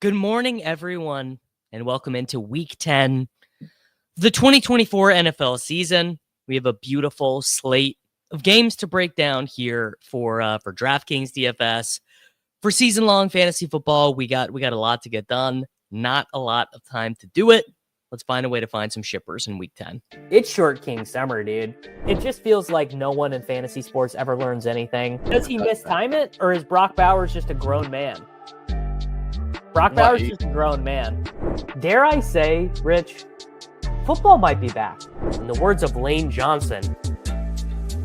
Good morning, everyone, and welcome into Week 10, the 2024 NFL season. We have a beautiful slate of games to break down here for DraftKings DFS. For season-long fantasy football, we got a lot to get done. Not a lot of time to do it. Let's find a way to find some shippers in Week 10. It's Short King Summer, dude. It just feels like no one in fantasy sports ever learns anything. Does he mistime it, or is Brock Bowers just a grown man? Brock Bowers is just a grown man. Dare I say, Rich, football might be back. In the words of Lane Johnson,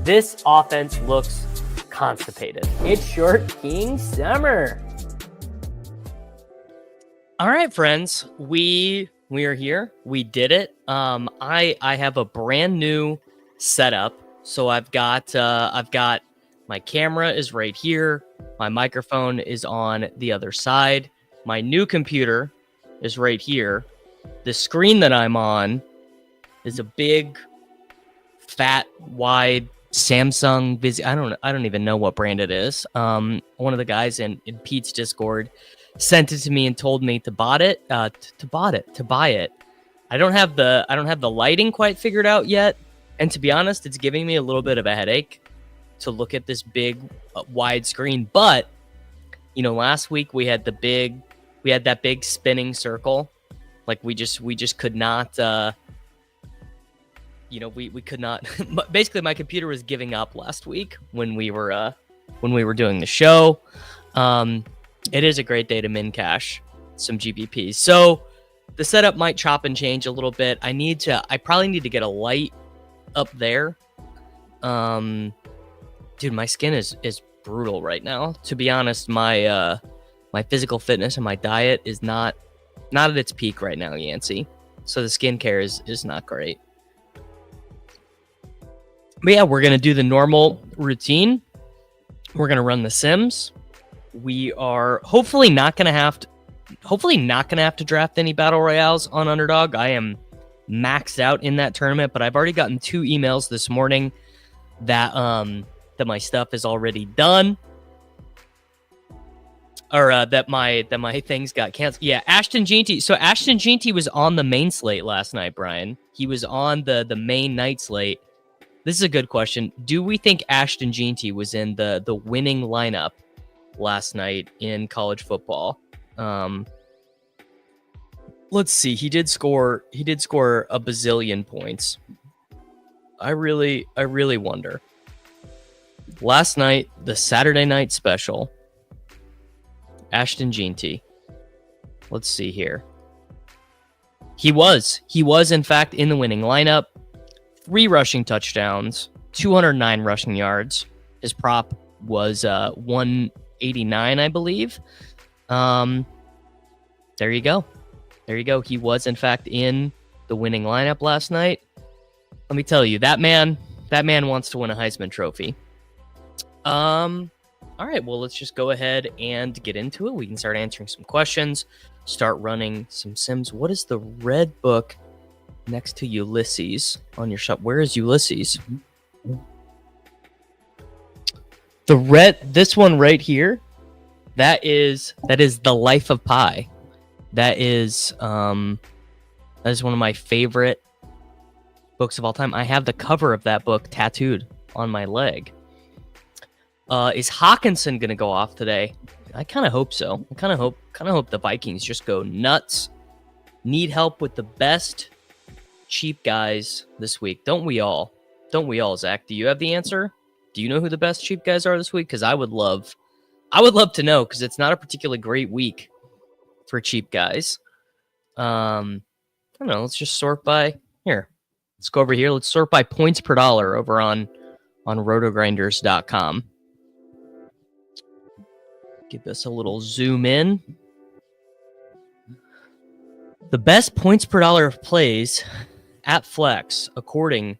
this offense looks constipated. It's Short King Summer. All right, friends, we are here. We did it. I have a brand new setup. So I've got my camera is right here. My microphone is on the other side. My new computer is right here. The screen that I'm on is a big, fat, wide Samsung I don't even know what brand it is. One of the guys in Pete's Discord sent it to me and told me to buy it. I don't have the lighting quite figured out yet, and to be honest, it's giving me a little bit of a headache to look at this big, wide screen. But last week we had that big spinning circle. Like we just could not. We could not. Basically, my computer was giving up last week when we were doing the show. It is a great day to min cash some GPPs. So the setup might chop and change a little bit. I probably need to get a light up there. Dude, my skin is brutal right now. To be honest, my physical fitness and my diet is not at its peak right now, Yancey. So the skincare is not great. But yeah, we're gonna do the normal routine. We're gonna run the Sims. We are hopefully not gonna have to draft any battle royales on Underdog. I am maxed out in that tournament, but I've already gotten 2 emails this morning that my stuff is already done, or that my things got canceled. Yeah, Ashton Jeanty. So Ashton Jeanty was on the main slate last night, Brian. He was on the main night slate. This is a good question. Do we think Ashton Jeanty was in the winning lineup last night in college football? Let's see. He did score a bazillion points. I really wonder. Last night, the Saturday night special, Ashton Jeanty. Let's see here. He was in fact in the winning lineup. 3 rushing touchdowns, 209 rushing yards. His prop was 189, I believe. There you go. He was in fact in the winning lineup last night. Let me tell you, that man wants to win a Heisman Trophy. All right, well, let's just go ahead and get into it. We can start answering some questions, start running some Sims. What is the red book next to Ulysses on your shop? Where is Ulysses? This one right here, that is The Life of Pi. That is one of my favorite books of all time. I have the cover of that book tattooed on my leg. Is Hawkinson gonna go off today? I kind of hope so. I kind of hope the Vikings just go nuts. Need help with the best cheap guys this week. Don't we all, Zach? Do you have the answer? Do you know who the best cheap guys are this week? Because I would love to know, because it's not a particularly great week for cheap guys. I don't know. Let's just sort by here. Let's go over here. Let's sort by points per dollar over on rotogrinders.com. Give this a little zoom in. The best points per dollar of plays at Flex, according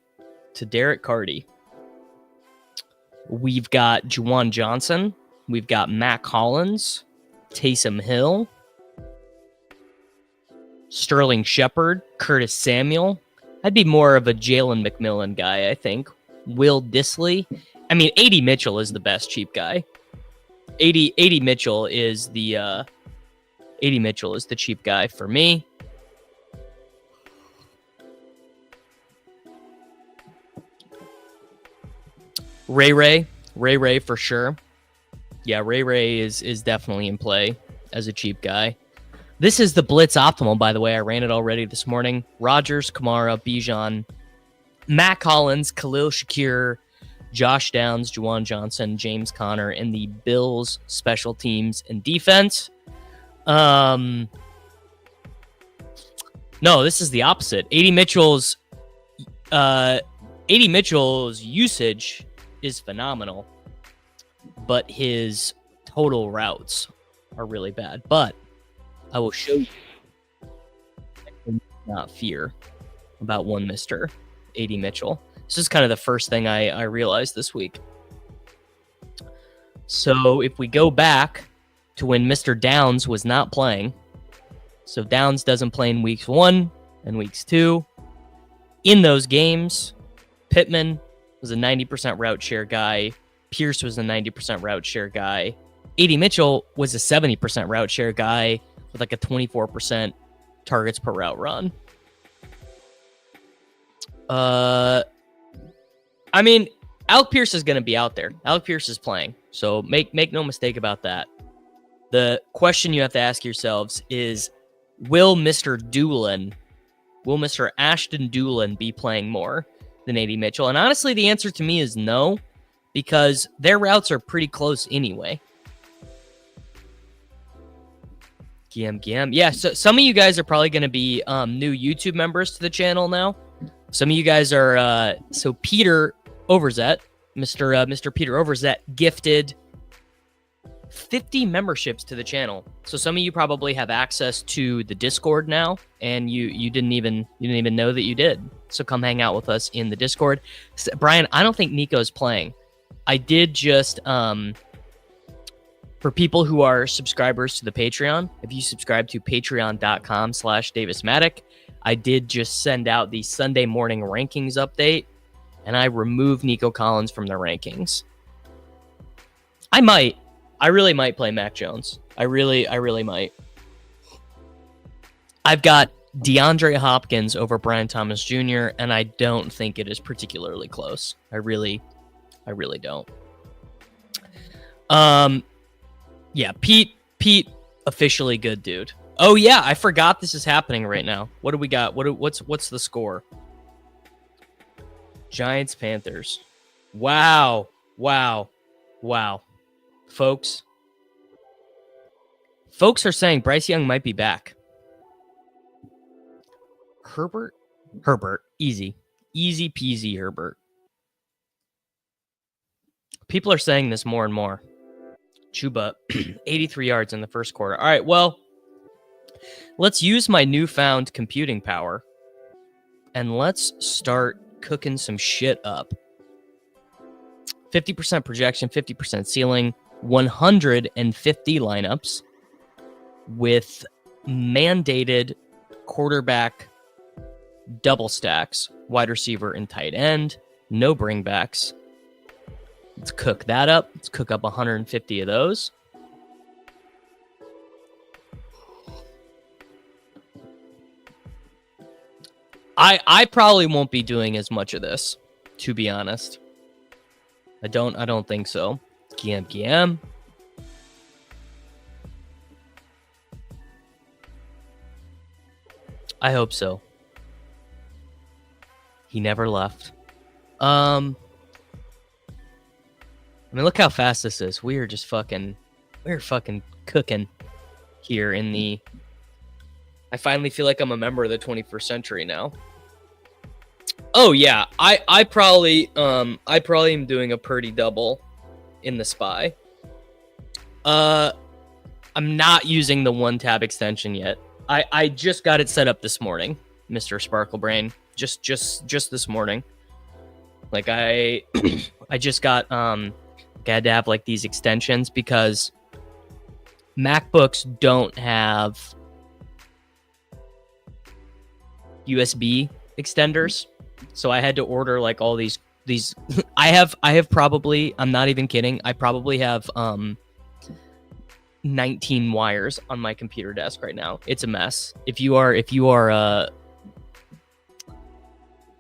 to Derek Carty. We've got Juwan Johnson. We've got Matt Collins, Taysom Hill, Sterling Shepard, Curtis Samuel. I'd be more of a Jalen McMillan guy, I think. Will Dissly. I mean, A.D. Mitchell is the best cheap guy. A.D. Mitchell is the AD Mitchell is the cheap guy for me. Ray for sure. Yeah, Ray is definitely in play as a cheap guy. This is the Blitz Optimal, by the way. I ran it already this morning. Rodgers, Kamara, Bijan, Matt Collins, Khalil Shakir, Josh Downs, Juwan Johnson, James Conner, and the Bills special teams and defense. No, this is the opposite. AD Mitchell's usage is phenomenal, but his total routes are really bad. But I will show you not fear about one Mr. AD Mitchell. This is kind of the first thing I realized this week. So if we go back to when Mr. Downs was not playing, so Downs doesn't play in weeks 1 and weeks 2. In those games, Pittman was a 90% route share guy. Pierce was a 90% route share guy. AD Mitchell was a 70% route share guy with like a 24% targets per route run. I mean, Alec Pierce is going to be out there. Alec Pierce is playing, so make no mistake about that. The question you have to ask yourselves is, will Mr. Ashton Doolin be playing more than AD Mitchell? And honestly, the answer to me is no, because their routes are pretty close anyway. GM. Yeah, so some of you guys are probably going to be new YouTube members to the channel now. Some of you guys are, so Peter Overzet, Mr. Peter Overzet gifted 50 memberships to the channel. So some of you probably have access to the Discord now, and you didn't even know that you did. So come hang out with us in the Discord. Brian, I don't think Nico's playing. I did just for people who are subscribers to the Patreon, if you subscribe to patreon.com/DavisMattek, I did just send out the Sunday morning rankings update, and I removed Nico Collins from the rankings. I really might play Mac Jones. I really might. I've got DeAndre Hopkins over Brian Thomas Jr., and I don't think it is particularly close. I really don't. Yeah, Pete, officially good dude. Oh yeah, I forgot this is happening right now. What do we got? What's the score? Giants, Panthers. Wow. Folks are saying Bryce Young might be back. Herbert, easy peasy Herbert. People are saying this more and more. Chuba, 83 yards in the first quarter. All right, well, let's use my newfound computing power and let's start cooking some shit up. 50% projection, 50% ceiling, 150 lineups with mandated quarterback double stacks, wide receiver and tight end, no bringbacks. Let's cook that up. Let's cook up 150 of those. I probably won't be doing as much of this, to be honest. I don't think so. GM. I hope so. He never left. I mean, look how fast this is. We're fucking cooking here in the... I finally feel like I'm a member of the 21st century now. Oh yeah, I probably am doing a Purdy double in the SPY. I'm not using the one tab extension yet. I just got it set up this morning, Mr. Sparklebrain. Just this morning. Like I just got had to have like these extensions because MacBooks don't have USB extenders. So I had to order like all these I have probably, I'm not even kidding, I probably have 19 wires on my computer desk right now. It's a mess. If you are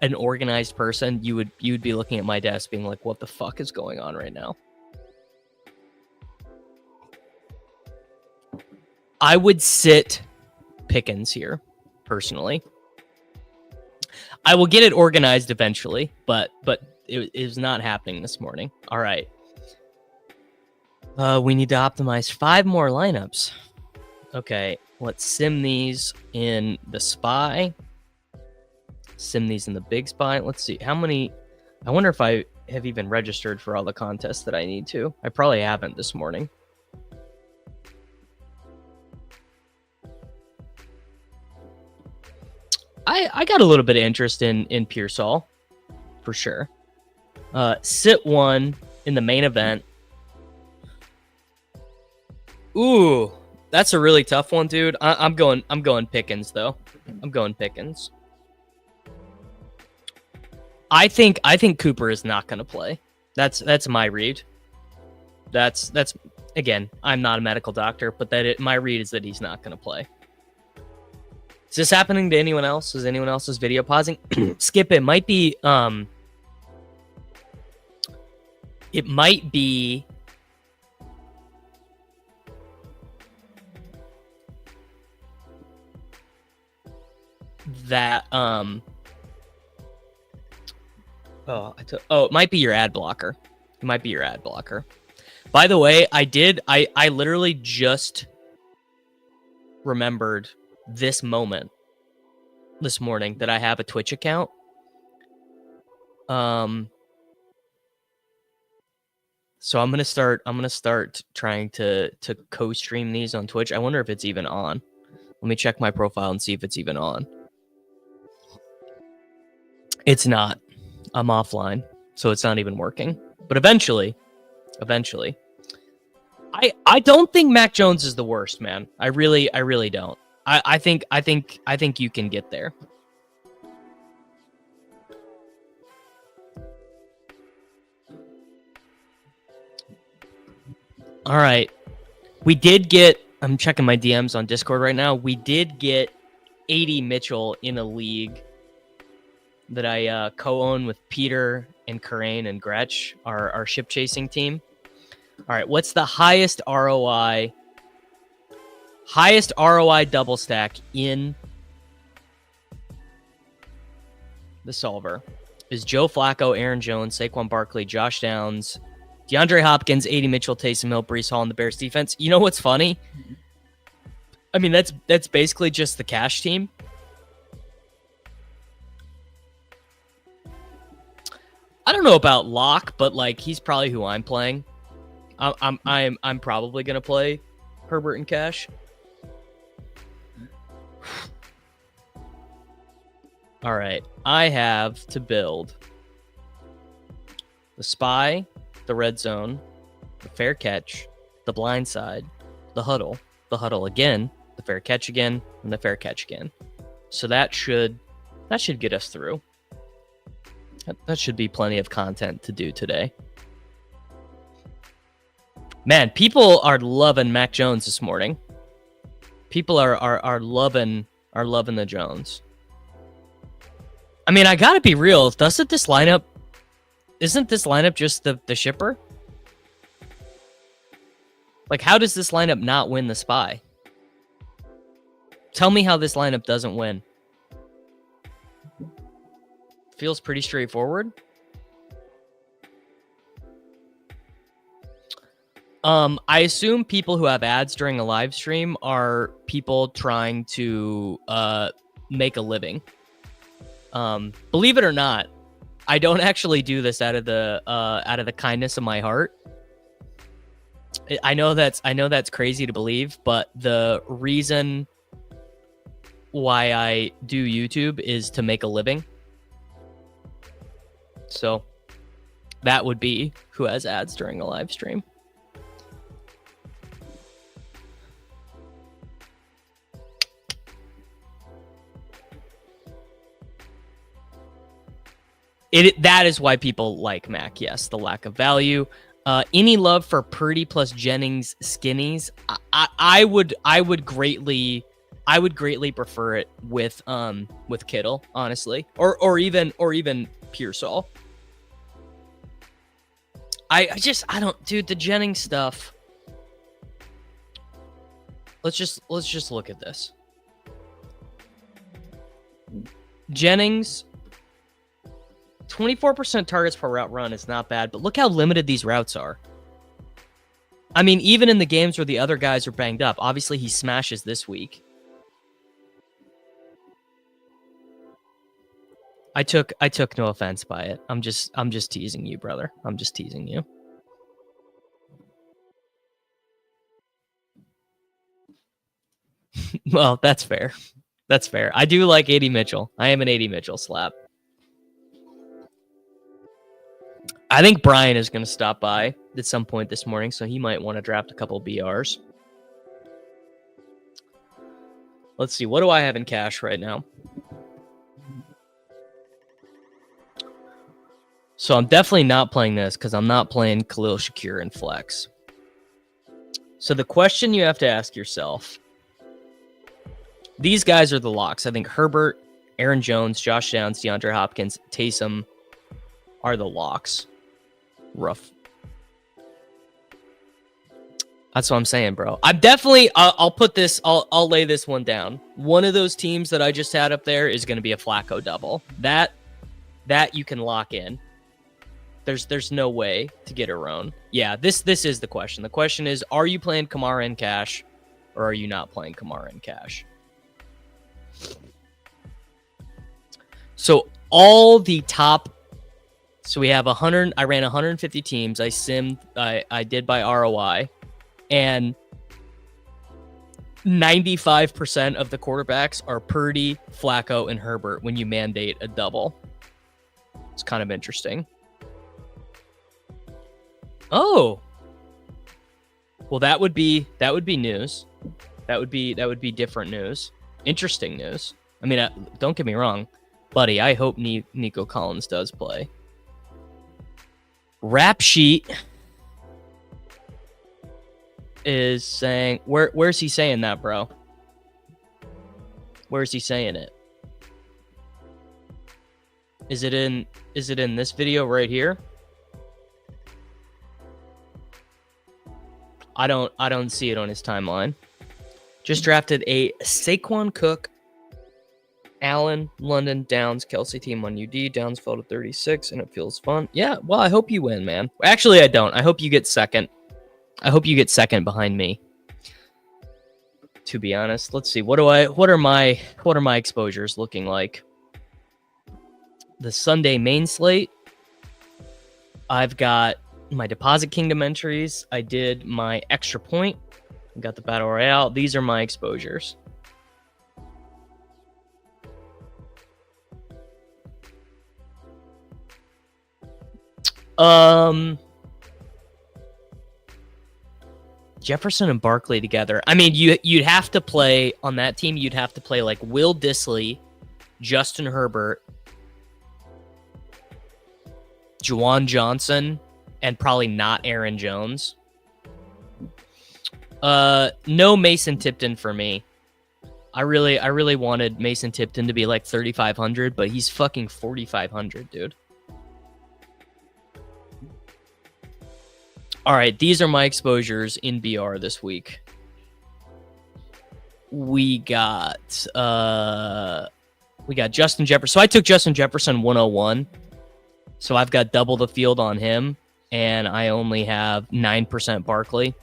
an organized person, you would be looking at my desk being like, what the fuck is going on right now? I would sit Pickens here, personally. I will get it organized eventually, but it is not happening this morning. All right. We need to optimize 5 more lineups. Okay, let's sim these in the SPY. Sim these in the big SPY. Let's see how many. I wonder if I have even registered for all the contests that I need to. I probably haven't this morning. I got a little bit of interest in Pearsall, for sure. Sit 1 in the main event. Ooh, that's a really tough one, dude. I'm going Pickens though. I'm going Pickens. I think Cooper is not going to play. That's my read. That's again, I'm not a medical doctor, but my read is that he's not going to play. Is this happening to anyone else? Is anyone else's video pausing? Skip it. Might be it might be that it might be your ad blocker. It might be your ad blocker. By the way, I literally just remembered this moment this morning that I have a Twitch account. So I'm gonna start trying to co-stream these on Twitch. I wonder if it's even on. Let me check my profile and see if it's even on. It's not. I'm offline, so it's not even working. But eventually. I don't think Mac Jones is the worst, man. I really don't. I think you can get there. All right. We did get, I'm checking my DMs on Discord right now. We did get 80 Mitchell in a league that I co-own with Peter and Karain and Gretch, our ship chasing team. All right. What's the highest ROI double stack in the solver? Is Joe Flacco, Aaron Jones, Saquon Barkley, Josh Downs, DeAndre Hopkins, 80 Mitchell, Taysom Hill, Breece Hall, and the Bears defense. You know what's funny? I mean, that's basically just the cash team. I don't know about Locke, but like he's probably who I'm playing. I'm probably gonna play Herbert and Cash. All right, I have to build the SPY, the red zone, the fair catch, the blind side, the huddle again, the fair catch again, and the fair catch again. So that should get us through. That should be plenty of content to do today. Man, people are loving Mac Jones this morning. People are loving the Jones. I mean, I gotta be real. Isn't this lineup just the shipper? Like, how does this lineup not win the SPY? Tell me how this lineup doesn't win. Feels pretty straightforward. I assume people who have ads during a live stream are people trying to make a living. Believe it or not, I don't actually do this out of the kindness of my heart. I know that's crazy to believe, but the reason why I do YouTube is to make a living. So that would be who has ads during a live stream. That is why people like Mac. Yes, the lack of value. Any love for Purdy plus Jennings skinnies? I would greatly prefer it with Kittle, honestly, or even Pearsall. I don't, dude, the Jennings stuff. Let's just look at this. Jennings, 24% targets per route run is not bad, but look how limited these routes are. I mean, even in the games where the other guys are banged up, obviously he smashes this week. I took no offense by it. I'm just teasing you, brother. I'm just teasing you. Well, that's fair. That's fair. I do like AD Mitchell. I am an AD Mitchell slap. I think Brian is going to stop by at some point this morning, so he might want to draft a couple BRs. Let's see. What do I have in cash right now? So I'm definitely not playing this because I'm not playing Khalil Shakir in flex. So the question you have to ask yourself, these guys are the locks. I think Herbert, Aaron Jones, Josh Downs, DeAndre Hopkins, Taysom are the locks. Rough. That's what I'm saying, bro. I'm definitely, I'll put this, I'll lay this one down. One of those teams that I just had up there is going to be a Flacco double. That you can lock in. There's no way to get around. Yeah, this is the question. The question is, are you playing Kamara in cash or are you not playing Kamara in cash? So all the top, so we have 100, I ran 150 teams. I simmed, I did by ROI, and 95% of the quarterbacks are Purdy, Flacco, and Herbert when you mandate a double. It's kind of interesting. Oh, well, that would be news. That would be different news. Interesting news. I mean, don't get me wrong, buddy. I hope Nico Collins does play. Rap Sheet is saying, where's he saying that, bro? Where's he saying it? Is it in this video right here? I don't see it on his timeline. Just drafted a Saquon Cook, Allen, London, Downs, Kelsey team on UD. Downs fell to 36, and it feels fun. Yeah, well, I hope you win, man. Actually, I don't. I hope you get second. I hope you get second behind me. To be honest, let's see. What are my exposures looking like? The Sunday main slate. I've got my Deposit Kingdom entries. I did my extra point. I got the Battle Royale. These are my exposures. Jefferson and Barkley together. I mean, you'd have to play on that team. You'd have to play like Will Dissly, Justin Herbert, Juwan Johnson, and probably not Aaron Jones. No Mason Tipton for me. I really wanted Mason Tipton to be like 3,500, but he's fucking 4,500, dude. All right, these are my exposures in BR this week. We got Justin Jefferson. So I took Justin Jefferson 101. So I've got double the field on him, and I only have 9% Barkley.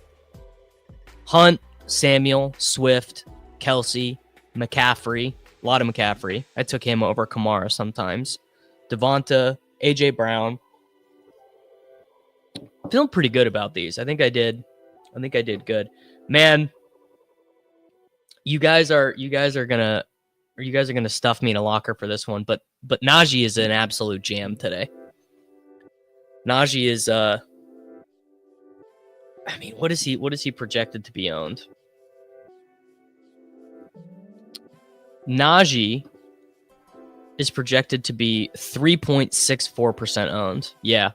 Hunt, Samuel, Swift, Kelsey, McCaffrey. A lot of McCaffrey. I took him over Kamara sometimes. Devonta, AJ Brown. Feeling pretty good about these. I think I did good. Man, you guys are gonna stuff me in a locker for this one, but Najee is an absolute jam today. Najee is I mean, what is he projected to be owned? Najee is projected to be 3.64% owned. Yeah.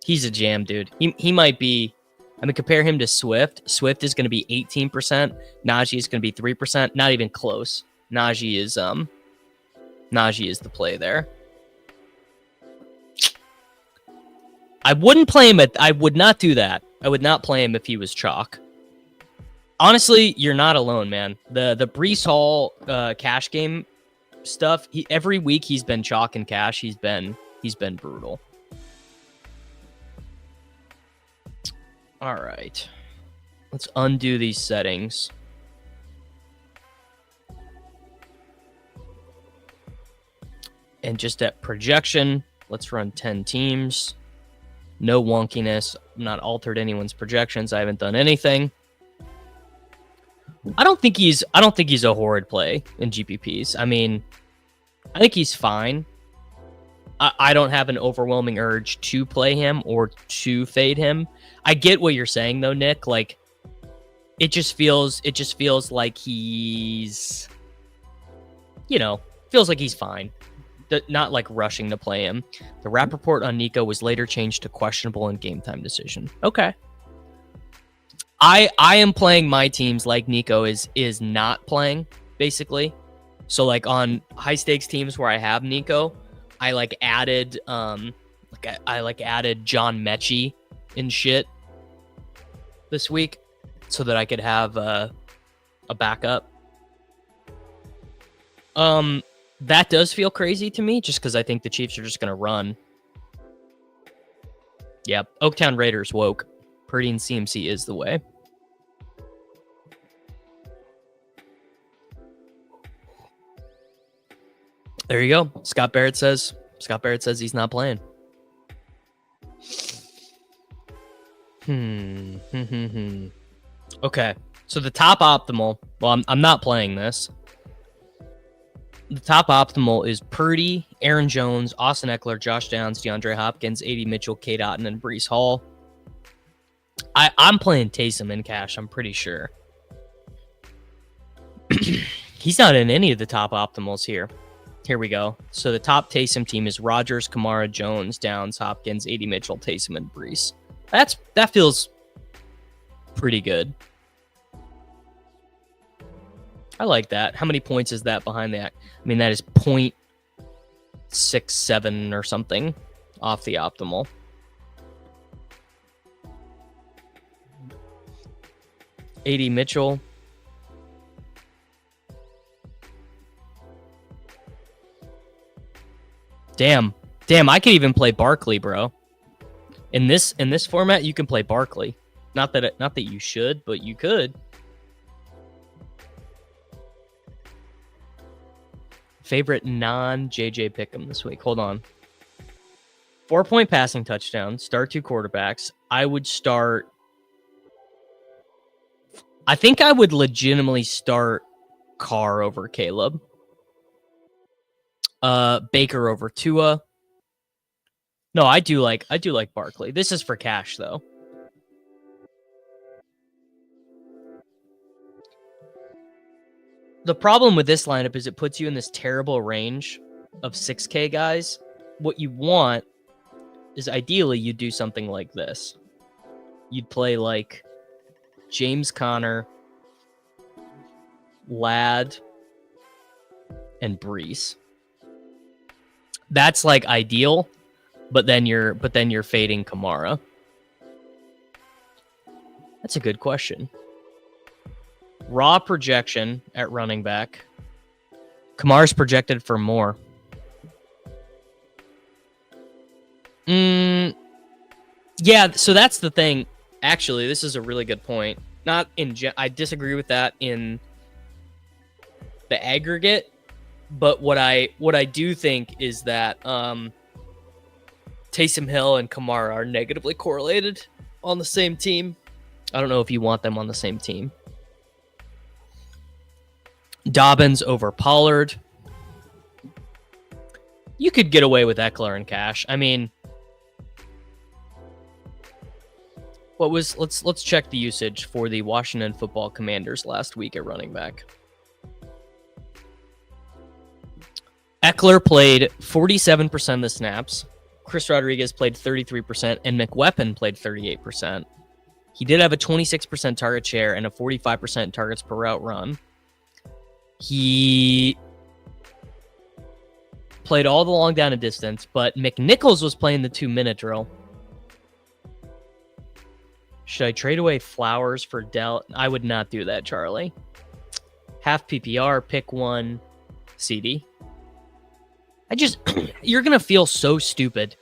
He's a jam, dude. He might be I mean, compare him to Swift. Swift is going to be 18%. Najee is going to be 3%. Not even close. Najee is the play there. I wouldn't play him. I would not do that. I would not play him if he was chalk. Honestly, you're not alone, man. The Breece Hall cash game stuff. Every week he's been chalk and cash. He's been brutal. All right, let's undo these settings. And just at projection, let's run 10 teams. No wonkiness. I'm not altered anyone's projections. I haven't done anything. I don't think he's a horrid play in GPPs. I mean, I think he's fine. I don't have an overwhelming urge to play him or to fade him. I get what you're saying though, Nick. Like, it just feels like he's, feels like he's fine. Not like rushing to play him. The rap report on Nico was later changed to questionable in game time decision. Okay. I am playing my teams like Nico is not playing, basically. So like on high stakes teams where I have Nico, I added John Mechie and shit this week so that I could have a backup. That does feel crazy to me just because I think the Chiefs are just going to run. Yep. Oaktown Raiders woke. Purdy and CMC is the way. There you go. Scott Barrett says he's not playing. Okay. So the top optimal, well, I'm not playing this. The top optimal is Purdy, Aaron Jones, Austin Eckler, Josh Downs, DeAndre Hopkins, A.D. Mitchell, Kate Otten, and Breece Hall. I'm playing Taysom in cash, I'm pretty sure. He's not in any of the top optimals here. Here we go. So the top Taysom team is Rodgers, Kamara, Jones, Downs, Hopkins, A.D. Mitchell, Taysom, and Breece. That feels pretty good. I like that. How many points is that behind that? I mean, that is 0.67 or something off the optimal. A.D. Mitchell. Damn, I could even play Barkley, bro. In this format, you can play Barkley. Not that you should, but you could. Favorite non-JJ Pick'em this week. Hold on. 4-point passing touchdown. Start 2 quarterbacks. I think I would legitimately start Carr over Caleb. Baker over Tua. No, I do like Barkley. This is for cash though. The problem with this lineup is it puts you in this terrible range of 6K guys. What you want is ideally you do something like this. You'd play like James Conner, Ladd, and Breece. That's like ideal, but then you're fading Kamara. That's a good question. Raw projection at running back. Kamara's projected for more. Yeah, so that's the thing. Actually, this is a really good point. I disagree with that in the aggregate, but what I do think is that Taysom Hill and Kamara are negatively correlated on the same team. I don't know if you want them on the same team. Dobbins over Pollard. You could get away with Eckler and cash. I mean, let's check the usage for the Washington Football Commanders last week at running back. Eckler played 47% of the snaps. Chris Rodriguez played 33%, and McWeapon played 38%. He did have a 26% target share and a 45% targets per route run. He played all the long down and distance, but McNichols was playing the 2-minute drill. Should I trade away Flowers for Dell? I would not do that, Charlie. Half PPR, pick one, CD. You're going to feel so stupid.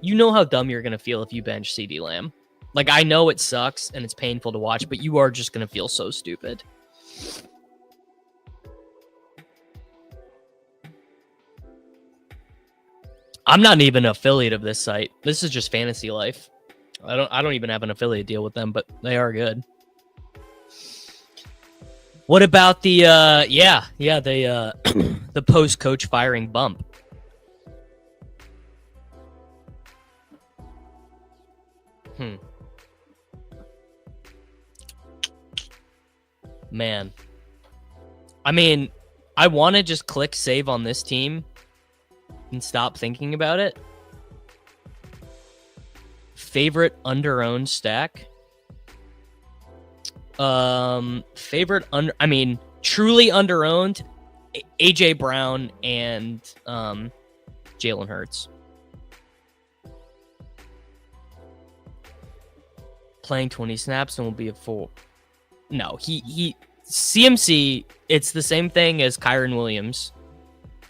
You know how dumb you're going to feel if you bench CD Lamb. Like, I know it sucks and it's painful to watch, but you are just going to feel so stupid. I'm not even an affiliate of this site. This is just Fantasy Life. I don't even have an affiliate deal with them, but they are good. What about the the post coach firing bump? Man. I mean, I want to just click save on this team and stop thinking about it. Favorite under-owned stack? Truly under-owned, AJ Brown and Jalen Hurts. Playing 20 snaps and will be a full. No, he CMC, it's the same thing as Kyron Williams.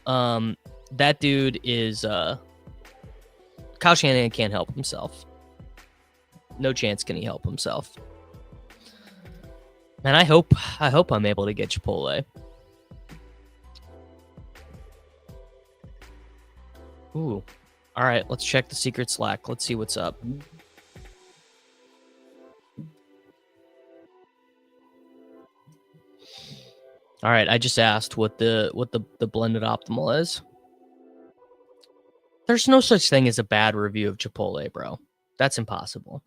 That dude is Kyle Shanahan can't help himself. No chance can he help himself. And I hope I'm able to get Chipotle. Ooh. All right, let's check the secret Slack. Let's see what's up. All right, I just asked what the blended optimal is. There's no such thing as a bad review of Chipotle, bro. That's impossible.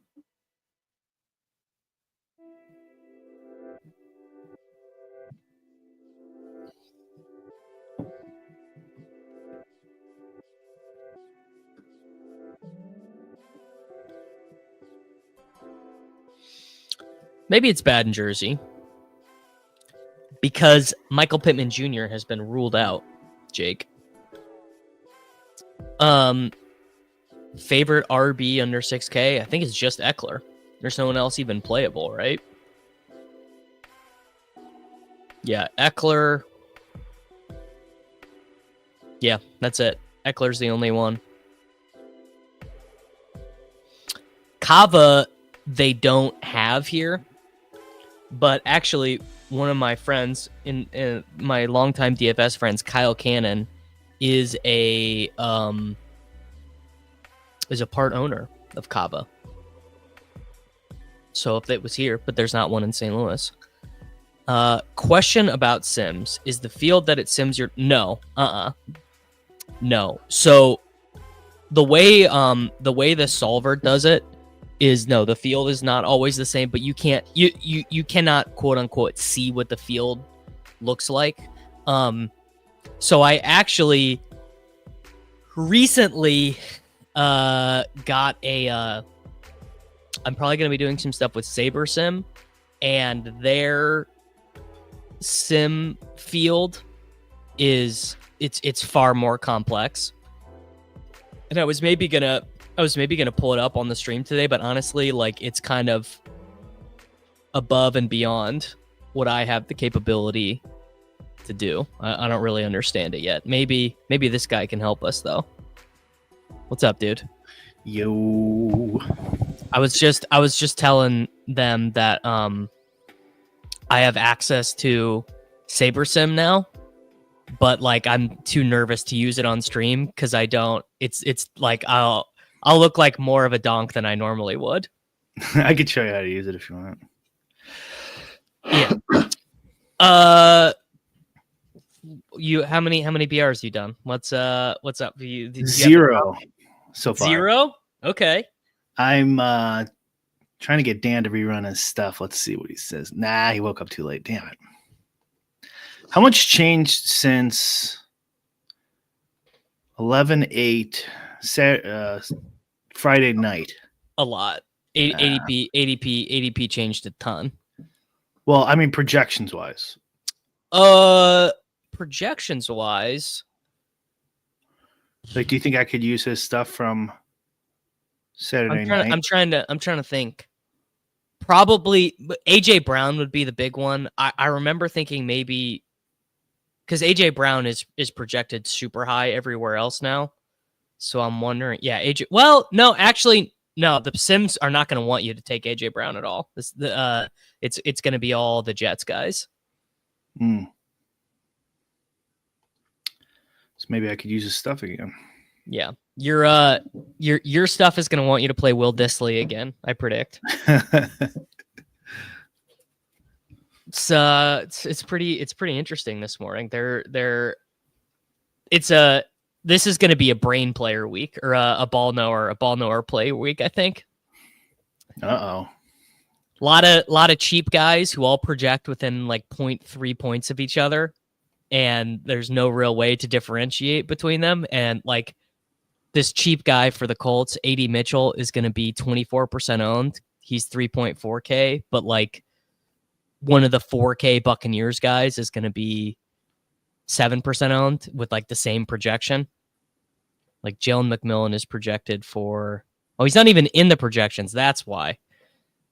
Maybe it's bad in Jersey because Michael Pittman Jr. has been ruled out, Jake. Favorite RB under 6K? I think it's just Eckler. There's no one else even playable, right? Yeah, Eckler. Yeah, that's it. Eckler's the only one. Kava, they don't have here. But actually, one of my friends, in my longtime DFS friends, Kyle Cannon, is a part owner of Kava. So if it was here, but there's not one in St. Louis. Question about Sims. Is the field that it Sims your... No. No. So the way the solver does it is no, the field is not always the same, but you cannot quote unquote see what the field looks like. So I actually recently got a I'm probably going to be doing some stuff with Saber Sim, and their sim field is it's far more complex. And I was maybe gonna pull it up on the stream today, but honestly, like, it's kind of above and beyond what I have the capability to do. I don't really understand it yet. Maybe this guy can help us though. What's up, dude? Yo. I was just telling them that I have access to SaberSim now, but like I'm too nervous to use it on stream because I don't. It's like I'll look like more of a donk than I normally would. I could show you how to use it if you want. Yeah. You how many BRs you done? What's up? You 0 so far. 0? Okay. I'm trying to get Dan to rerun his stuff. Let's see what he says. Nah, he woke up too late. Damn it. How much changed since 11/8 Friday night? A lot. ADP changed a ton. Well, I mean, projections wise. Projections wise, Like, do you think I could use his stuff from Saturday night? I'm trying to think. Probably AJ Brown would be the big one. I remember thinking maybe because AJ Brown is projected super high everywhere else now. So I'm wondering, yeah, AJ. Well, no, actually, no. The Sims are not going to want you to take AJ Brown at all. It's going to be all the Jets guys. So maybe I could use his stuff again. Yeah, your stuff is going to want you to play Will Dissly again. I predict. It's pretty interesting this morning. This is going to be a brain player week or a ball knower play week, I think. Uh-oh. A lot of cheap guys who all project within like 0.3 points of each other, and there's no real way to differentiate between them. And like this cheap guy for the Colts, AD Mitchell, is going to be 24% owned. He's 3.4K, but like one of the 4K Buccaneers guys is going to be 7% owned with like the same projection. Like Jalen McMillan is projected for, he's not even in the projections. That's why.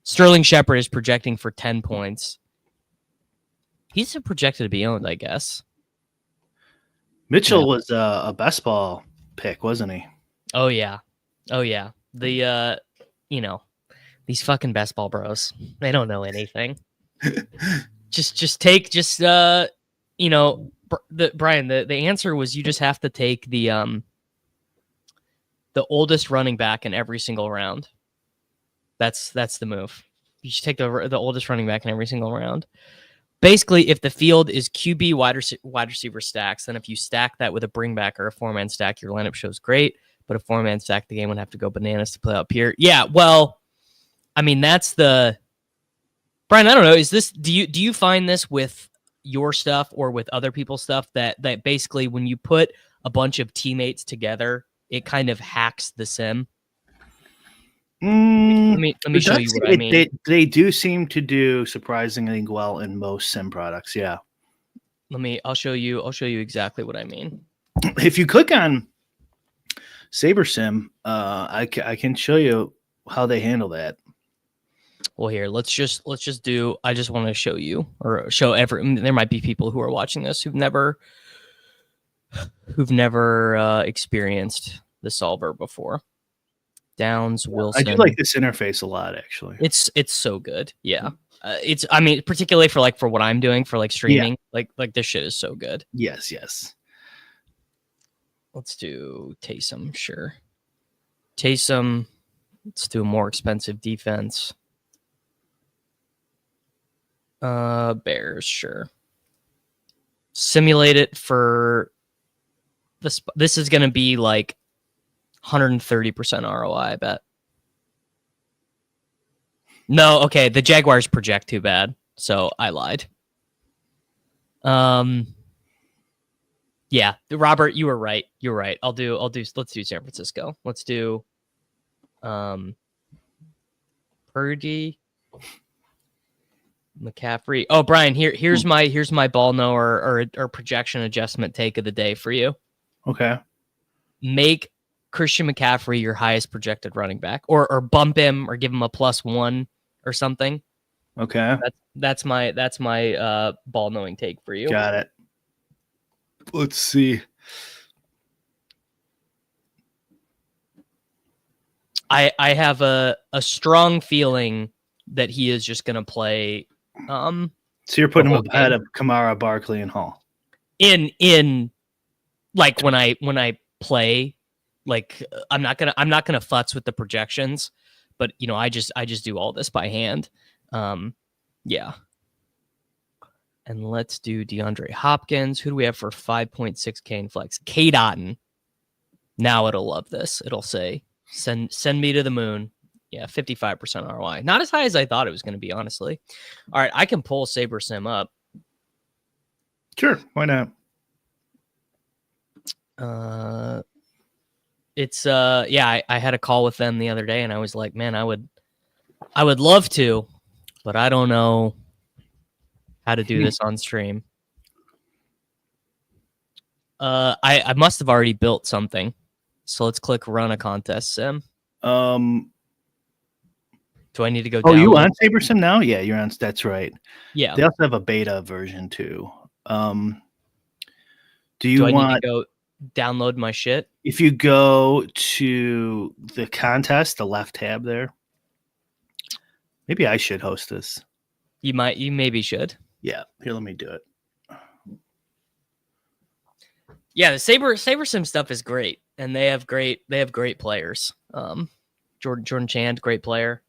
Sterling Shepard is projecting for 10 points. He's projected to be owned, I guess. Mitchell was a best ball pick, wasn't he? Oh yeah. The these fucking best ball bros, they don't know anything. Brian, the answer was you just have to take the oldest running back in every single round. That's the move. You should take the oldest running back in every single round. Basically, if the field is QB wide receiver stacks, then if you stack that with a bring back or a 4-man stack, your lineup shows great. But a 4-man stack, the game would have to go bananas to play up here. Yeah, well, I mean that's the Brian. I don't know. Is this do you find this with your stuff or with other people's stuff that basically when you put a bunch of teammates together, it kind of hacks the sim? Let me show you what I mean. They do seem to do surprisingly well in most sim products. Yeah. I'll show you exactly what I mean. If you click on Saber Sim, I can show you how they handle that. Well, here, let's just do. I just want to show you or show there might be people who are watching this who've never experienced the solver before. Downs, Wilson. I do like this interface a lot, actually. It's so good. Yeah. Particularly for what I'm doing for like streaming, like this shit is so good. Yes. Let's do Taysom, sure. Taysom, let's do a more expensive defense. Bears, sure. Simulate it for this. This is going to be like 130% ROI, I bet. No, okay, the Jaguars project too bad, so I lied. Yeah, Robert, you were right. You're right. Let's do San Francisco. Let's do Purdy, McCaffrey. Oh, Brian, here's my ball knower or projection adjustment take of the day for you. Okay. Make Christian McCaffrey your highest projected running back, or bump him or give him a +1 or something. Okay. That's my ball knowing take for you. Got it. Let's see. I have a strong feeling that he is just going to play. So you're putting him ahead of Kamara, Barkley, and Hall. In like when I play, like I'm not gonna futz with the projections, but I just do all this by hand. Yeah. And let's do DeAndre Hopkins. Who do we have for 5.6K in flex? K. Dotton. Now it'll love this. It'll say, send me to the moon. Yeah, 55% ROI. Not as high as I thought it was going to be, honestly. All right, I can pull Saber Sim up. Sure, why not? I had a call with them the other day, and I was like, man, I would I would love to, but I don't know how to do this on stream. I must have already built something. So let's click run a contest sim. Do I need to go download? You on SaberSim now? Yeah, you're on. That's right. Yeah. They also have a beta version too. Do I need to go download my shit? If you go to the contest, the left tab there. Maybe I should host this. You maybe should. Yeah. Here, let me do it. Yeah, the SaberSim stuff is great, and they have great players. Jordan Chand, great player.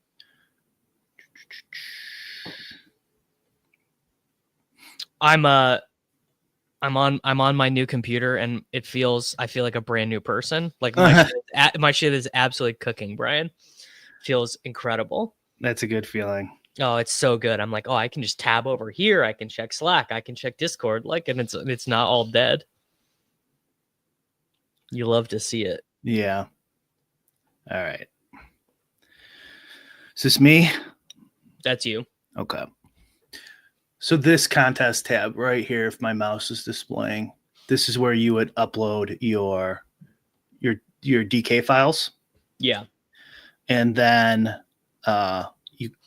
I'm on my new computer, and I feel like a brand new person. Like my shit is absolutely cooking, Brian. Feels incredible. That's a good feeling. Oh, it's so good. I'm like, I can just tab over here. I can check Slack. I can check Discord. Like, and it's not all dead. You love to see it. Yeah. All right. Is this me? That's you. Okay. So this contest tab right here, if my mouse is displaying, this is where you would upload your DK files. Yeah. And then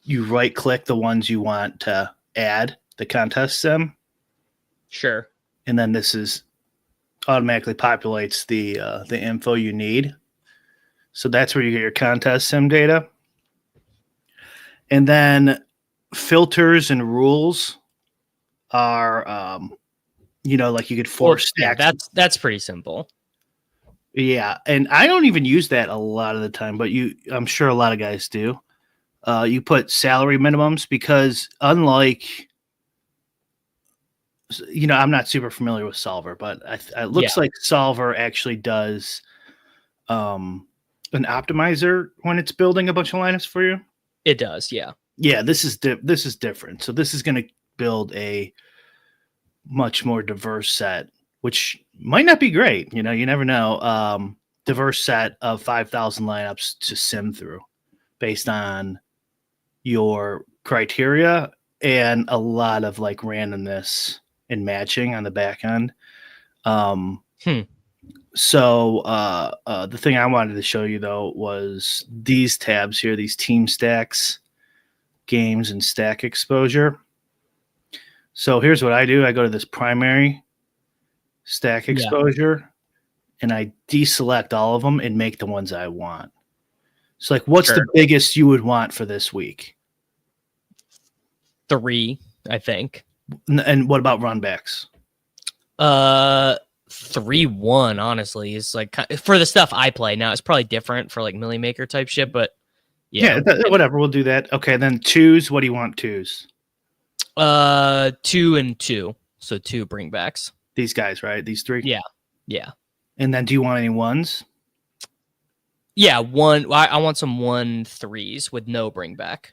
you right click the ones you want to add the contest sim. Sure. And then this is automatically populates the info you need. So that's where you get your contest sim data. And then filters and rules are like you could force stacks. Yeah, that's pretty simple. Yeah, and I don't even use that a lot of the time, but I'm sure a lot of guys do. You put salary minimums because unlike I'm not super familiar with Solver, but it looks like Solver actually does an optimizer when it's building a bunch of lineups for you. It does, yeah. Yeah, this is different. So this is going to build a much more diverse set, which might not be great. You never know. Diverse set of 5,000 lineups to sim through based on your criteria and a lot of like randomness and matching on the back end. So the thing I wanted to show you though was these tabs here, these team stacks, games, and stack exposure. So here's what I do. I go to this primary stack exposure and I deselect all of them and make the ones I want. So like, what's the biggest you would want for this week? 3, I think. And what about runbacks? 3-1, honestly, is like for the stuff I play. Now it's probably different for like Millie Maker type shit, but yeah, whatever. We'll do that. Okay, then twos. What do you want twos? 2 and 2. So 2 bringbacks. These guys, right? These 3. Yeah. And then, do you want any ones? Yeah, 1. I want some 1-3s with no bringback.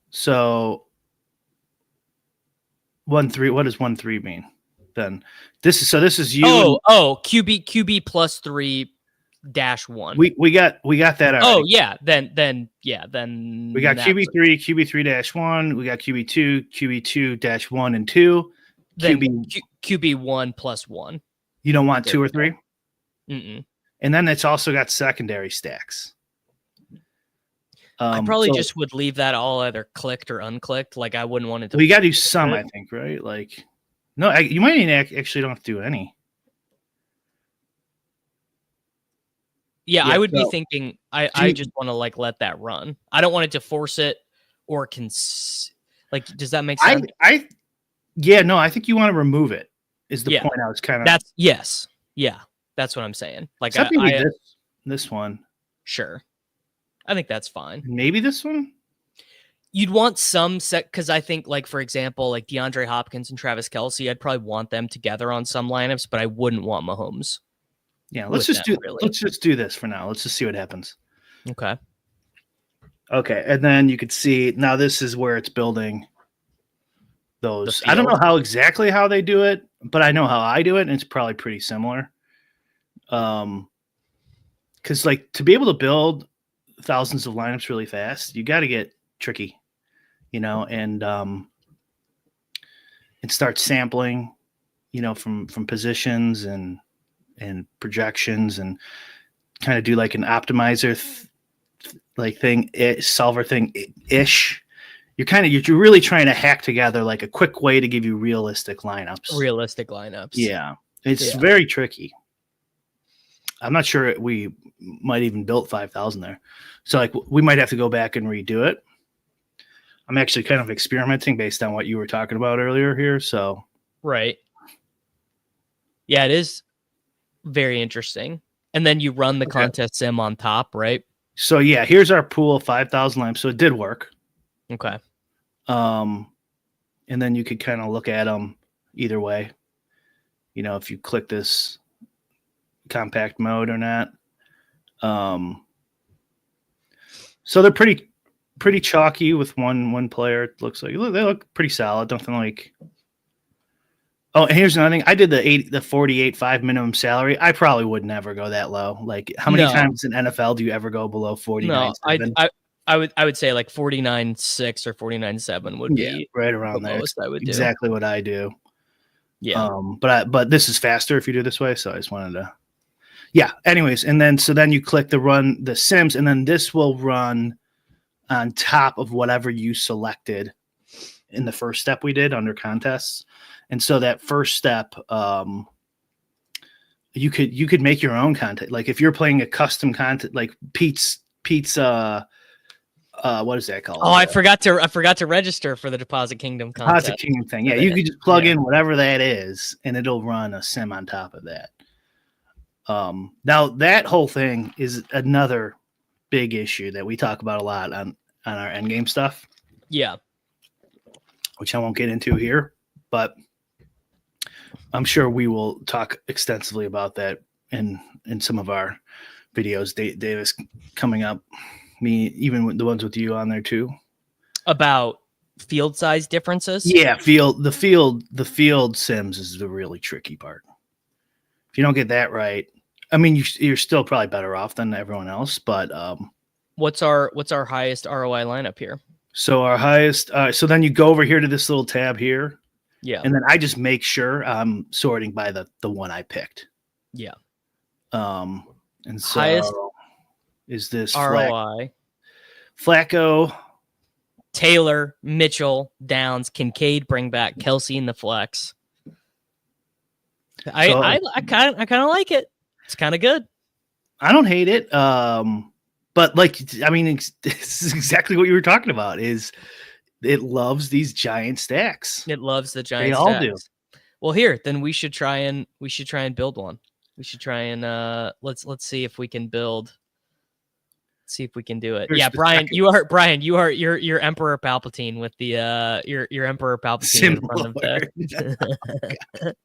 So 1-3. What does 1-3 mean? Then this is you. QB plus 3-1. We got that already. Oh yeah, then we got QB3, QB3-1. We got QB2, QB2-1 and 2. QB1 plus 1. You don't want 2 or 3? Mm-mm. And then it's also got secondary stacks. I probably just would leave that all either clicked or unclicked. Like I wouldn't want it to. We got to do some, I think, right? Like, no, you might even actually don't have to do any. Yeah, I would be thinking. I just want to like let that run. I don't want it to force it or like. Does that make sense? I think you want to remove it. Is the point I was kind of. That's yes, yeah. That's what I'm saying. Like this one. Sure. I think that's fine. Maybe this one? You'd want some set because I think, like, for example, like DeAndre Hopkins and Travis Kelce, I'd probably want them together on some lineups, but I wouldn't want Mahomes. Yeah, let's just do this for now. Let's just see what happens. Okay. Okay, and then you could see now this is where it's building those. I don't know how they do it, but I know how I do it, and it's probably pretty similar. Because like to be able to build thousands of lineups really fast, you got to get tricky, and start sampling, from positions and projections, and kind of do like an optimizer solver thing ish. You're really trying to hack together like a quick way to give you realistic lineups. Yeah. It's very tricky. I'm not sure we might even built 5,000 there. So like we might have to go back and redo it. I'm actually kind of experimenting based on what you were talking about earlier here. So, right. Yeah, it is very interesting. And then you run the contest sim on top, right? So yeah, here's our pool of 5,000 lineups. So it did work. Okay. And then you could kind of look at them either way. If you click this compact mode or not. So they're pretty chalky with one player. It looks like they look pretty solid. Nothing like. Oh, and here's another thing. I did the 48.5 minimum salary. I probably would never go that low. Like, how many times in NFL do you ever go below 49? No, I would say like 49.6 or 49.7 would be right around there. I would exactly what I do. Yeah. But this is faster if you do this way. So I just wanted to. Yeah. Anyways, and then you click the run the Sims, and then this will run on top of whatever you selected in the first step we did under contests. And so that first step, you could make your own content. Like if you're playing a custom content, like Pete's what is that called? Oh, I forgot to register for the Deposit Kingdom contest. Deposit Kingdom thing. Yeah, you could just plug in whatever that is, and it'll run a sim on top of that. Now that whole thing is another big issue that we talk about a lot on our endgame stuff. Yeah. Which I won't get into here, but I'm sure we will talk extensively about that in some of our videos. Davis coming up, me even the ones with you on there too. About field size differences. Yeah, the field sims is the really tricky part. If you don't get that right, I mean you're still probably better off than everyone else. But what's our highest ROI lineup here? So our highest. So then you go over here to this little tab here. Yeah. And then I just make sure I'm sorting by the one I picked. Yeah. And so highest is this ROI. Flacco, Taylor, Mitchell, Downs, Kincaid, bring back Kelsey in the flex. I kind of like it. It's kind of good. I don't hate it. But this is exactly what you were talking about. Is it loves these giant stacks? It loves the giant. They stacks. all do. Well, here then we should try and build one. We should try and let's see if we can build. See if we can do it. Here's Brian, you're Emperor Palpatine with the your Emperor Palpatine in front of the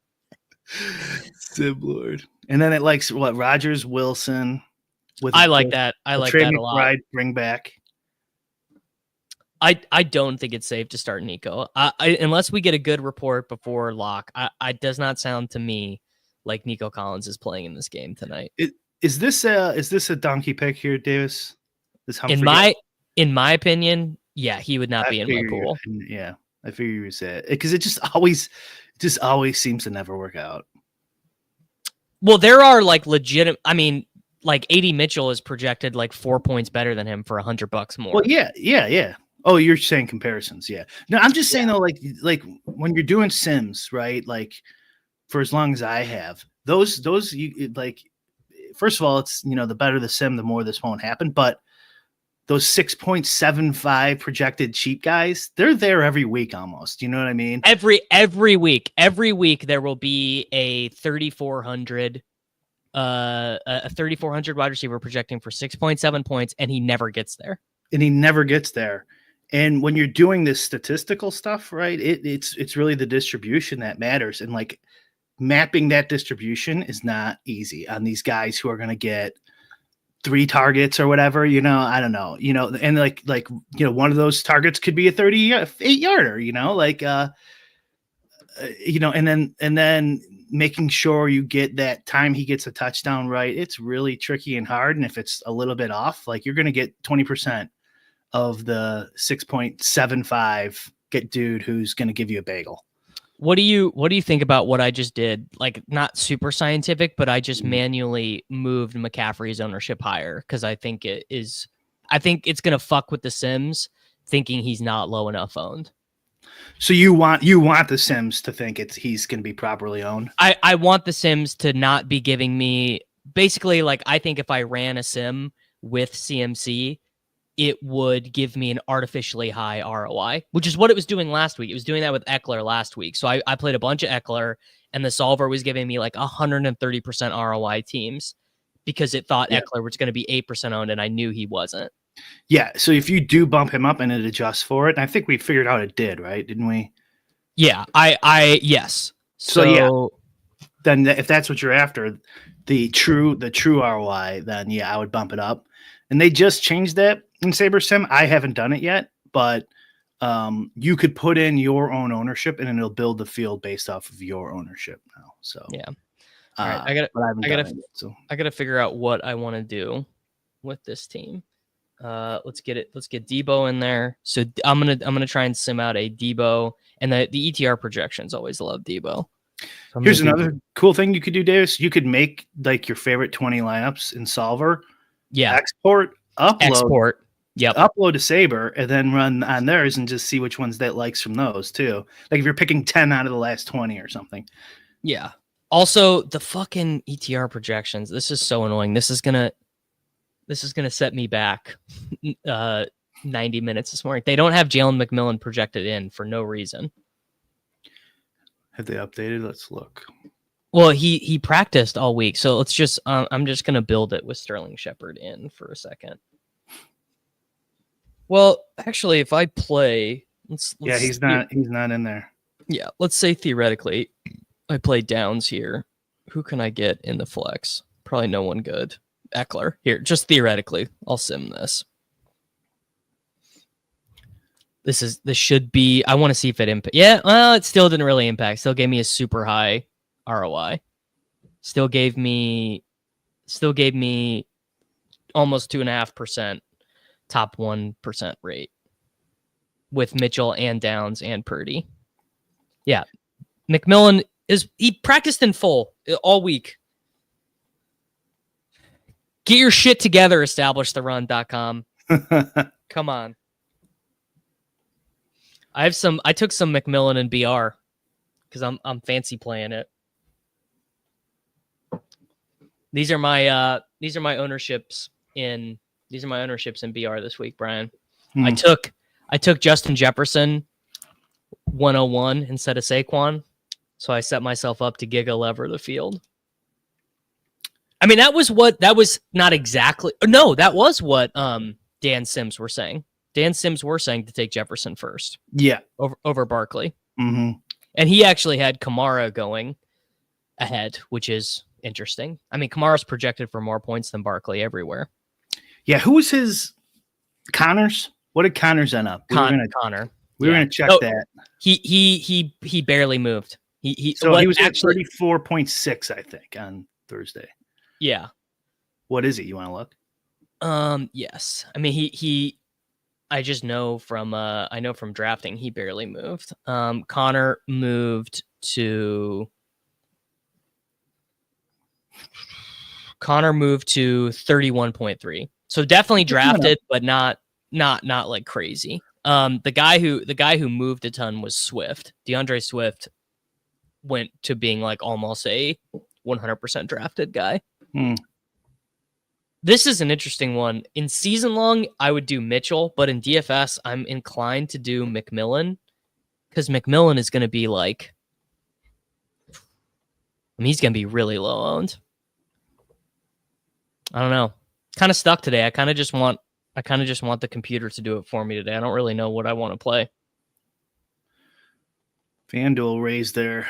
Sim Lord. And then it likes what Rodgers, Wilson. I like that. I like that a lot. Bring back. I don't think it's safe to start Nico. Unless we get a good report before lock. It does not sound to me like Nico Collins is playing in this game tonight. Is this a donkey pick here, Davis? In my opinion, yeah, he would not be in my pool. Yeah, I figure you would say it because it just always seems to never work out. Well, there are like legitimate. I mean, like 80 Mitchell is projected like 4 points better than him for $100 more. Well, yeah. Oh, you're saying comparisons, yeah. No, I'm just saying though, like when you're doing sims, right? Like for as long as I have those, you like. First of all, it's the better the sim, the more this won't happen. But those 6.75 projected cheap guys, they're there every week almost. You know what I mean? Every week there will be a 3,400. A 3,400 wide receiver projecting for 6.7 points, and he never gets there. And when you're doing this statistical stuff, right, it's really the distribution that matters. And like mapping that distribution is not easy on these guys who are going to get 3 targets or whatever, I don't know, and like, one of those targets could be a 38 yarder, and then making sure you get that time he gets a touchdown right, it's really tricky and hard. And if it's a little bit off, like you're going to get 20% of the 6.75 get dude who's going to give you a bagel. What do you think about what I just did? Like, not super scientific, but I just manually moved McCaffrey's ownership higher because I think it's going to fuck with the Sims thinking he's not low enough owned. So you want the Sims to think he's going to be properly owned? I want the Sims to not be giving me basically, like, I think if I ran a Sim with CMC, it would give me an artificially high ROI, which is what it was doing last week. It was doing that with Eckler last week. So I played a bunch of Eckler, and the solver was giving me like 130% ROI teams because it thought Eckler was going to be 8% owned, and I knew he wasn't. Yeah, so if you do bump him up and it adjusts for it, and I think we figured out it did, right? Didn't we? Yeah, yes. So yeah, then if that's what you're after, the true ROI, then yeah, I would bump it up. And they just changed that in Saber Sim. I haven't done it yet, but you could put in your own ownership, and it'll build the field based off of your ownership now. So yeah, all right, I gotta figure out what I want to do with this team. Let's get Debo in there. So I'm gonna try and sim out a Debo, and the ETR projections always love Debo. So here's another cool thing you could do, Davis. You could make like your favorite 20 lineups in Solver. Yeah. Export. Yep. Upload to Saber and then run on theirs and just see which ones that likes from those too. Like if you're picking 10 out of the last 20 or something. Yeah. Also, the fucking ETR projections. This is so annoying. This is gonna set me back 90 minutes this morning. They don't have Jalen McMillan projected in for no reason. Have they updated? Let's look. Well, he practiced all week, so let's just I'm just gonna build it with Sterling Shepard in for a second. Well, actually, if I play, let's he's not in there. Yeah, let's say theoretically, I play Downs here. Who can I get in the flex? Probably no one good. Eckler here, just theoretically, I'll sim this. This should be. I want to see if it impact. Yeah, well, it still didn't really impact. Still gave me a super high ROI. Still gave me almost 2.5% top 1% rate with Mitchell and Downs and Purdy. Yeah, McMillan he practiced in full all week. Get your shit together, establishtheRun.com. Come on. I took some McMillan and BR because I'm fancy playing it. These are my ownerships in BR this week, Brian. I took Justin Jefferson 101 instead of Saquon, so I set myself up to giga lever the field. I mean, that was not exactly. No, that was what Dan Sims were saying. Dan Sims were saying to take Jefferson first. Yeah. Over Barkley. Mm-hmm. And he actually had Kamara going ahead, which is interesting. I mean, Kamara's projected for more points than Barkley everywhere. Yeah. Who was his Connors? What did Connors end up? Connor. We were going to check that. He barely moved. He was at 34.6, I think, on Thursday. Yeah. What is it? You want to look? Yes. I mean, I just know from drafting, he barely moved. Connor moved to 31.3. So definitely drafted, but not like crazy. The guy who moved a ton was Swift. DeAndre Swift went to being like almost a 100% drafted guy. This is an interesting one. In season long, I would do Mitchell, but in DFS, I'm inclined to do McMillan because McMillan is going to be like, he's going to be really low owned. I don't know. Kind of stuck today. I kind of just want the computer to do it for me today. I don't really know what I want to play. FanDuel raised their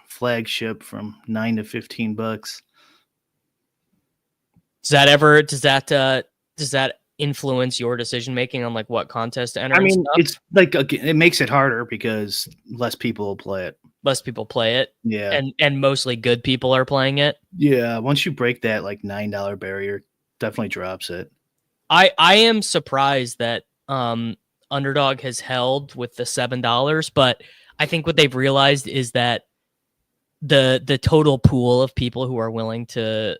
flagship from $9 to $15. Does influence your decision making on like what contest to enter? I mean, and stuff? it's like it makes it harder because less people will play it. Less people play it. Yeah, and mostly good people are playing it. yeah. Once you break that like $9 barrier, definitely drops it. I am surprised that Underdog has held with the $7, but I think what they've realized is that the total pool of people who are willing to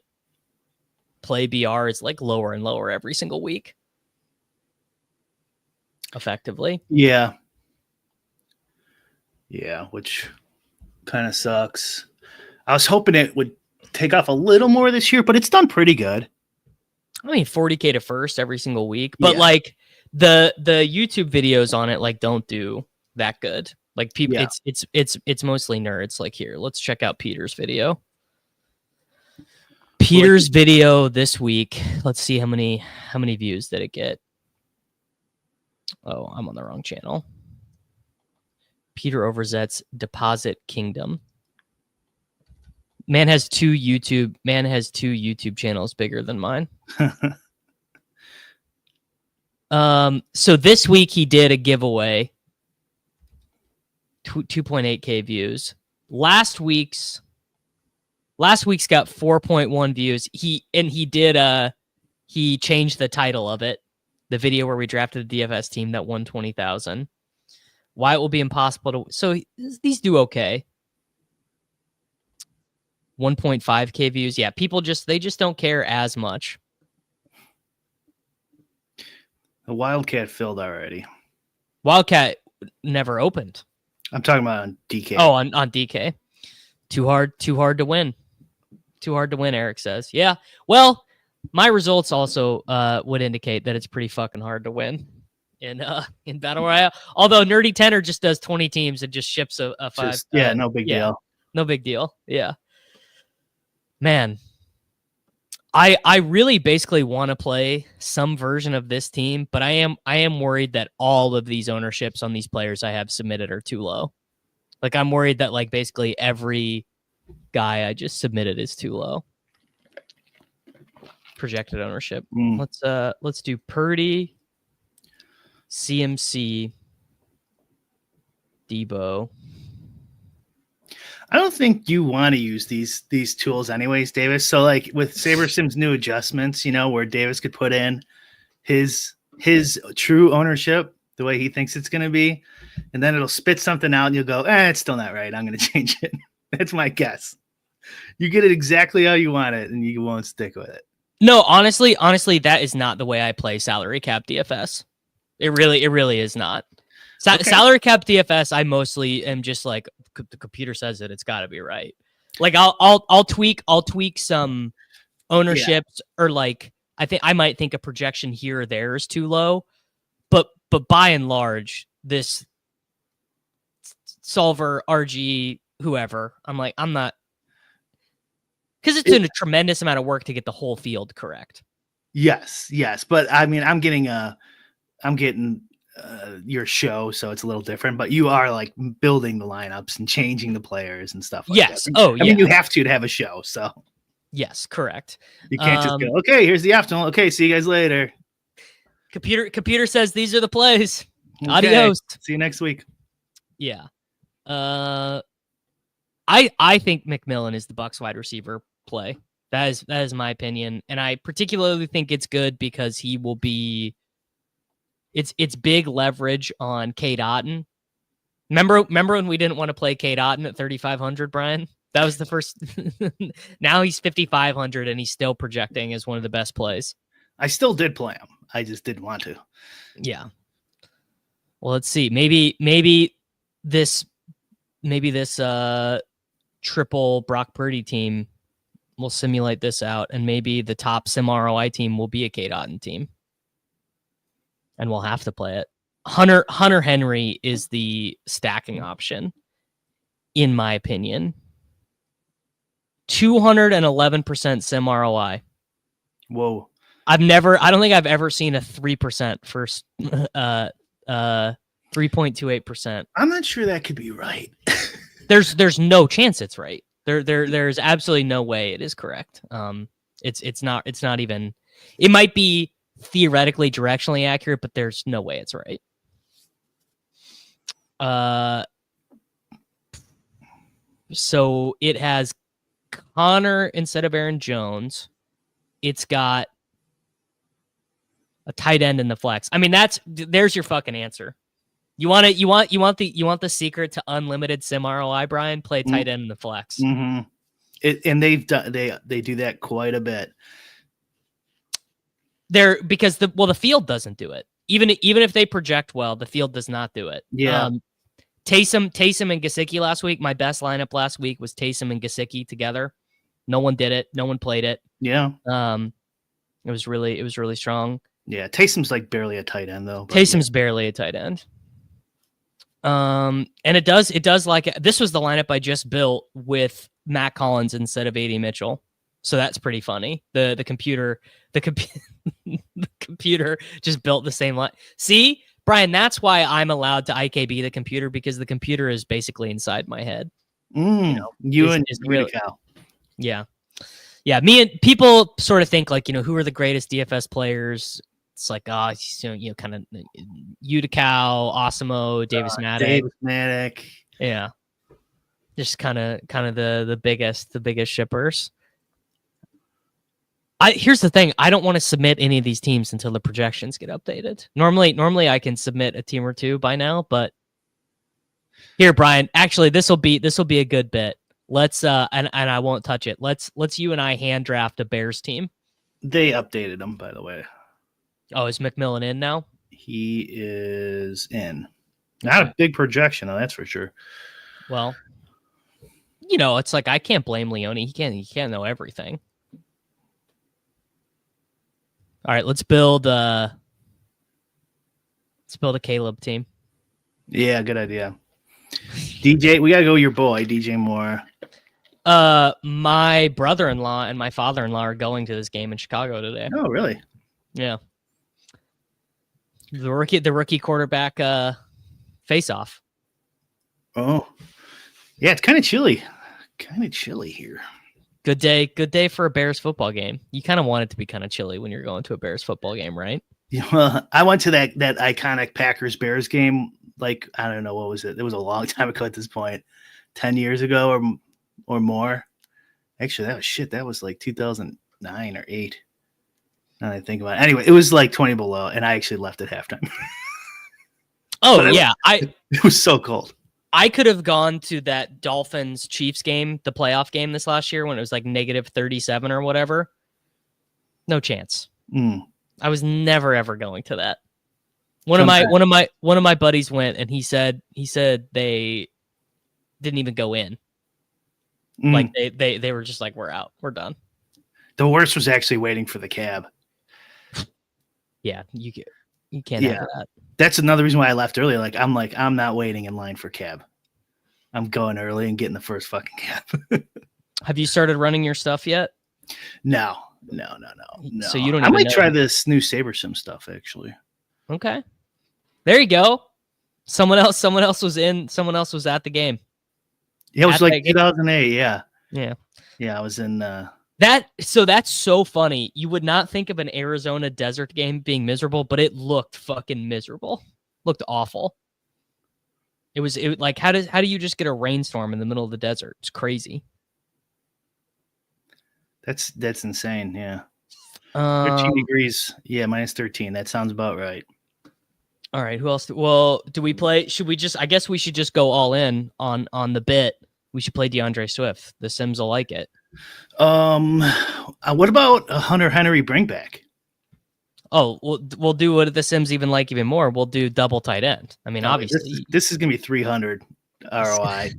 play BR is like lower and lower every single week. Effectively. Yeah. Yeah, which kind of sucks. I was hoping it would take off a little more this year, but it's done pretty good. I mean, 40K to first every single week, but Yeah. like the YouTube videos on it like don't do that good. Like people, Yeah. it's mostly nerds. Like here, let's check out Peter's video. Peter's video this week. Let's see how many views did it get. Oh, I'm on the wrong channel. Peter Overzet's Deposit Kingdom. Man has two YouTube channels bigger than mine. So this week he did a giveaway. 2.8K views. Last week's got 4.1 views. He changed the title of it. The video where we drafted the DFS team that won 20,000. Why it will be impossible to. So these do okay. 1.5K views. Yeah, people just don't care as much. The Wildcat filled already. Wildcat never opened. I'm talking about on DK. Oh, on DK. Too hard to win. Too hard to win, Eric says. Yeah. Well, my results also would indicate that it's pretty fucking hard to win in Battle Royale. Although Nerdy Tenor just does 20 teams and just ships a 5. No big deal. No big deal. Yeah. Man. I really basically want to play some version of this team, but I am worried that all of these ownerships on these players I have submitted are too low. Like I'm worried that like basically every guy I just submitted is too low. Projected ownership. Let's do Purdy, CMC, Debo. I don't think you want to use these tools anyways, Davis. So like with SaberSim's new adjustments, where Davis could put in his true ownership the way he thinks it's going to be, and then it'll spit something out and you'll go, it's still not right. I'm going to change it. That's my guess. You get it exactly how you want it and you won't stick with it. No, honestly, that is not the way I play salary cap DFS. It really is not. Okay. Salary cap DFS, I mostly am just like the computer says it's got to be right. Like I'll tweak some ownerships or like I might think a projection here or there is too low, but by and large, this solver RG whoever, I'm not because it's a tremendous amount of work to get the whole field correct. Yes, but I mean, I'm getting your show, so it's a little different, but you are like building the lineups and changing the players and stuff like yes. that. I mean, you have to have a show, so yes, correct. You can't just go, okay, here's the optimal. Okay, see you guys later. Computer says these are the plays. Okay. Adios. See you next week. Yeah. I think McMillan is the Bucs wide receiver play. That is my opinion, and I particularly think it's good because he will be. It's big leverage on Cade Otton. Remember when we didn't want to play Cade Otton at 3,500, Brian? That was the first. Now he's 5,500 and he's still projecting as one of the best plays. I still did play him. I just didn't want to. Yeah. Well, let's see. Maybe this triple Brock Purdy team will simulate this out, and maybe the top sim ROI team will be a Cade Otton team. And we'll have to play it. Hunter Henry is the stacking option, in my opinion. 211% sim ROI. Whoa. I don't think I've ever seen a 3% for 3.28%. I'm not sure that could be right. There's no chance it's right. There's absolutely no way it is correct. It's not even. It might be theoretically directionally accurate, but there's no way it's right. So it has Connor instead of Aaron Jones. It's got a tight end in the flex. I mean, there's your fucking answer. You want the secret to unlimited sim ROI, Brian? Play tight end in the flex. Mm-hmm. And they do that quite a bit. Because the field doesn't do it. Even if they project well, the field does not do it. Yeah. Taysom and Gesicki last week. My best lineup last week was Taysom and Gesicki together. No one did it. No one played it. Yeah. It was really strong. Yeah. Taysom's like barely a tight end though. Taysom's barely a tight end. And it does like this was the lineup I just built with Matt Collins instead of A.D. Mitchell. So that's pretty funny. The computer just built the same line. See, Brian, that's why I'm allowed to IKB the computer, because the computer is basically inside my head. You and really, yeah. Me and people sort of think like, who are the greatest DFS players? It's like, kind of Utica, Osimo, Davis Mattek. Yeah. Just kind of the biggest shippers. Here's the thing. I don't want to submit any of these teams until the projections get updated. Normally I can submit a team or two by now, but here, Brian, actually this will be a good bit. Let's and I won't touch it. Let's you and I hand draft a Bears team. They updated them, by the way. Oh, is McMillan in now? He is in. Not a big projection, though, that's for sure. Well, it's like I can't blame Leone. He can't know everything. All right, let's build a Caleb team. Yeah, good idea. DJ, we gotta go with your boy, DJ Moore. My brother-in-law and my father-in-law are going to this game in Chicago today. Oh, really? Yeah. The rookie quarterback face-off. Oh. Yeah, it's kind of chilly. Here. Good day for a Bears football game. You kind of want it to be kind of chilly when you're going to a Bears football game, right? Yeah, well, I went to that iconic Packers-Bears game, like, I don't know, what was it? It was a long time ago at this point. 10 years ago or more. Actually, that was like 2009 or 8. Now that I think about it. Anyway, it was like 20 below, and I actually left at halftime. It was so cold. I could have gone to that Dolphins Chiefs game, the playoff game this last year, when it was like negative 37 or whatever. No chance. I was never ever going to that. One of my buddies went, and he said they didn't even go in. Like they were just like, we're out, we're done. The worst was actually waiting for the cab. Yeah, you can't have that. That's another reason why I left early. I'm not waiting in line for cab. I'm going early and getting the first fucking cab. Have you started running your stuff yet? No. So you don't. I might try this new SaberSim stuff actually. Okay, there you go. Someone else was in. Someone else was at the game. Yeah, it was like 2008. Yeah. I was in. That's so funny. You would not think of an Arizona desert game being miserable, but it looked fucking miserable. Looked awful. It was like, how do you just get a rainstorm in the middle of the desert? It's crazy. That's insane. Yeah. 13 degrees. Yeah, minus 13. That sounds about right. All right. Who else? Well, do we play? Should we just? I guess we should just go all in on the bit. We should play DeAndre Swift. The Sims will like it. What about a Hunter Henry bringback? Oh, we'll do what the Sims even more. We'll do double tight end. I mean, obviously, this is gonna be 300 ROI.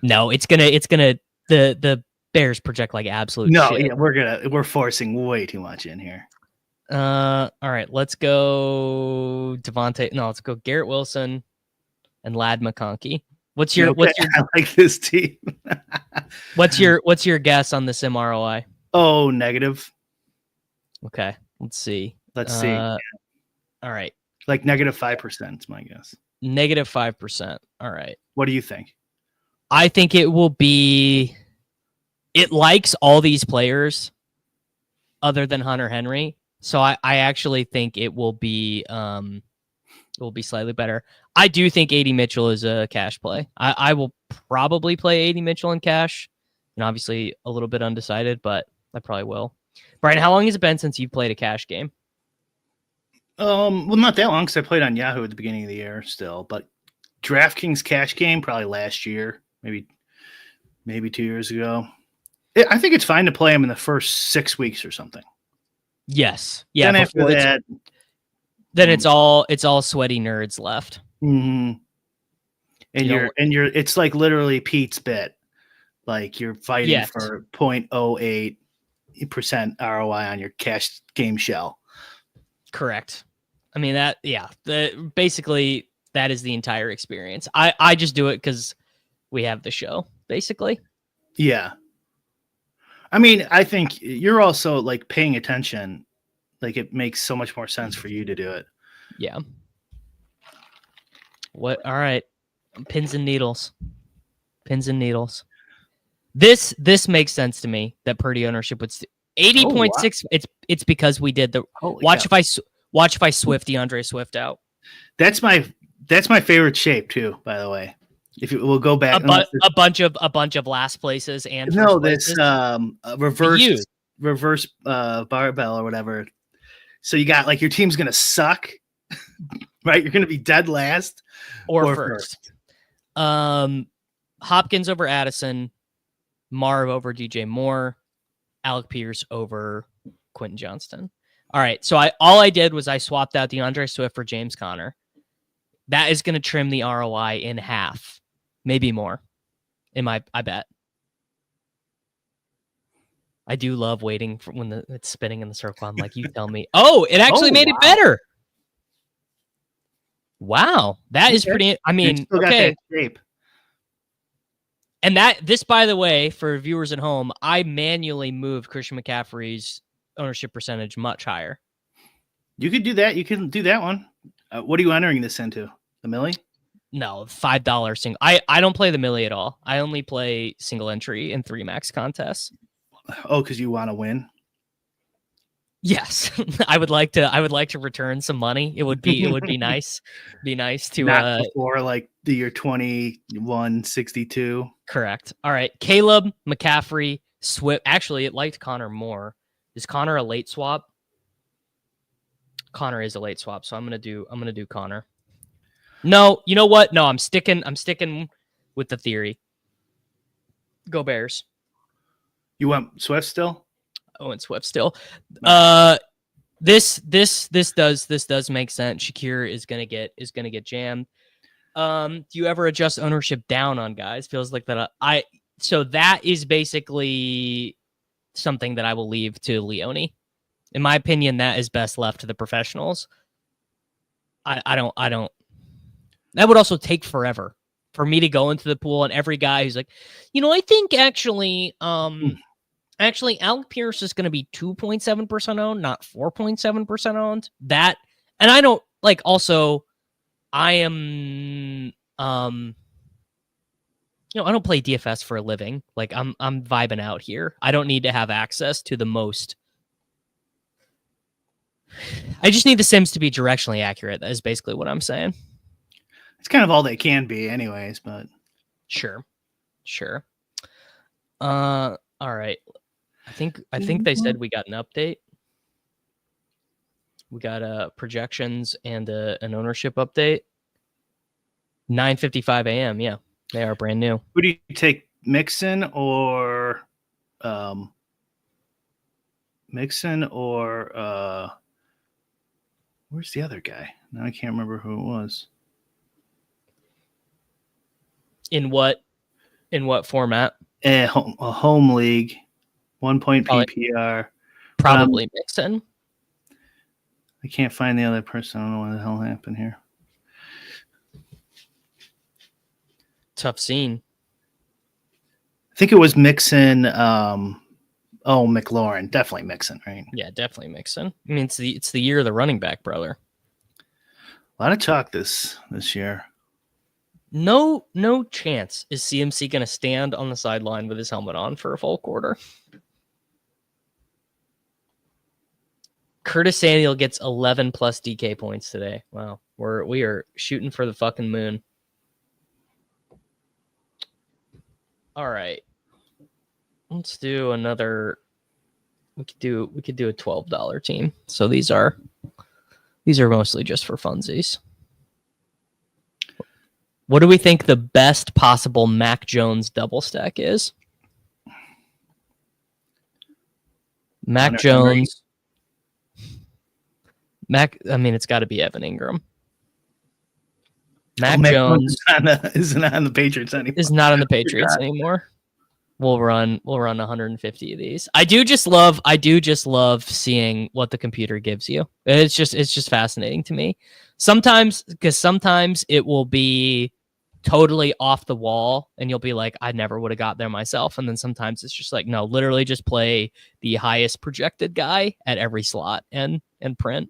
No, it's gonna the Bears project like absolute. No, shit. Yeah, we're forcing way too much in here. All right, let's go Devontae. No, let's go Garrett Wilson and Lad McConkey. What's your I like this team. what's your guess on the sim ROI? Oh, negative. Okay, let's see. Yeah. All right. Like negative 5% is my guess. Negative 5%. All right. What do you think? I think it will be. It likes all these players other than Hunter Henry, So I actually think it will be slightly better. I do think AD Mitchell is a cash play. I will probably play AD Mitchell in cash, and obviously a little bit undecided, but I probably will. Brian, how long has it been since you've played a cash game? Well, not that long because I played on Yahoo at the beginning of the year still, but DraftKings cash game probably last year, maybe 2 years ago. I think it's fine to play them in the first 6 weeks or something. Yes. Yeah. Then after that, then it's all sweaty nerds left. Mm-hmm. And it's like literally Pete's bet. Like you're fighting for 0.08% ROI on your cash game shell. Correct. I mean basically that is the entire experience. I just do it because we have the show, basically. Yeah. I mean, I think you're also like paying attention. Like it makes so much more sense for you to do it. Yeah. All right. Pins and needles. This makes sense to me that Purdy ownership would 80.6. Wow. It's because we did the watch if I Swift DeAndre Swift out. That's my favorite shape too, by the way. If we'll go back a bunch of last places and this reverse barbell or whatever. So you got like your team's gonna suck, right? You're gonna be dead last or first. Hopkins over Addison, Marv over DJ Moore, Alec Pierce over Quentin Johnston. All right, so all I did was I swapped out DeAndre Swift for James Conner. That is going to trim the ROI in half, maybe more. I bet. I do love waiting for when it's spinning in the circle. I'm like, you tell me. Oh, it actually made it better. Wow, that is pretty. I mean, okay. Shape. And this, by the way, for viewers at home, I manually moved Christian McCaffrey's ownership percentage much higher. You could do that. You can do that one. What are you entering this into? The Millie? No, $5 single. I don't play the Millie at all. I only play single entry in 3 max contests. Oh, because you want to win? Yes, I would like to return some money. It would be nice. Be nice to not before like the year 2162. Correct. All right, Caleb, McCaffrey, Swift. Actually, it liked Connor more. Is Connor a late swap? Connor is a late swap, so I'm gonna do Connor. No, you know what? No, I'm sticking with the theory. Go Bears. You want Swift still? Oh, and Swift still. This does make sense. Shakir is gonna get jammed. Do you ever adjust ownership down on guys? Feels like that. So that is basically something that I will leave to Leone. In my opinion, that is best left to the professionals. I don't. That would also take forever for me to go into the pool and every guy who's like, I think actually, Alec Pierce is going to be 2.7% owned, not 4.7% owned. That, and I don't like. Also, I am, I don't play DFS for a living. Like I'm vibing out here. I don't need to have access to the most. I just need the Sims to be directionally accurate. That is basically what I'm saying. It's kind of all they can be, anyways. But sure. All right. I think they said we got an update. We got projections and an ownership update. 9:55 a.m. Yeah, they are brand new. Who do you take, Mixon or where's the other guy? Now I can't remember who it was. In what format? A home league, 1 point PPR. Probably Mixon. I can't find the other person. I don't know what the hell happened here. Tough scene. I think it was Mixon. McLaurin. Definitely Mixon, right? Yeah, definitely Mixon. I mean, it's the year of the running back, brother. A lot of chalk this year. No chance is CMC going to stand on the sideline with his helmet on for a full quarter. Curtis Samuel gets 11 plus DK points today. Wow. We are shooting for the fucking moon. All right. Let's do another. We could do a $12 team. So these are mostly just for funsies. What do we think the best possible Mac Jones double stack is? Mac Jones. It's got to be Evan Ingram. Mac Jones isn't on the Patriots anymore. Is not on the Patriots anymore. We'll run 150 of these. I do just love seeing what the computer gives you. It's just fascinating to me. Sometimes it will be totally off the wall and you'll be like, I never would have got there myself. And then sometimes it's just like, no, literally just play the highest projected guy at every slot and print.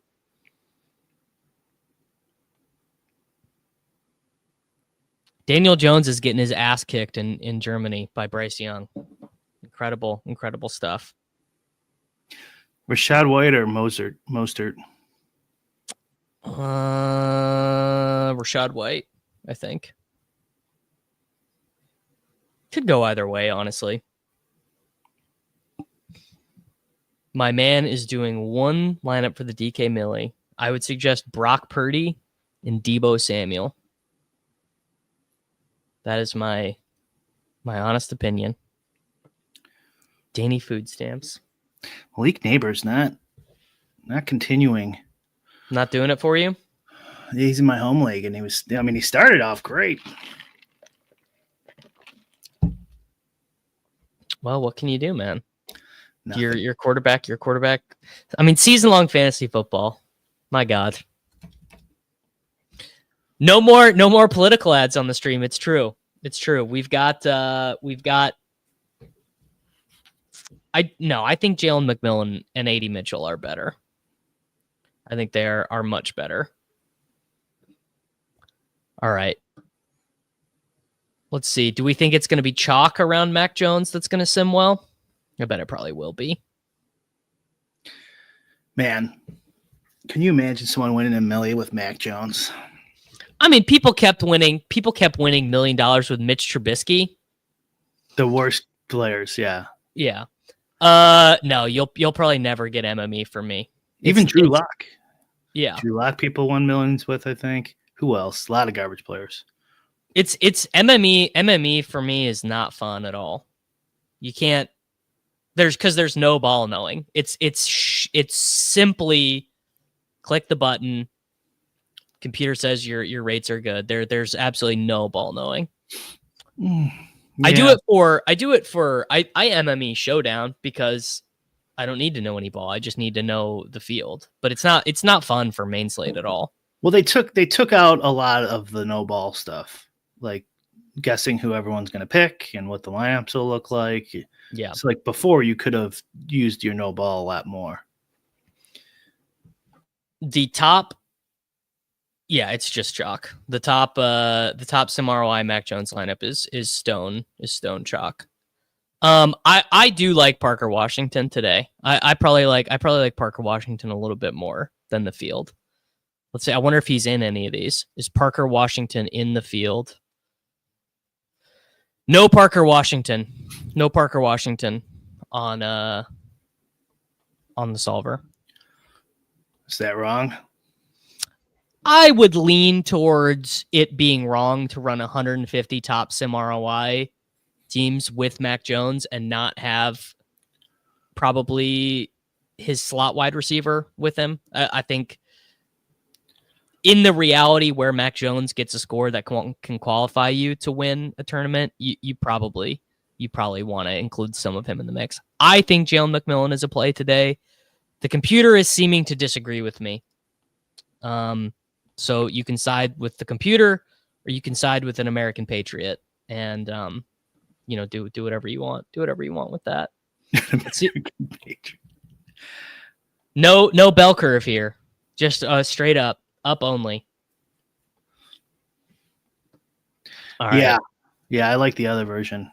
Daniel Jones is getting his ass kicked in Germany by Bryce Young. Incredible stuff. Rashad White or Mostert? Rashad White, I think. Could go either way, honestly. My man is doing one lineup for the DK Millie. I would suggest Brock Purdy and Deebo Samuel. That is my honest opinion. Danny Food Stamps. Malik Neighbors not continuing. Not doing it for you? He's in my home league, and he started off great. Well, what can you do, man? Nothing. Your quarterback. Season-long fantasy football. My God. No more political ads on the stream. It's true. We've got I think Jalen McMillan and A.D. Mitchell are better. I think they are much better. All right. Let's see. Do we think it's going to be chalk around Mac Jones that's going to sim well? I bet it probably will be. Man, can you imagine someone winning a million with Mac Jones? People kept winning $1 million with Mitch Trubisky. The worst players, yeah. Yeah. No, you'll probably never get MME from me. Even Drew Lock. Yeah. Drew Lock people won millions with, I think. Who else? A lot of garbage players. It's MME. MME for me is not fun at all. You can't. There's no ball knowing. It's simply click the button. Computer says your rates are good. There's absolutely no ball knowing. Yeah. I MME Showdown because I don't need to know any ball. I just need to know the field. But it's not fun for main slate at all. Well, they took out a lot of the no ball stuff, like guessing who everyone's going to pick and what the lineups will look like. Yeah. So like before, you could have used your no ball a lot more. The top. Yeah, it's just chalk. The top sim ROI Mac Jones lineup is stone chalk. I do like Parker Washington today. I probably like Parker Washington a little bit more than the field. Let's see. I wonder if he's in any of these. Is Parker Washington in the field? No Parker Washington. No Parker Washington on the solver. Is that wrong? I would lean towards it being wrong to run 150 top sim ROI teams with Mac Jones and not have probably his slot wide receiver with him. I think in the reality where Mac Jones gets a score that can qualify you to win a tournament, you probably want to include some of him in the mix. I think Jalen McMillan is a play today. The computer is seeming to disagree with me. So you can side with the computer or you can side with an American patriot and, do whatever you want. Do whatever you want with that. No bell curve here. Just straight up only. All right. Yeah. I like the other version.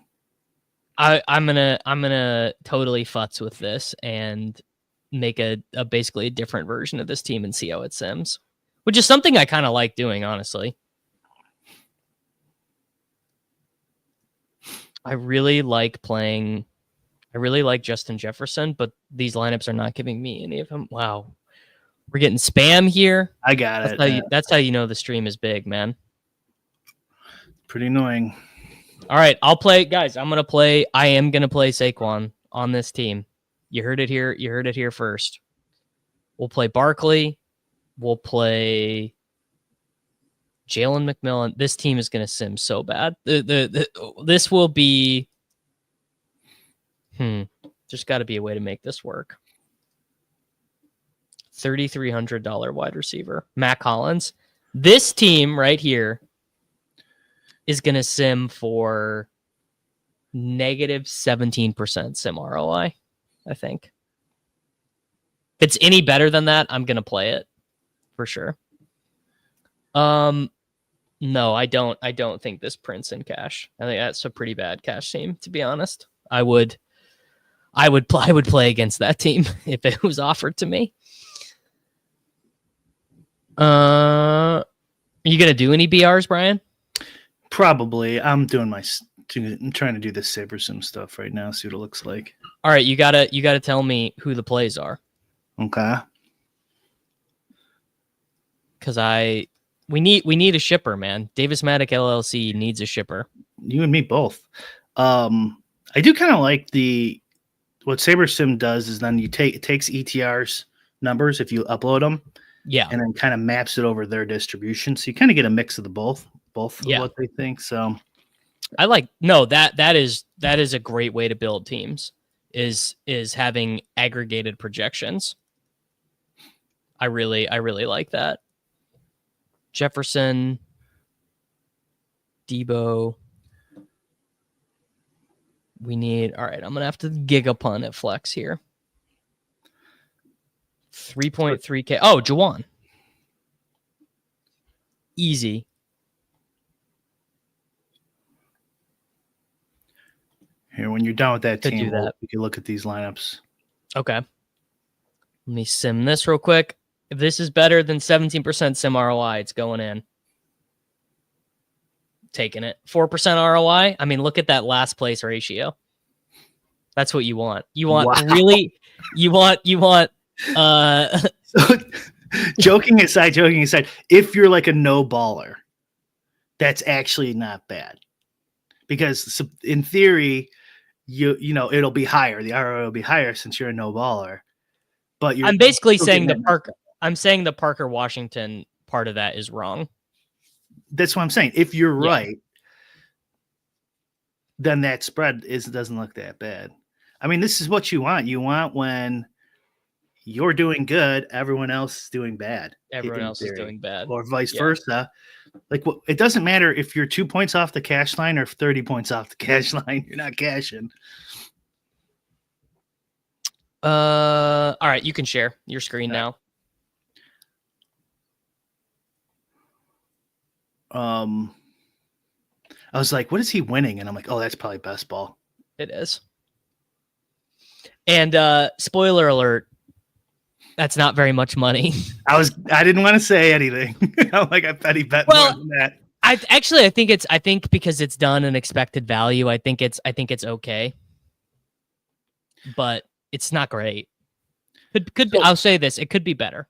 I'm gonna totally futz with this and make a basically a different version of this team and see how it sims, which is something I kind of like doing, honestly. I really like Justin Jefferson, but these lineups are not giving me any of them. Wow. We're getting spam here. I got it. That's how you know the stream is big, man. Pretty annoying. All right, I'll play, guys. I am gonna play Saquon on this team. You heard it here. You heard it here first. We'll play Barkley. We'll play Jalen McMillan. This team is gonna sim so bad. This will be. There's got to be a way to make this work. $3,300 wide receiver, Matt Collins. This team right here is going to sim for negative 17% sim ROI, I think. If it's any better than that, I'm going to play it for sure. No, I don't think this prints in cash. I think that's a pretty bad cash team, to be honest. I would play against that team if it was offered to me. Are you gonna do any BRs, Brian? Probably. I'm trying to do this Saber Sim stuff right now. See what it looks like. All right, you gotta tell me who the plays are. Okay. Because we need a shipper, man. Davis Mattek LLC needs a shipper. You and me both. I do kind of like what Saber Sim does is then it takes ETR's numbers if you upload them. Yeah. And then kind of maps it over their distribution. So you kind of get a mix of the both of what they think. So I like, no, that is a great way to build teams is having aggregated projections. I really like that. Jefferson, Debo. All right, I'm going to have to gigapun at flex here. 3.3K. Oh, Juwan. Easy. Here, when you're done with that team, we can look at these lineups. Okay. Let me sim this real quick. If this is better than 17% sim ROI, it's going in. Taking it. 4% ROI. I mean, look at that last place ratio. That's what you want. You want really, you want So, joking aside, if you're like a no baller, that's actually not bad. Because in theory, you know, it'll be higher. The ROI will be higher since you're a no baller. But I'm basically saying the Parker Washington part of that is wrong. That's what I'm saying. If you're right, then that spread doesn't look that bad. I mean, this is what you want. You want when you're doing good, everyone else is doing bad. Everyone else is doing bad. Or vice versa. Like, it doesn't matter if you're 2 points off the cash line or 30 points off the cash line. You're not cashing. All right, you can share your screen now. I was like, what is he winning? And I'm like, oh, that's probably best ball. It is. And spoiler alert, that's not very much money. I didn't want to say anything. I'm like, I bet he bet more than that. I think because it's done an expected value, I think it's okay. But it's not great. Could be, I'll say this, it could be better.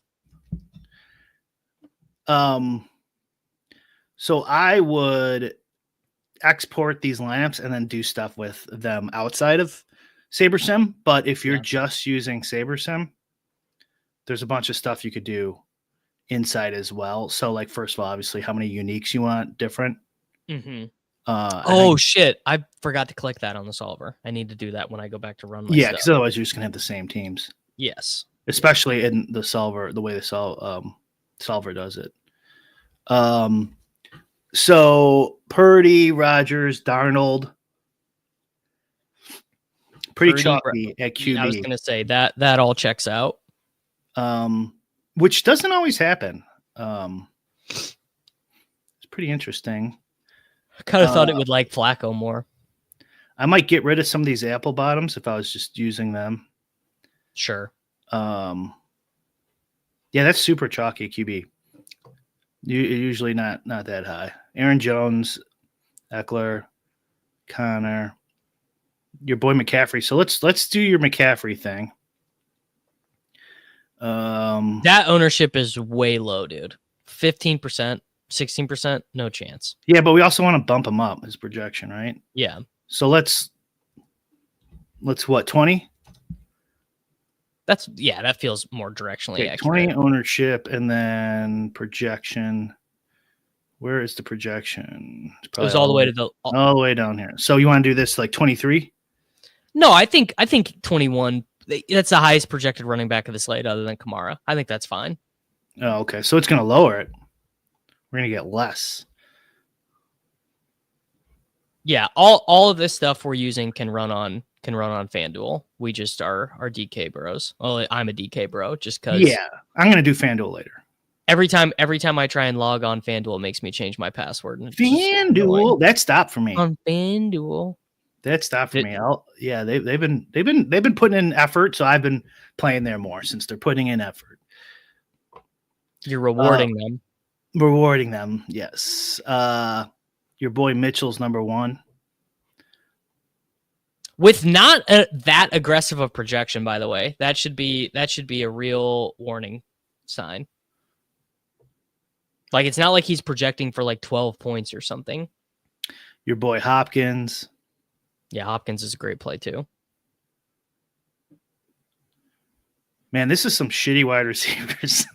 So I would export these lineups and then do stuff with them outside of SaberSim. But if you're just using SaberSim, there's a bunch of stuff you could do inside as well. So, like, first of all, obviously, how many uniques you want different. Mm-hmm. Shit. I forgot to click that on the solver. I need to do that when I go back to run my stuff. Because otherwise you're just going to have the same teams. Yes. Especially in the solver, the way the solver does it. So Purdy, Rodgers, Darnold, pretty chalky at QB. I was going to say that all checks out. Which doesn't always happen. It's pretty interesting. I kind of thought it would like Flacco more. I might get rid of some of these apple bottoms if I was just using them. Sure. Yeah, that's super chalky QB. Usually not that high. Aaron Jones, Eckler, Connor, your boy McCaffrey. So let's do your McCaffrey thing. That ownership is way low, dude. 15%, 16%, no chance. Yeah, but we also want to bump him up, his projection, right? Yeah. So let's what, 20? That feels more directionally Okay, accurate. 20 ownership and then projection. Where is the projection? It was all the way to all the way down here. So you want to do this like 23? No, I think 21. That's the highest projected running back of the slate other than Kamara. I think that's fine. Oh, okay. So it's going to lower it. We're going to get less. Yeah, all of this stuff we're using can run on FanDuel. We just are DK bros. Well, I'm a DK bro just because. Yeah, I'm going to do FanDuel later. Every time I try and log on FanDuel, it makes me change my password. FanDuel, that stopped for me. On FanDuel, that stopped for me. They've been putting in effort, so I've been playing there more since they're putting in effort. You're rewarding them. Rewarding them, yes. Your boy Mitchell's number 1. With not that aggressive of projection, by the way. That should be a real warning sign. Like, it's not like he's projecting for like 12 points or something. Your boy Hopkins. Yeah, Hopkins is a great play too. Man, this is some shitty wide receivers.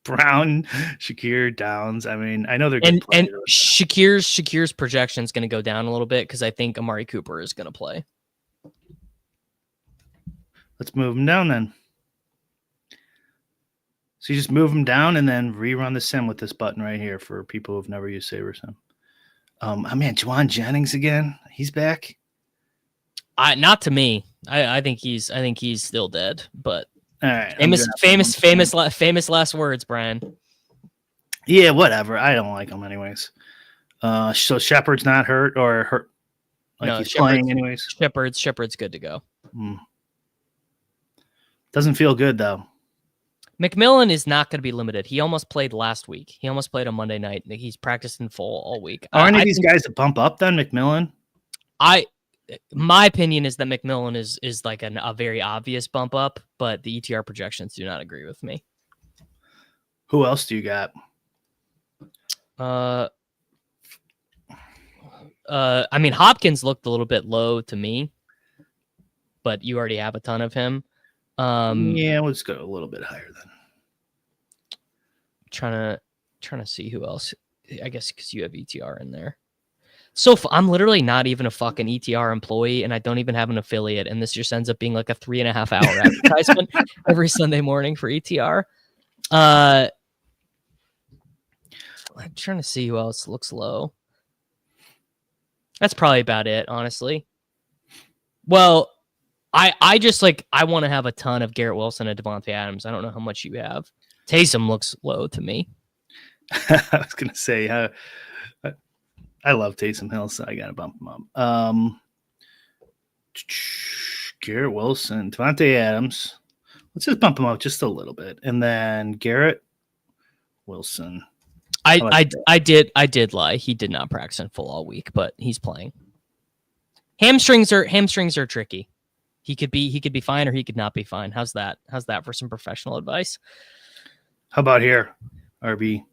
Brown, Shakir, Downs. I mean, I know they're good and Shakir's projection is going to go down a little bit because I think Amari Cooper is going to play. Let's move him down then. So you just move him down and then rerun the sim with this button right here for people who've never used SaberSim. Man, Juwan Jennings again. He's back. Not to me. I think he's still dead, but. All right, famous last words, Brian. Yeah, whatever. I don't like him anyways. So Shepard's not hurt or hurt? Like no, he's playing anyways. Shepard's good to go. Doesn't feel good though. McMillan is not going to be limited. He almost played last week. He almost played on Monday night. He's practiced in full all week. Are any of these guys a bump up then, McMillan? My opinion is that McMillan is like a very obvious bump up, but the ETR projections do not agree with me. Who else do you got? I mean, Hopkins looked a little bit low to me, but you already have a ton of him. Yeah, let's go a little bit higher then. Trying to see who else. I guess because you have ETR in there. So I'm literally not even a fucking ETR employee, and I don't even have an affiliate, and this just ends up being like a 3.5 hour advertisement every Sunday morning for ETR. I'm trying to see who else looks low. That's probably about it, honestly. Well, I just I want to have a ton of Garrett Wilson and Devontae Adams. I don't know how much you have. Taysom looks low to me. I was gonna say, I love Taysom Hill, so I gotta bump him up. Garrett Wilson, Devontae Adams. Let's just bump him up just a little bit, and then Garrett Wilson. I did lie. He did not practice in full all week, but he's playing. Hamstrings are tricky. He could be fine or he could not be fine. How's that? How's that for some professional advice? How about here, RB?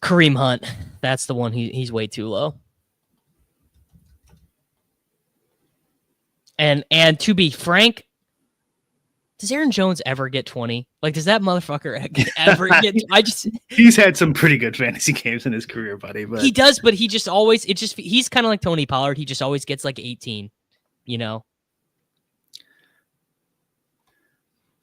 Kareem Hunt. That's the one. He's way too low. And to be frank, does Aaron Jones ever get 20? Like, does that motherfucker ever get? He's had some pretty good fantasy games in his career, buddy. But he does, but he just always he's kind of like Tony Pollard. He just always gets like 18. You know.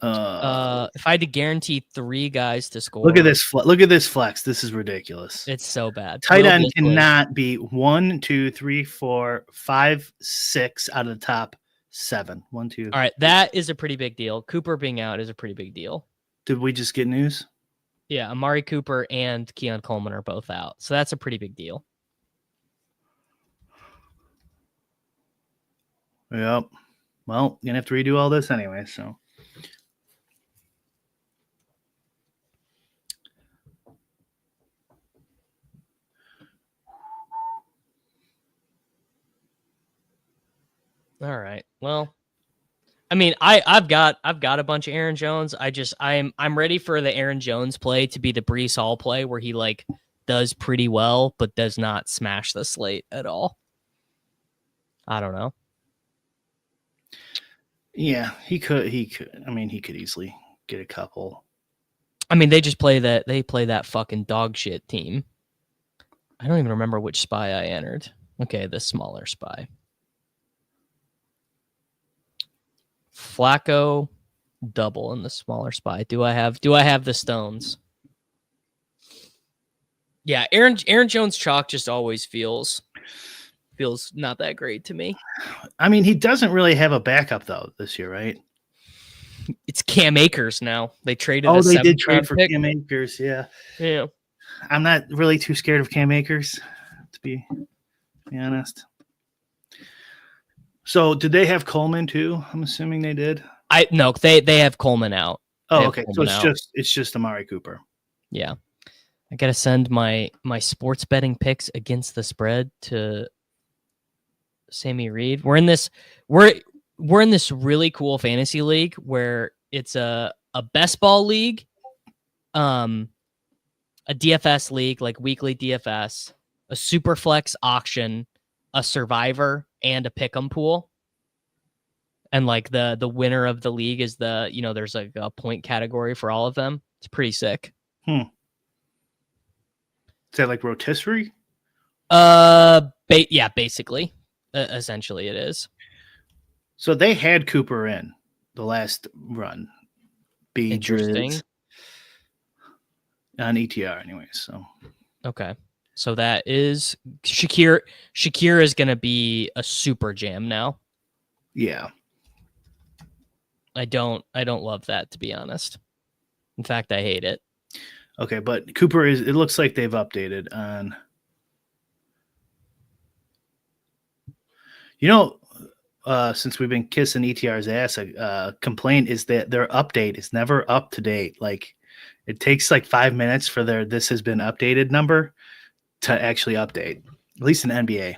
If I had to guarantee 3 guys to score, look at this. Look at this flex. This is ridiculous. It's so bad. Tight end cannot be 1, 2, 3, 4, 5, 6 out of the top 7. 1, 2. All right, that is a pretty big deal. Cooper being out is a pretty big deal. Did we just get news? Yeah, Amari Cooper and Keon Coleman are both out, so that's a pretty big deal. Yep. Well, you're gonna have to redo all this anyway. So All right. Well, I mean, I've got a bunch of Aaron Jones. I'm ready for the Aaron Jones play to be the Brees Hall play where he like does pretty well but does not smash the slate at all. I don't know. yeah, he could. I mean, he could easily get a couple. I mean, they just play that. They play that fucking dog shit team. I don't even remember which spy I entered. Okay, the smaller spy. Flacco double in the smaller spy. Do I have the stones? Yeah, Aaron Jones chalk just always feels not that great to me. I mean, he doesn't really have a backup though this year, right? It's Cam Akers now. They traded. Oh, they did trade for Cam Akers. Yeah, yeah. I'm not really too scared of Cam Akers, to be honest. So, did they have Coleman too? I'm assuming they did. No, they have Coleman out. Oh, okay. So it's just Amari Cooper. Yeah, I gotta send my sports betting picks against the spread to Sammy Reed. We're in this really cool fantasy league where it's a best ball league, a DFS league, like weekly DFS, a super flex auction, a survivor, and a pick'em pool. And like the winner of the league is there's like a point category for all of them. It's pretty sick. Is that like rotisserie? Yeah, basically. Essentially, it is. So they had Cooper in the last run. Interesting. On ETR, anyways. So okay, so that is Shakir. Shakir is going to be a super jam now. Yeah, I don't love that, to be honest. In fact, I hate it. Okay, but Cooper is. It looks like they've updated on. Since we've been kissing ETR's ass, a complaint is that their update is never up to date. Like, it takes like 5 minutes for their "this has been updated" number to actually update. At least in NBA.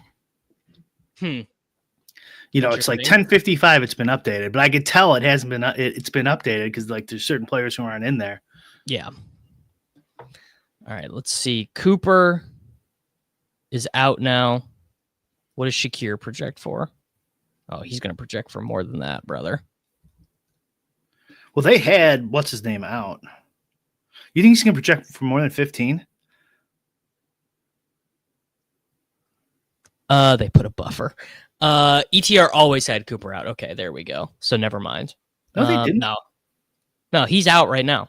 It's like 10:55. It's been updated, but I could tell it hasn't been. It's been updated because like there's certain players who aren't in there. Yeah. All right. Let's see. Cooper is out now. What does Shakir project for? Oh, he's going to project for more than that, brother. Well, they had what's his name out. You think he's going to project for more than 15? They put a buffer. ETR always had Cooper out. Okay, there we go. So never mind. No, they didn't. No, he's out right now.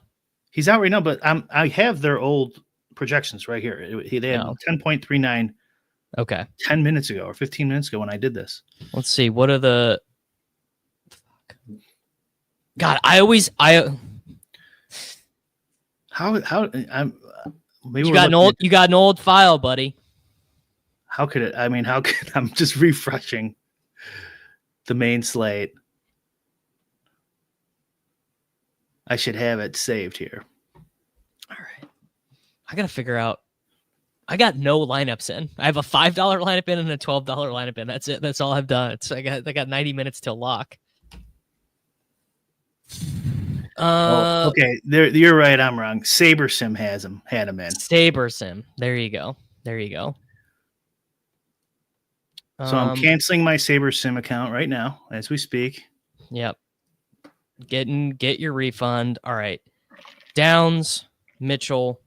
He's out right now, but I have their old projections right here. They had 10.39. Okay. 10 minutes ago or 15 minutes ago when I did this. Let's see. What are the? God, maybe you got an old file, buddy. How could it? I mean, how could I'm just refreshing the main slate. I should have it saved here. All right. I got to figure out. I got no lineups in. I have a $5 lineup in and a $12 lineup in. That's it. That's all I've done. I got 90 minutes till lock. Okay. You're right. I'm wrong. SaberSim had him in. SaberSim. There you go. So I'm canceling my SaberSim account right now as we speak. Yep. Get your refund. All right. Downs, Mitchell.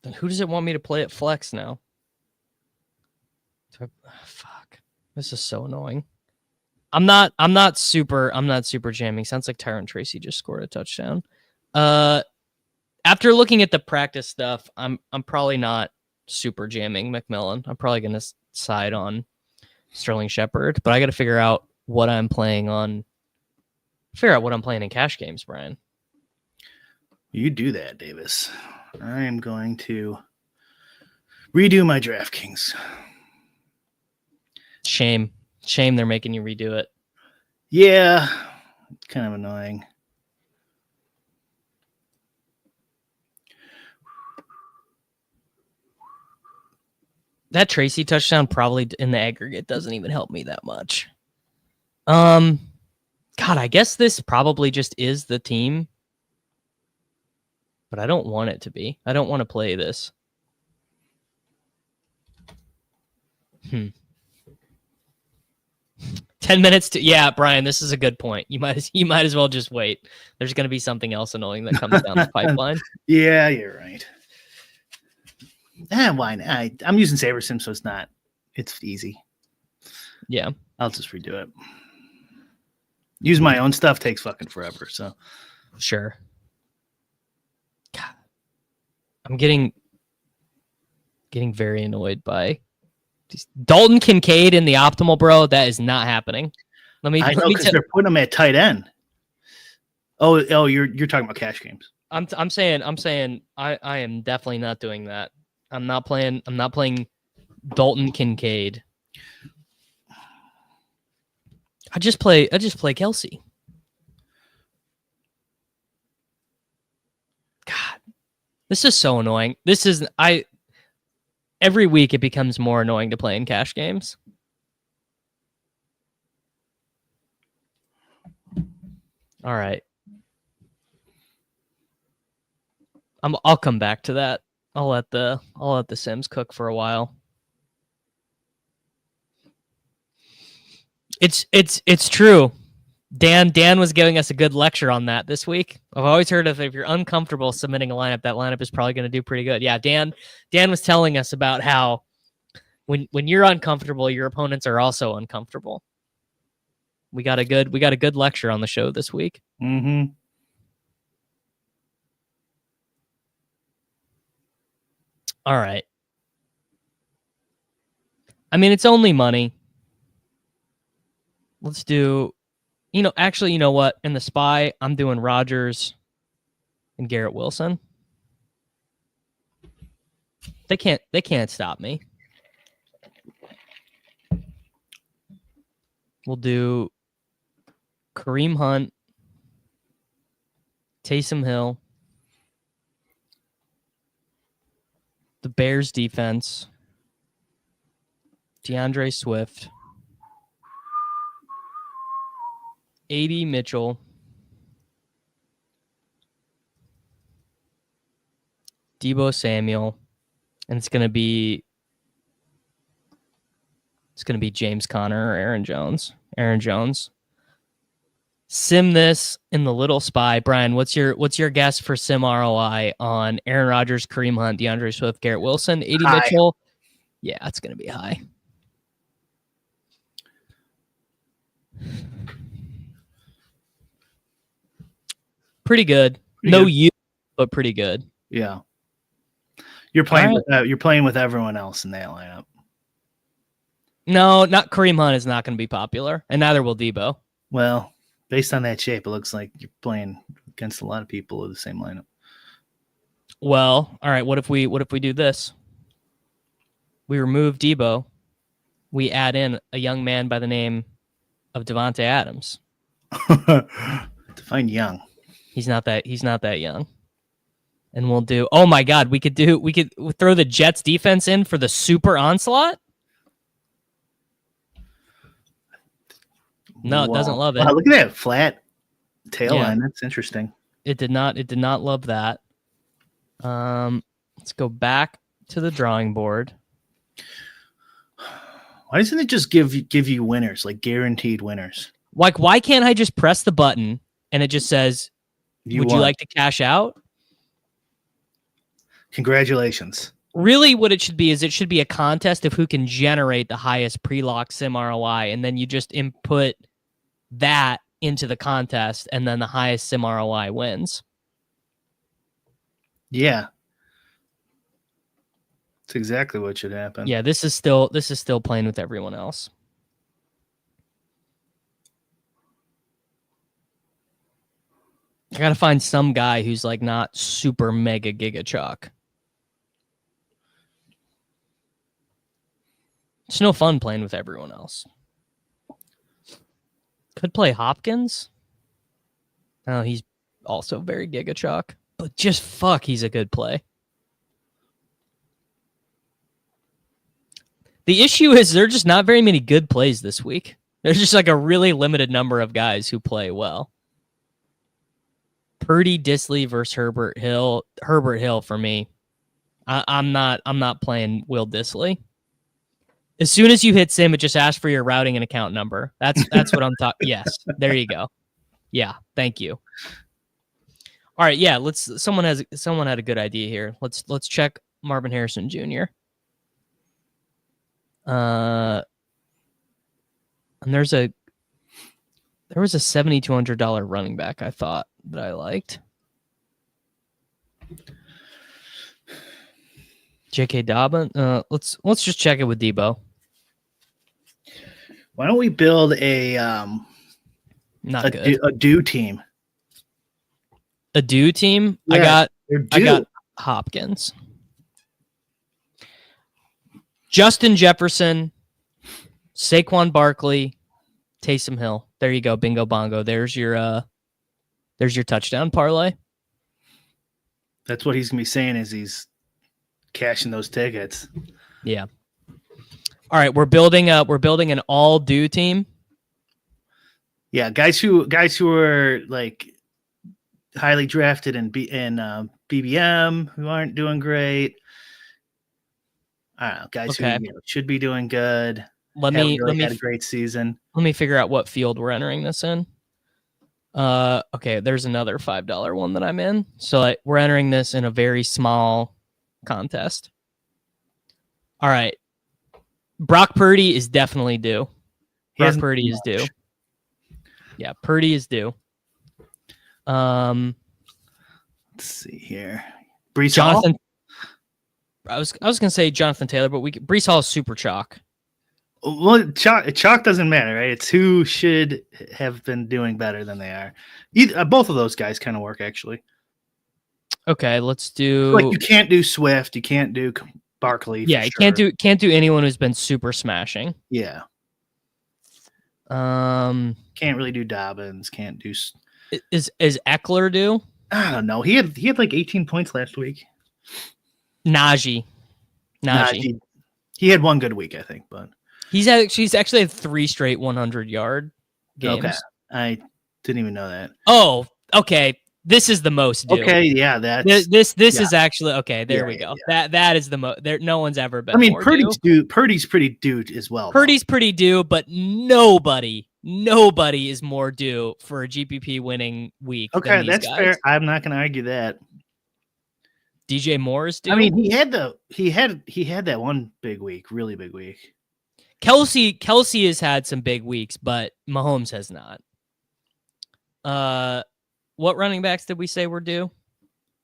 Then who does it want me to play at flex now? Fuck. This is so annoying. I'm not super jamming. Sounds like Tyron Tracy just scored a touchdown. After looking at the practice stuff, I'm probably not super jamming McMillan. I'm probably going to side on Sterling Shepard, but I got to figure out what I'm playing in cash games, Brian. You do that, Davis. I am going to redo my DraftKings. Shame they're making you redo it. Yeah, it's kind of annoying. That Tracy touchdown probably in the aggregate doesn't even help me that much. God, I guess this probably just is the team, but I don't want it to be. I don't want to play this. 10 minutes to Brian, this is a good point. You might as well just wait. There's going to be something else annoying that comes down the pipeline. Yeah, you're right. Why not? I'm using SaberSim, so it's easy. Yeah. I'll just redo it. Use my own stuff takes fucking forever, so. Sure. God. I'm getting very annoyed by Dalton Kincaid in the optimal, bro. That is not happening. I know because they're putting him at tight end. Oh, you're talking about cash games. I'm saying I am definitely not doing that. I'm not playing Dalton Kincaid. I just play Kelsey. God, this is so annoying. Every week it becomes more annoying to play in cash games. All right. I'll come back to that. I'll let the Sims cook for a while. It's true. Dan was giving us a good lecture on that this week. I've always heard of if you're uncomfortable submitting a lineup, that lineup is probably going to do pretty good. Yeah, Dan was telling us about how when you're uncomfortable, your opponents are also uncomfortable. We got a good lecture on the show this week. Mm-hmm. All right. I mean, it's only money. Let's do, actually, you know what? In the SPY, I'm doing Rodgers and Garrett Wilson. They can't stop me. We'll do Kareem Hunt, Taysom Hill, the Bears defense, DeAndre Swift, A.D. Mitchell, Deebo Samuel, and it's gonna be James Conner or Aaron Jones. Sim this in the little SPY. Brian, what's your guess for sim ROI on Aaron Rodgers, Kareem Hunt, DeAndre Swift, Garrett Wilson, A.D. Mitchell? Yeah, it's gonna be high. Pretty good. But pretty good. Yeah. You're playing with everyone else in that lineup. No, not Kareem Hunt is not going to be popular, and neither will Deebo. Well, based on that shape, it looks like you're playing against a lot of people with the same lineup. Well, all right. What if we do this? We remove Deebo. We add in a young man by the name of Devontae Adams. Define young. He's not that young. And we'll do. Oh my God, we could throw the Jets defense in for the super onslaught. No, it doesn't love it. Wow, look at that flat tail line. That's interesting. It did not love that. Let's go back to the drawing board. Why doesn't it just give you winners, like guaranteed winners? Like, why can't I just press the button and it just says, would you like to cash out? Congratulations. Really, what it should be is a contest of who can generate the highest pre-lock sim ROI, and then you just input that into the contest, and then the highest sim ROI wins. Yeah. That's exactly what should happen. Yeah, this is still playing with everyone else. I gotta find some guy who's like not super mega giga chalk. It's no fun playing with everyone else. Could play Hopkins. Oh, he's also very Giga Chalk. But just fuck, he's a good play. The issue is there are just not very many good plays this week. There's just like a really limited number of guys who play well. Purdy, Disley versus Herbert Hill. Herbert Hill for me. I'm not playing Will Disley. As soon as you hit sim, it just asks for your routing and account number. That's what I'm talking. Yes, there you go. Yeah, thank you. All right, yeah. Someone had a good idea here. Let's check Marvin Harrison Jr. And there was a $7,200 running back I thought that I liked. J.K. Dobbin. Let's just check it with Debo. Why don't we build a do team? A do team? Yeah, I got Hopkins. Justin Jefferson, Saquon Barkley, Taysom Hill. There you go. Bingo bongo. There's your touchdown parlay. That's what he's gonna be saying as he's cashing those tickets. Yeah. All right, we're building an all do team. Yeah, guys who are like highly drafted in BBM who aren't doing great. I don't know, guys who should be doing good. Let me had a great season. Let me figure out what field we're entering this in. Okay, there's another $5 one that I'm in. So we're entering this in a very small contest. All right. Brock Purdy is definitely due. Brock Purdy is due. Yeah, Purdy is due. Let's see here. Brees Jonathan. Hall? I was gonna say Jonathan Taylor, but Brees Hall is super chalk. Well, chalk doesn't matter, right? It's who should have been doing better than they are. Both of those guys kind of work, actually. Okay, let's do. Like you can't do Swift, you can't do Barkley. Yeah, you can't do anyone who's been super smashing. Yeah. Can't really do Dobbins. Can't do. Is Eckler due? I don't know. He had like 18 points last week. Najee. He had one good week, I think, but he's actually had 3 straight 100-yard games. Okay, I didn't even know that. Oh, okay. This is the most due. Okay, yeah, this is actually okay. There we go. Yeah. That is the most. There, no one's ever been. I mean, Purdy's due. Purdy's pretty due as well. Purdy's pretty due, but nobody is more due for a GPP winning week. Okay, that's fair. I'm not going to argue that. DJ Moore is due. I mean, he had that one big week, really big week. Kelsey has had some big weeks, but Mahomes has not. What running backs did we say were due?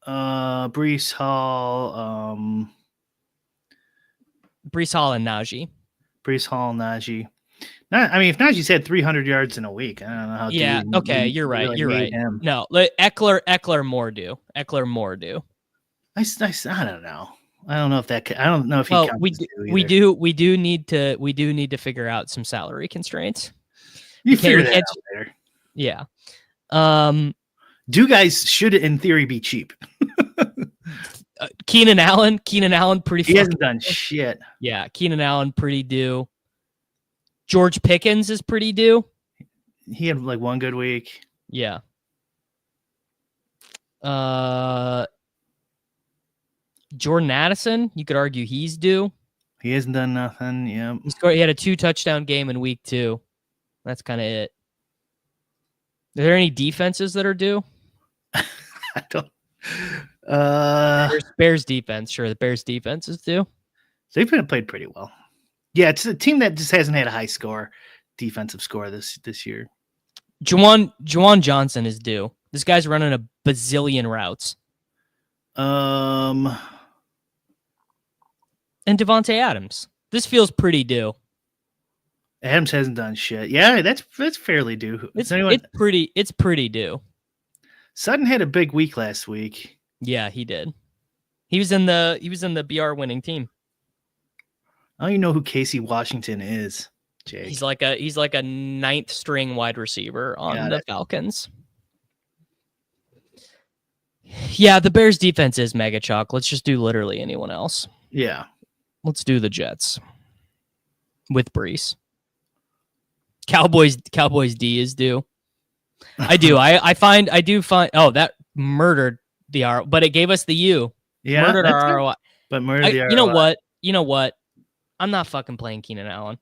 Brees Hall, and Najee. Brees Hall, Najee. I mean, if Najee's had 300 yards in a week, I don't know how. Yeah. Okay, you're right. You're right. Him. No, Eckler more due. Eckler more due. I don't know. I don't know if that. I don't know if he. Well, we do need to figure out some salary constraints. You figure that out later. Yeah. Do guys should in theory be cheap? Keenan Allen pretty. He hasn't done shit. Yeah, Keenan Allen pretty due. George Pickens is pretty due. He had like one good week. Yeah. Jordan Addison, you could argue he's due. He hasn't done nothing. Yeah. He had a 2-touchdown game in week 2. That's kind of it. Are there any defenses that are due? I don't. Bears defense. Sure, the Bears defense is due. They've played pretty well. Yeah, it's a team that just hasn't had a high defensive score this year. Juwan Johnson is due. This guy's running a bazillion routes. And Devontae Adams. This feels pretty due. Adams hasn't done shit. Yeah, that's fairly due. It's pretty due. Sutton had a big week last week. Yeah, he did. He was in the BR winning team. I don't even know who Casey Washington is, Jake. He's like a ninth string wide receiver on the Falcons. Yeah, the Bears defense is mega chalk. Let's just do literally anyone else. Yeah. Let's do the Jets with Brees. Cowboys D is due. I do. I do find that murdered the R, but it gave us the U. Yeah. Murdered our ROI. But murdered the ROI. You know what? I'm not fucking playing Keenan Allen.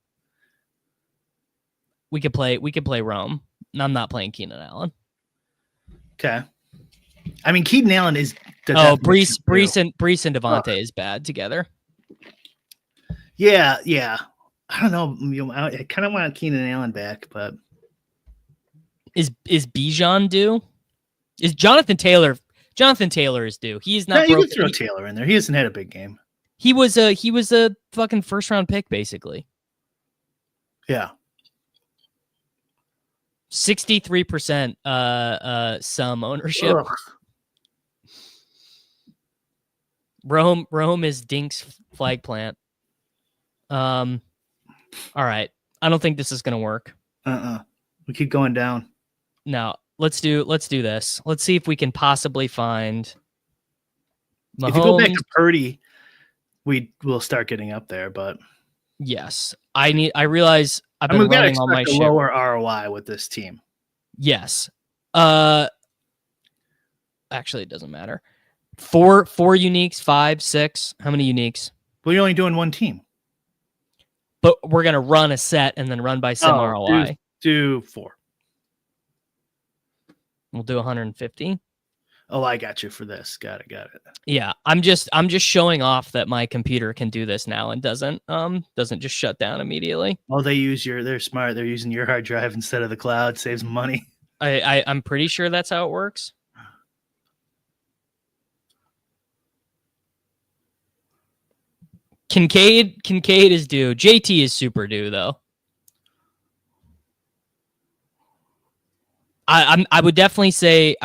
We could play Rome. I'm not playing Keenan Allen. Okay. I mean, Keenan Allen is. Brees and Devontae is bad together. Yeah. I don't know. I kind of want Keenan Allen back, but is Bijan due? Is Jonathan Taylor? Jonathan Taylor is due. He's not. You can throw Taylor in there. He hasn't had a big game. He was a fucking first round pick, basically. Yeah. 63% some ownership. Ugh. Rome is Dink's flag plant. All right. I don't think this is gonna work. We keep going down. No, let's do this. Let's see if we can possibly find Mahomes. If you go back to Purdy, we will start getting up there, but yes. I realize I've been running on my ship. Lower ROI with this team. Yes. Actually it doesn't matter. Four uniques, 5, 6. How many uniques? Well, you're only doing one team. But we're gonna run a set and then run by some ROI. Do 4. We'll do 150. Oh, I got you for this. Got it. Yeah, I'm just showing off that my computer can do this now and doesn't just shut down immediately. Oh, they're smart. They're using your hard drive instead of the cloud. Saves money. I'm pretty sure that's how it works. Kincaid is due. JT is super due though. I would definitely say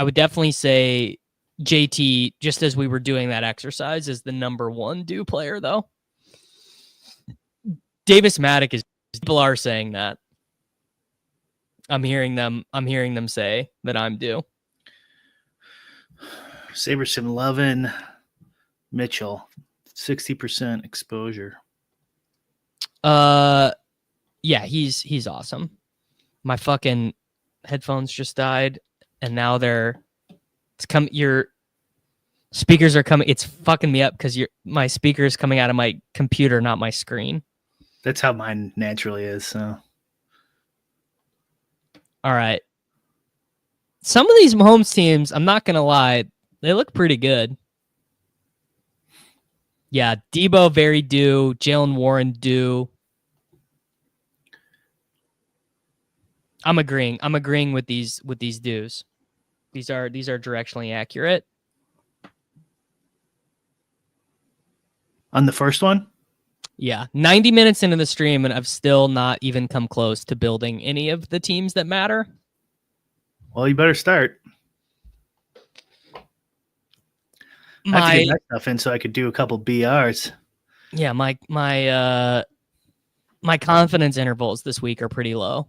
JT, just as we were doing that exercise, is the number 1 due player though. Davis Mattek is. People are saying that. I'm hearing them say that I'm due. Saber 711 Mitchell, 60% exposure. Yeah, he's awesome. My fucking headphones just died, and now your speakers are coming. It's fucking me up because my speaker is coming out of my computer, not my screen. That's how mine naturally is. So, all right. Some of these Mahomes teams, I'm not gonna lie, they look pretty good. Yeah, Debo very due. Jalen Warren due. I'm agreeing with these dues. These are directionally accurate. On the first one? Yeah, 90 minutes into the stream, and I've still not even come close to building any of the teams that matter. Well, you better start. I have to get that stuff in so I could do a couple BRs. Yeah, my confidence intervals this week are pretty low.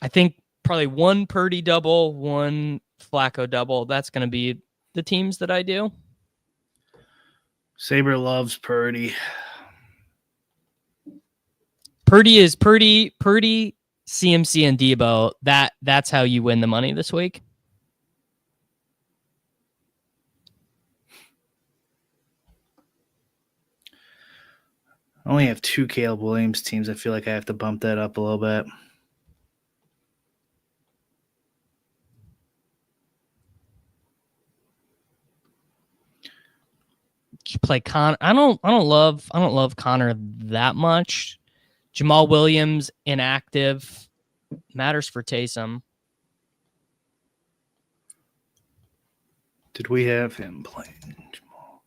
I think probably 1 Purdy double, 1 Flacco double. That's going to be the teams that I do. Saber loves Purdy. Purdy, CMC, and Debo. That's how you win the money this week. I only have 2 Caleb Williams teams. I feel like I have to bump that up a little bit. Play Con. I don't love Connor that much. Jamal Williams inactive. Matters for Taysom. Did we have him playing Jamal?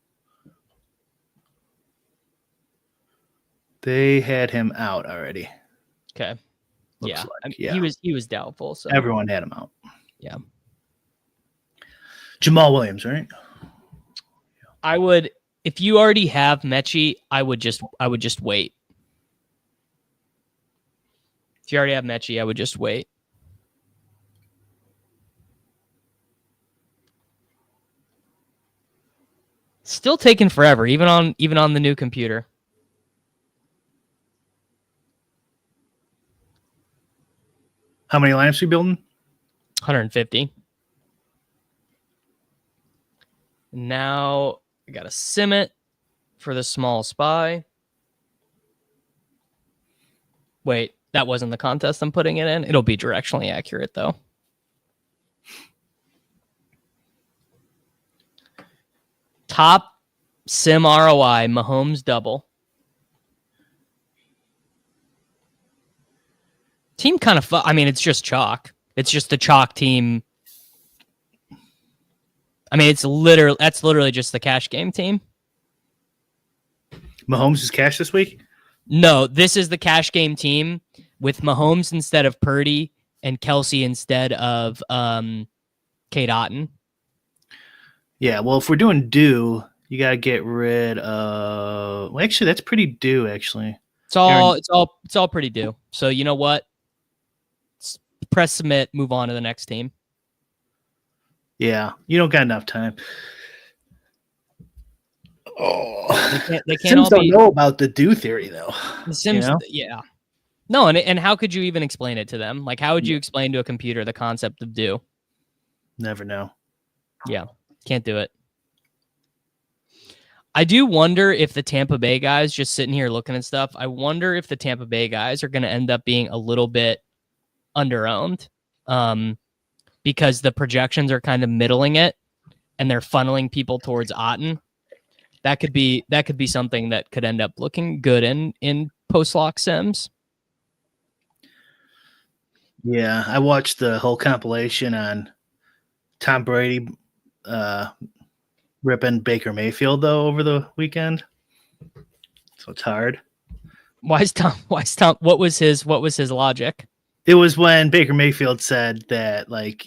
They had him out already. Okay. Looks like, yeah. He was doubtful. So everyone had him out. Yeah. Jamal Williams, right? I would, if you already have Mechie, I would just wait. If you already have Mechie, I would just wait. Still taking forever, even on the new computer. How many lineups are you building? 150. Now I gotta sim it for the small spy. Wait, that wasn't the contest I'm putting it in. It'll be directionally accurate though. Top sim ROI, Mahomes double. Team kind of I mean, it's just chalk. It's just the chalk team. I mean, that's literally just the cash game team. Mahomes is cash this week? No, this is the cash game team with Mahomes instead of Purdy and Kelsey instead of Kate Otten. Yeah, well, if we're doing due, you gotta get rid of. Well, actually, that's pretty due. Actually, it's all pretty due. So you know what? Press submit. Move on to the next team. Yeah, you don't got enough time. Oh, they can't Sims all be. Don't know about the due theory though. The Sims, yeah. No, and how could you even explain it to them? Like, how would you explain to a computer the concept of due? Never know. Yeah, can't do it. I do wonder if the Tampa Bay guys, just sitting here looking at stuff, I wonder if the Tampa Bay guys are going to end up being a little bit under-owned because the projections are kind of middling it and they're funneling people towards Otten. That could be something that could end up looking good in post-lock sims. Yeah, I watched the whole compilation on Tom Brady ripping Baker Mayfield though over the weekend. So it's hard. Why is Tom? What was his logic? It was when Baker Mayfield said that like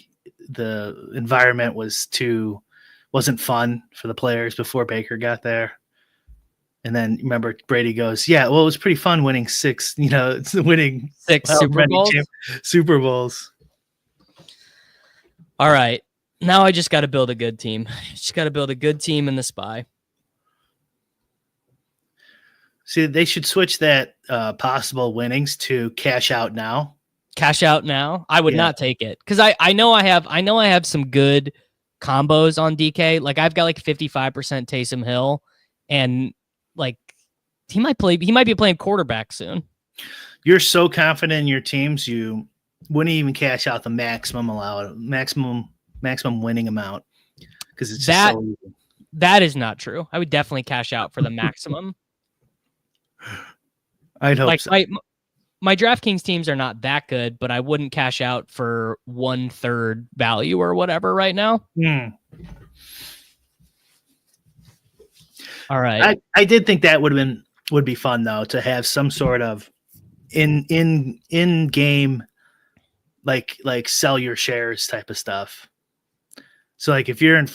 the environment wasn't fun for the players before Baker got there. And then remember Brady goes, yeah, well, it was pretty fun winning six Super Bowls. All right. Now I just got to build a good team. Just got to build a good team in the spy. See, they should switch that possible winnings to cash out now. Cash out now? I would not take it because I know I have some good combos on DK. Like I've got like 55% Taysom Hill, and like he might be playing quarterback soon. You're so confident in your teams, you wouldn't even cash out the maximum winning amount because it's just so easy. That is not true. I would definitely cash out for the maximum. I'd hope so. My DraftKings teams are not that good, but I wouldn't cash out for 1/3 value or whatever right now. All right. I did think that would be fun though to have some sort of in game like sell your shares type of stuff. So like if you're in the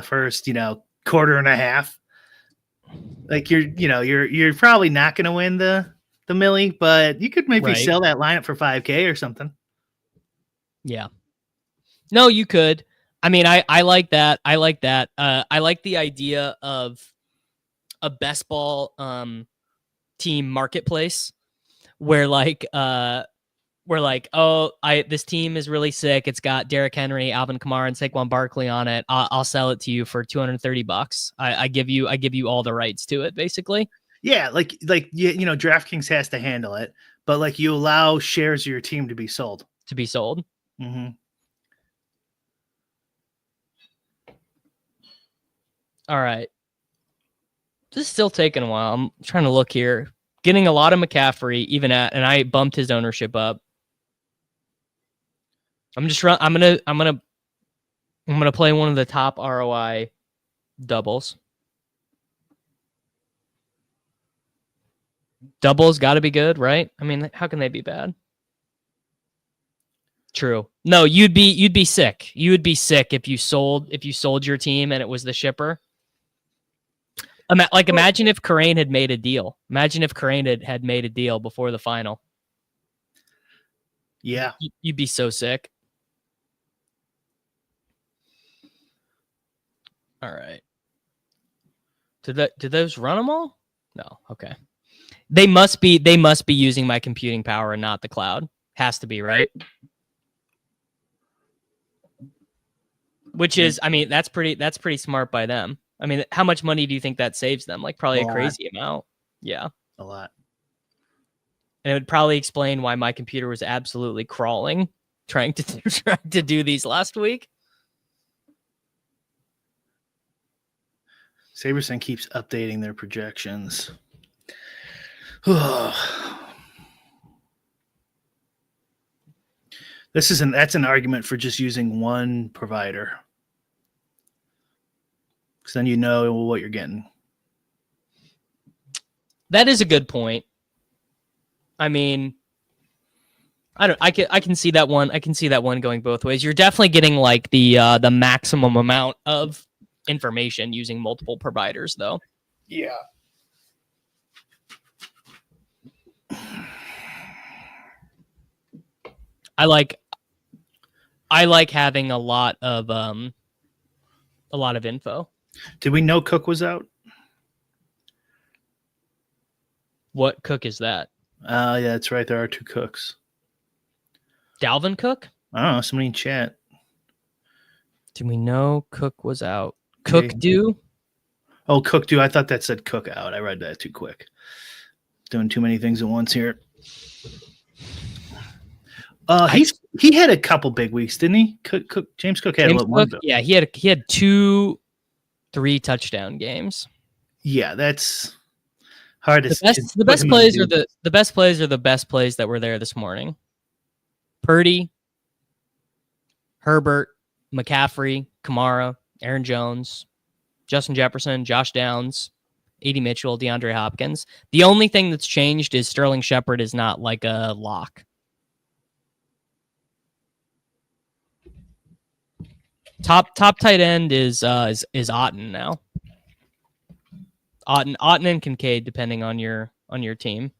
first, quarter and a half, like you're probably not going to win the millie, but you could maybe sell that lineup for $5,000 or something. Yeah. No, you could. I mean, I like that. I like that. I like the idea of a best ball team marketplace where this team is really sick. It's got Derrick Henry, Alvin Kamara, and Saquon Barkley on it. I'll sell it to you for $230. I give you all the rights to it, basically. Yeah, DraftKings has to handle it, but like you allow shares of your team to be sold. Mm-hmm. All right. This is still taking a while. I'm trying to look here. Getting a lot of McCaffrey, and I bumped his ownership up. I'm gonna play one of the top ROI doubles. Doubles got to be good, right? I mean, how can they be bad? True. No, you'd be sick. You would be sick if you sold your team and it was the shipper. Imagine if Kerrane had made a deal. Imagine if Kerrane had made a deal before the final. Yeah. You'd be so sick. All right. Did those run them all? No. Okay. They must be using my computing power and not the cloud. Has to be, right? Which is, I mean, that's pretty smart by them. I mean, how much money do you think that saves them? Like probably a crazy amount. Yeah. A lot. And it would probably explain why my computer was absolutely crawling trying to do these last week. SaberSyn keeps updating their projections. That's an argument for just using one provider. Because then you know what you're getting. That is a good point. I mean, I can see that one. I can see that one going both ways. You're definitely getting like the maximum amount of information using multiple providers, though. Yeah. I like having a lot of info. Did we know Cook was out? What Cook is that? Yeah, that's right. There are two Cooks. Dalvin Cook? I don't know. Somebody in chat. Do we know Cook was out? Cook Okay. do? Oh, Cook do. I thought that said Cook out. I read that too quick. Doing too many things at once here. He had a couple big weeks, didn't he? James Cook had one. Yeah, he had 2-3 touchdown games. Yeah, that's hard to. The best plays are the best plays that were there this morning. Purdy, Herbert, McCaffrey, Kamara, Aaron Jones, Justin Jefferson, Josh Downs, A.D. Mitchell, DeAndre Hopkins. The only thing that's changed is Sterling Shepard is not like a lock. Top tight end is Otten now. Otten and Kincaid, depending on your team.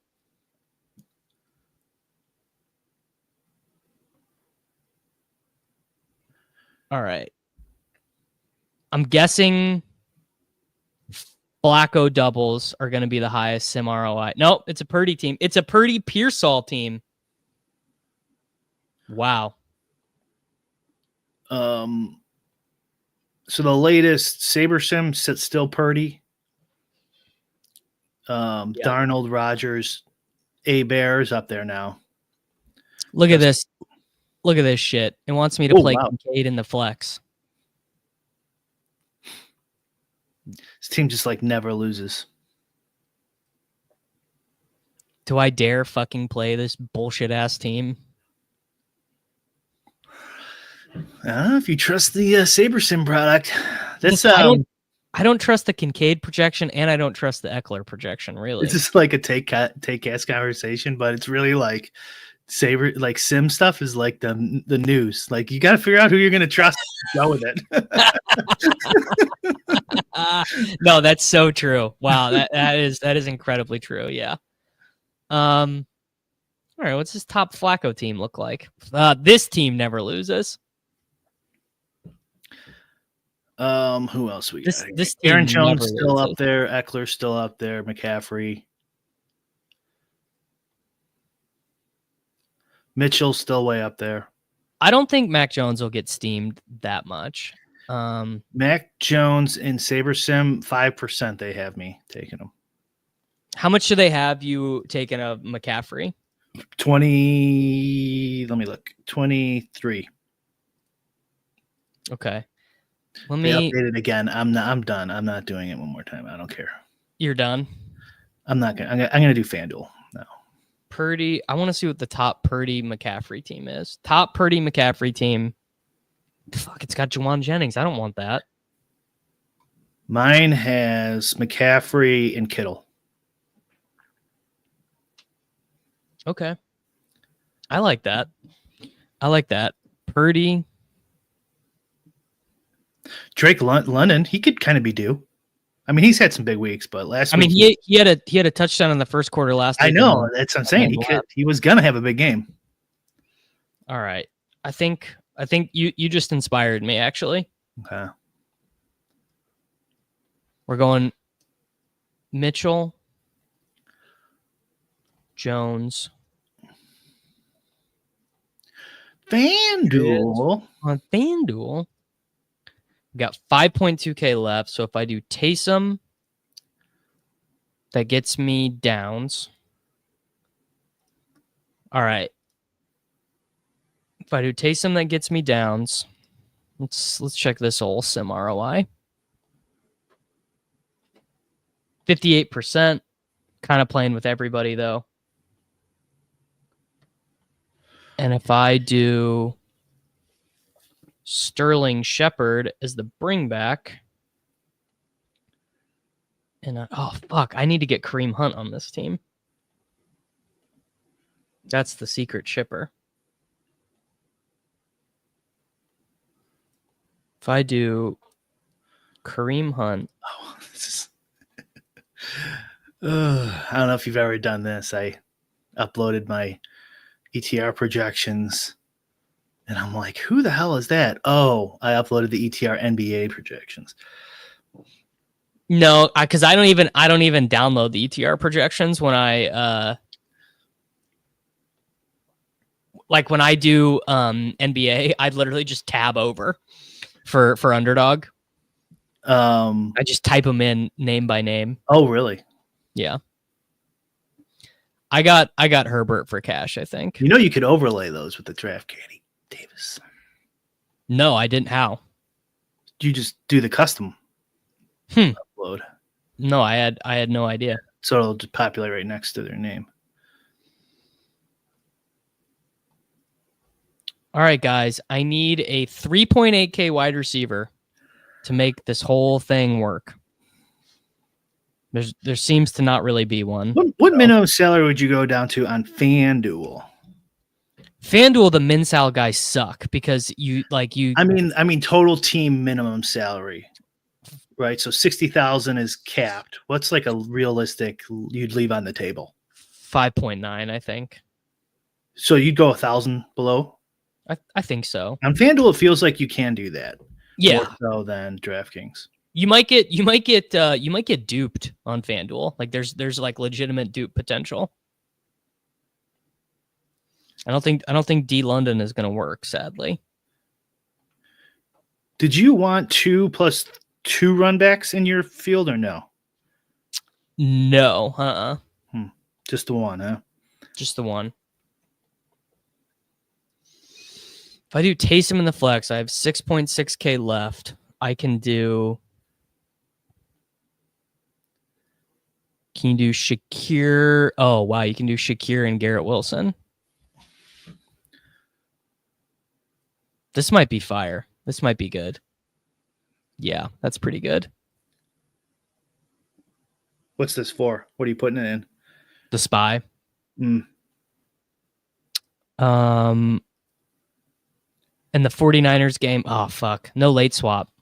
All right. I'm guessing Flacco doubles are going to be the highest sim ROI. Nope, it's a Purdy team. It's a Purdy Pearsall team. Wow. So the latest SaberSim sits still Purdy. Darnold, Rodgers, Bears up there now. Look at this. Look at this shit. It wants me to play Kincaid in the flex. This team just like never loses. Do I dare fucking play this bullshit ass team? I don't know if you trust the SaberSim product. That's I don't trust the Kincaid projection, and I don't trust the Eckler projection. Really, it's just like a take ass conversation, but it's really like sim stuff is like the news. Like you got to figure out who you're going to trust. Go with it. No, that's so true. Wow, that is incredibly true. Yeah. All right, what's this top Flacco team look like? This team never loses. Who else we got? This Aaron Jones still up there. Eckler still up there. McCaffrey. Mitchell still way up there. I don't think Mac Jones will get steamed that much. Mac Jones in SaberSim 5%. They have me taking him. How much do they have you taking a McCaffrey? 20. Let me look. 23. Okay. They update it again. I'm done. I'm not doing it one more time. I don't care. You're done? I'm not gonna. I'm gonna do FanDuel now. Purdy. I want to see what the top Purdy McCaffrey team is. Top Purdy McCaffrey team. Fuck, it's got Juwan Jennings. I don't want that. Mine has McCaffrey and Kittle. Okay. I like that. Purdy. Drake London, he could kind of be due. I mean, he's had some big weeks, but last I mean, week he had a touchdown in the first quarter last week. I know, that's what I'm saying. He was gonna have a big game. All right. I think you just inspired me, actually. Okay. We're going Mitchell, Jones, FanDuel. On FanDuel. We got 5.2K left. So if I do Taysom, that gets me Downs. All right. If I do Taysom, that gets me Downs. Let's check this whole sim ROI. 58%. Kind of playing with everybody, though. And if I do Sterling Shepard as the bring back, and oh fuck, I need to get Kareem Hunt on this team. That's the secret shipper. If I do Kareem Hunt, I don't know if you've ever done this. I uploaded my ETR projections, and I'm like, who the hell is that? Oh, I uploaded the ETR NBA projections. no, because I don't even download the ETR projections when I like when I do NBA. I literally just tab over for underdog. I just type them in name by name. Oh, really? Yeah. I got Herbert for cash, I think. You know, you could overlay those with the DraftKings Davis. No, I didn't. How? You just do the custom upload. No, I had no idea. So it'll just populate right next to their name. All right, guys. I need a 3.8K wide receiver to make this whole thing work. There seems to not really be one. What minimum salary would you go down to on FanDuel? FanDuel, the min sal guys suck because you. I mean, total team minimum salary, right? So 60,000 is capped. What's like a realistic you'd leave on the table? 5.9, I think. So you'd go 1,000 below. I think so. On FanDuel, it feels like you can do that. Yeah. More so than DraftKings. You might get duped on FanDuel. Like there's like legitimate dupe potential. I don't think D London is going to work, sadly. Did you want 2 plus 2 runbacks in your field or no? No. Just the one, huh? Just the one. If I do Taysom in the flex, I have 6.6K left. I can do. Can you do Shakir? Oh, wow. You can do Shakir and Garrett Wilson. This might be fire. This might be good. Yeah, that's pretty good. What's this for? What are you putting it in? The spy. Mm. In the 49ers game. Oh, fuck. No late swap.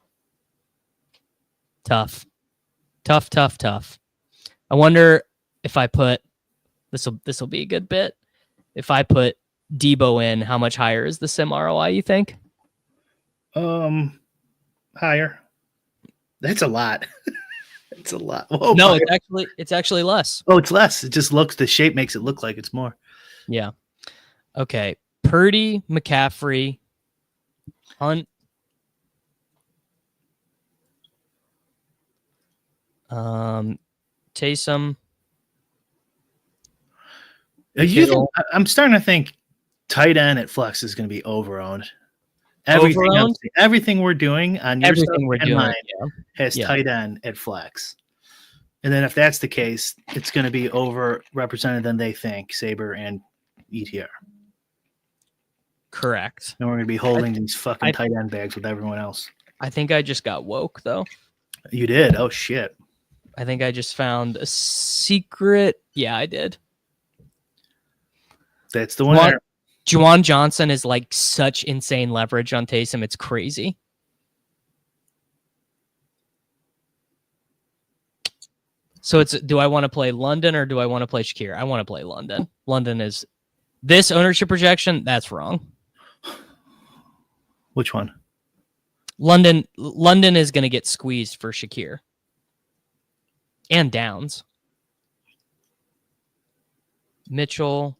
Tough. I wonder if I put this will be a good bit. If I put Debo in, how much higher is the sim ROI, you think? Higher. That's a lot. It's a lot. Whoa, no, higher. it's actually less. Oh, it's less. It just looks, the shape makes it look like it's more. Yeah. Okay. Purdy, McCaffrey, Hunt. Taysom. I'm starting to think tight end at flex is going to be overowned. Everything we're doing on your everything we're doing mine has tight end at flex. And then if that's the case, it's going to be overrepresented than they think, Saber and ETR. Correct. And we're going to be holding these fucking tight end bags with everyone else. I think I just got woke, though. You did? Oh, shit. I think I just found a secret. Yeah, I did. That's the one. Juwan Johnson is like such insane leverage on Taysom. It's crazy. So it's, do I want to play London or do I want to play Shakir? I want to play London. London is this ownership projection. That's wrong. Which one? London is going to get squeezed for Shakir and Downs. Mitchell,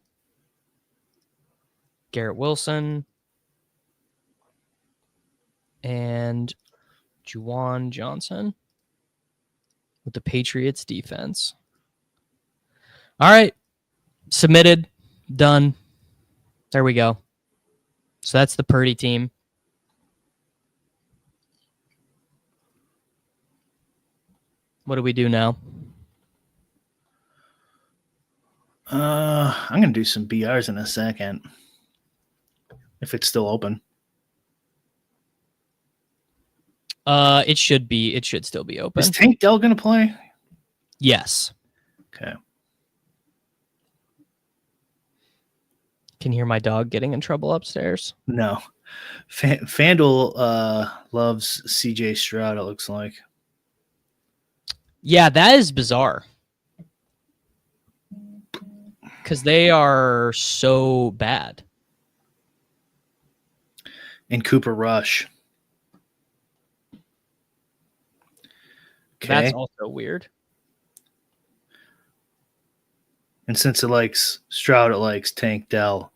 Garrett Wilson, and Juwan Johnson with the Patriots defense. All right. Submitted. Done. There we go. So that's the Purdy team. What do we do now? I'm going to do some BRs in a second. If it's still open. It should still be open. Is Tank Dell going to play? Yes. Okay. Can you hear my dog getting in trouble upstairs? No. FanDuel loves CJ Stroud, it looks like. Yeah, that is bizarre. Because they are so bad. And Cooper Rush. Okay. That's also weird. And since it likes Stroud, it likes Tank Dell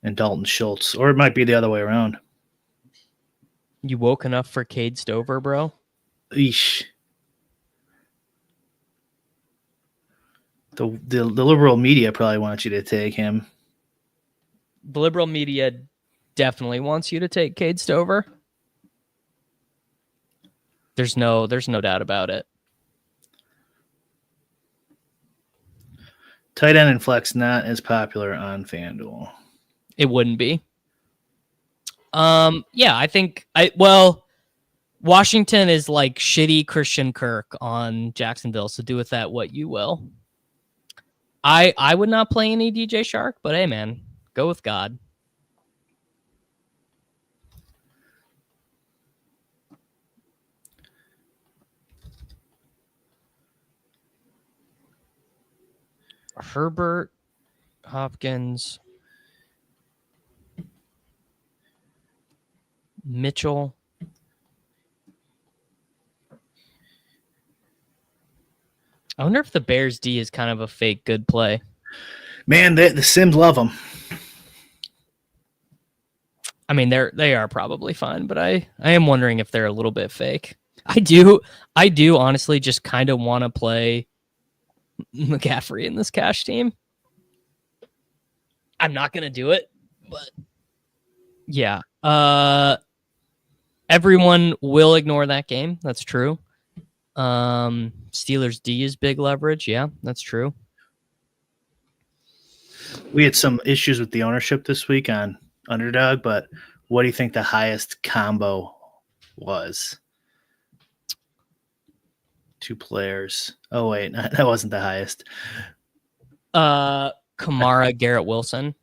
and Dalton Schultz. Or it might be the other way around. You woke enough for Cade Stover, bro? Eesh. The liberal media probably wants you to take him. The liberal media definitely wants you to take Cade Stover. There's no doubt about it. Tight end and flex not as popular on FanDuel. It wouldn't be. Yeah, I think Washington is like shitty Christian Kirk on Jacksonville, so do with that what you will. I would not play any DJ Shark, but hey man, go with God. Herbert, Hopkins, Mitchell. I wonder if the Bears D is kind of a fake good play. Man, the Sims love them. I mean, they are probably fine, but I am wondering if they're a little bit fake. I do honestly just kind of want to play McCaffrey in this cash team. I'm not gonna do it, but yeah. Everyone will ignore that game. That's true. Steelers D is big leverage. Yeah, that's true. We had some issues with the ownership this week on Underdog, but what do you think the highest combo was? 2 players. Oh wait, that wasn't the highest. Kamara, Garrett Wilson.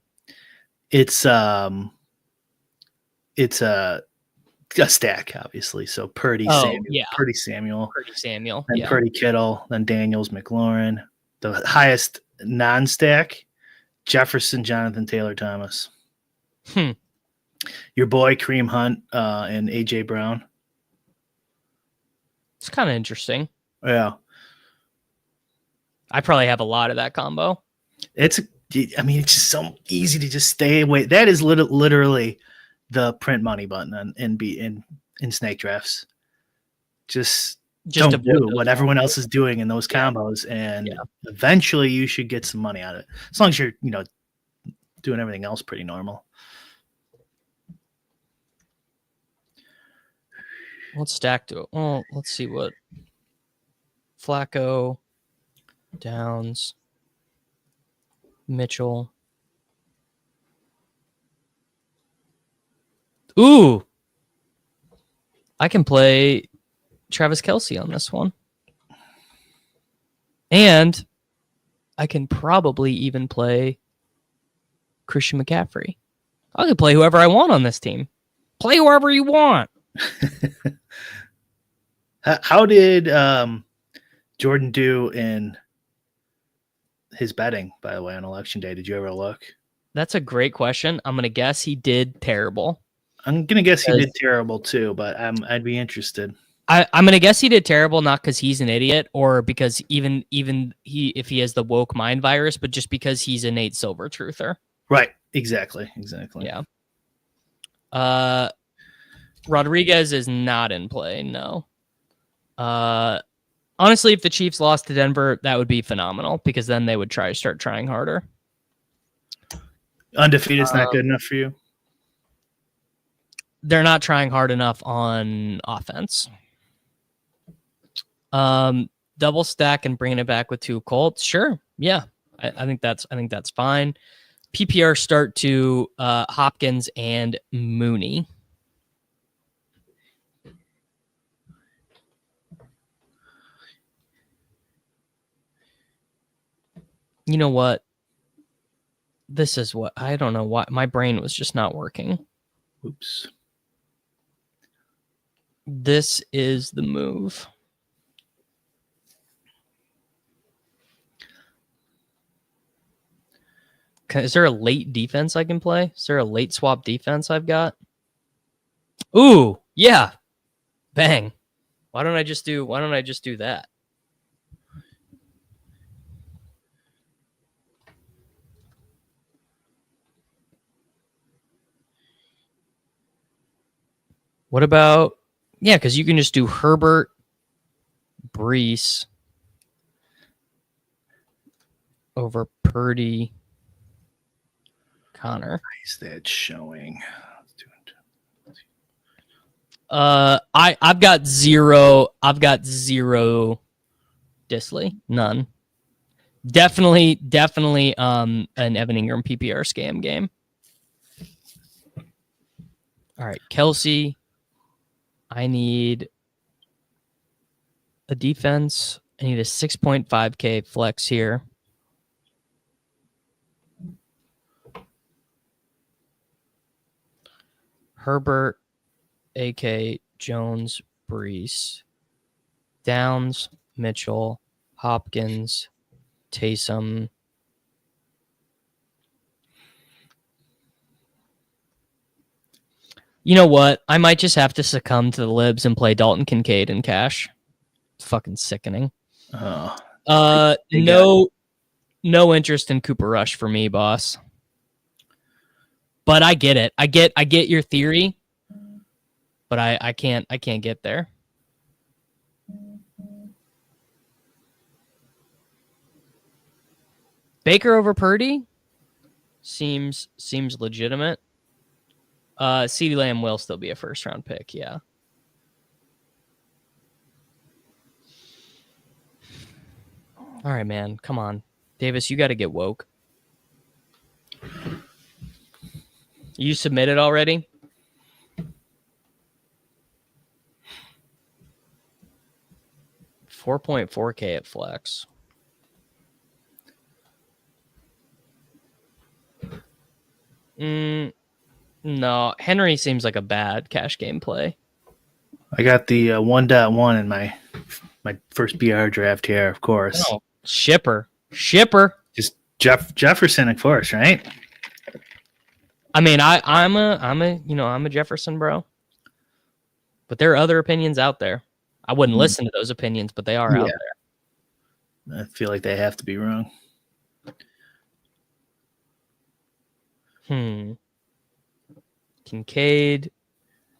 It's a stack, obviously. So Purdy, Samuel, yeah. Purdy Samuel, then yeah. Purdy Kittle, then Daniels, McLaurin. The highest non-stack, Jefferson, Jonathan Taylor Thomas. Your boy Kareem Hunt and AJ Brown. It's kind of interesting. Yeah. I probably have a lot of that combo. It's just so easy to just stay away. That is literally the print money button in snake drafts. Just don't do what everyone else is doing in those combos, and eventually you should get some money out of it. As long as you're, doing everything else pretty normal. Let's stack to it. Oh, let's see what Flacco, Downs, Mitchell. Ooh, I can play Travis Kelce on this one. And I can probably even play Christian McCaffrey. I can play whoever I want on this team. Play whoever you want. How did Jordan do in his betting, by the way, on election day? Did you ever look? That's a great question. I'm going to guess he did terrible. I'm going to guess he did terrible too, but I'd be interested. I'm going to guess he did terrible, not because he's an idiot or because even if he has the woke mind virus, but just because he's a Nate Silver truther. Right. Exactly. Yeah. Rodriguez is not in play. No. Honestly, if the Chiefs lost to Denver, that would be phenomenal because then they would start trying harder. Undefeated is not good enough for you? They're not trying hard enough on offense. Double stack and bringing it back with 2 Colts. Sure. Yeah. I think that's fine. PPR start to Hopkins and Mooney. You know what? This is what I don't know why my brain was just not working. Oops. This is the move. Is there a late defense I can play? Is there a late swap defense I've got? Ooh, yeah. Bang. Why don't I just do that? What about, yeah, because you can just do Herbert, Brees over Purdy, Connor. Why is that showing? I've got zero Disley. None. Definitely an Evan Ingram PPR scam game. All right, Kelsey. I need a defense. I need a 6.5K flex here. Herbert, AK, Jones, Brees, Downs, Mitchell, Hopkins, Taysom. You know what? I might just have to succumb to the libs and play Dalton Kincaid in cash. It's fucking sickening. No interest in Cooper Rush for me, boss. But I get it. I get your theory, but I can't get there. Baker over Purdy seems legitimate. CeeDee Lamb will still be a first round pick, yeah. All right, man. Come on. Davis, you got to get woke. You submitted already? $4.4K at flex. No, Henry seems like a bad cash game play. I got the 1.1 in my first BR draft here, of course. Oh, shipper. Just Jefferson, of course, right? I mean, I'm a Jefferson bro. But there are other opinions out there. I wouldn't listen to those opinions, but they are out there. I feel like they have to be wrong. Kincaid,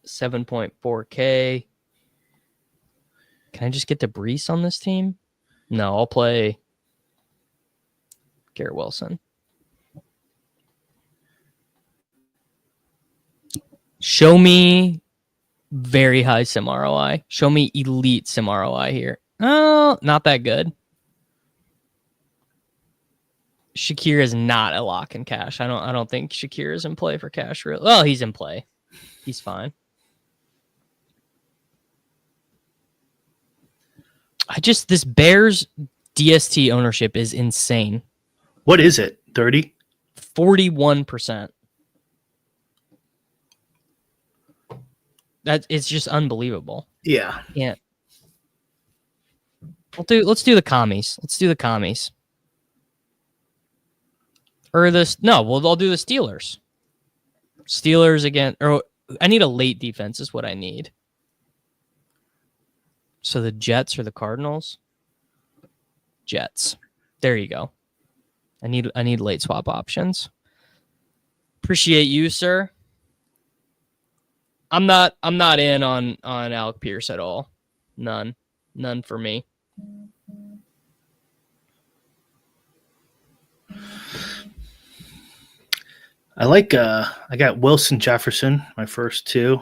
7.4K. Can I just get the Brees on this team? No, I'll play Garrett Wilson. Show me very high sim ROI. Show me elite sim ROI here. Oh, not that good. Shakir is not a lock in cash. I don't think Shakir is in play for cash. Well, he's in play. He's fine. This Bears DST ownership is insane. What is it? 30? 41%. It's just unbelievable. Yeah. Yeah. Let's do the commies. Let's do the commies. Or this? No, well, I'll do the Steelers. Steelers again. Or I need a late defense. Is what I need. So the Jets or the Cardinals? Jets. There you go. I need late swap options. Appreciate you, sir. I'm not in on Alec Pierce at all. None for me. I got Wilson Jefferson, my first two.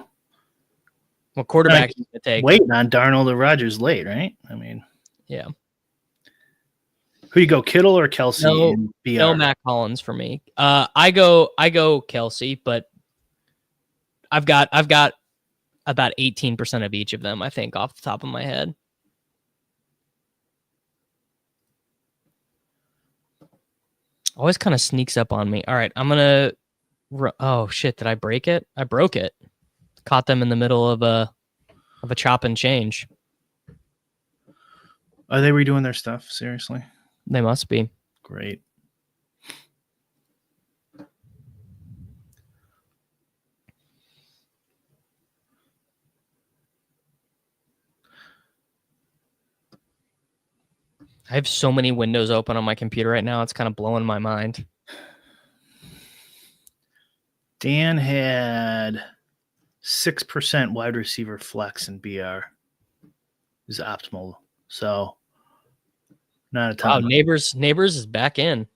What quarterback you gonna take? Waiting on Darnold or Rodgers late, right? I mean, yeah. Who you go, Kittle or Kelsey? No Matt Collins for me. I go Kelsey, but I've got about 18% of each of them, I think, off the top of my head. Always kind of sneaks up on me. All right, I'm gonna. Oh shit! Did I break it? I broke it. Caught them in the middle of a chop and change. Are they redoing their stuff? Seriously? They must be. Great. I have so many windows open on my computer right now. It's kind of blowing my mind. Dan had 6% wide receiver flex in BR. Is optimal. So not a ton. Wow, Neighbors is back in.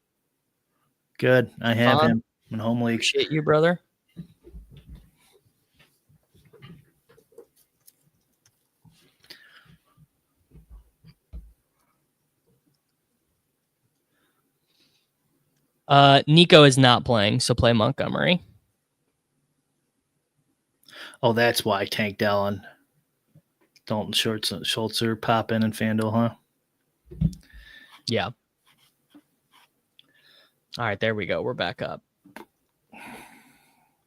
Good. I have him in home league. Appreciate you, brother. Nico is not playing, so play Montgomery. Oh, that's why Tank Dell and Dalton Schultz are popping and FanDuel, huh? Yeah. All right, there we go. We're back up.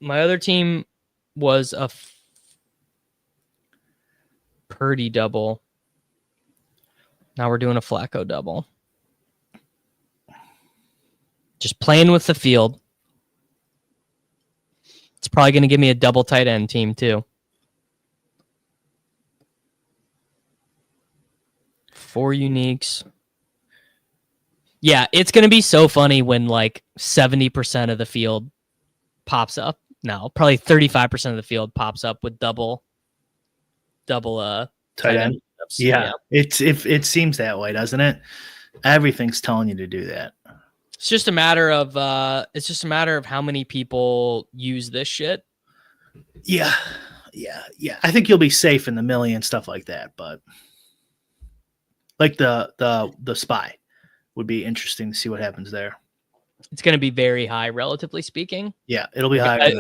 My other team was a Purdy double. Now we're doing a Flacco double. Just playing with the field. It's probably going to give me a double tight end team too. 4 uniques. Yeah, it's going to be so funny when like 70% of the field pops up. No, probably 35% of the field pops up with double tight end. Yeah. It seems that way, doesn't it? Everything's telling you to do that. It's just a matter of how many people use this shit. Yeah. I think you'll be safe in the million, stuff like that, but like the spy would be interesting to see what happens there. It's going to be very high, relatively speaking. Yeah, it'll be higher.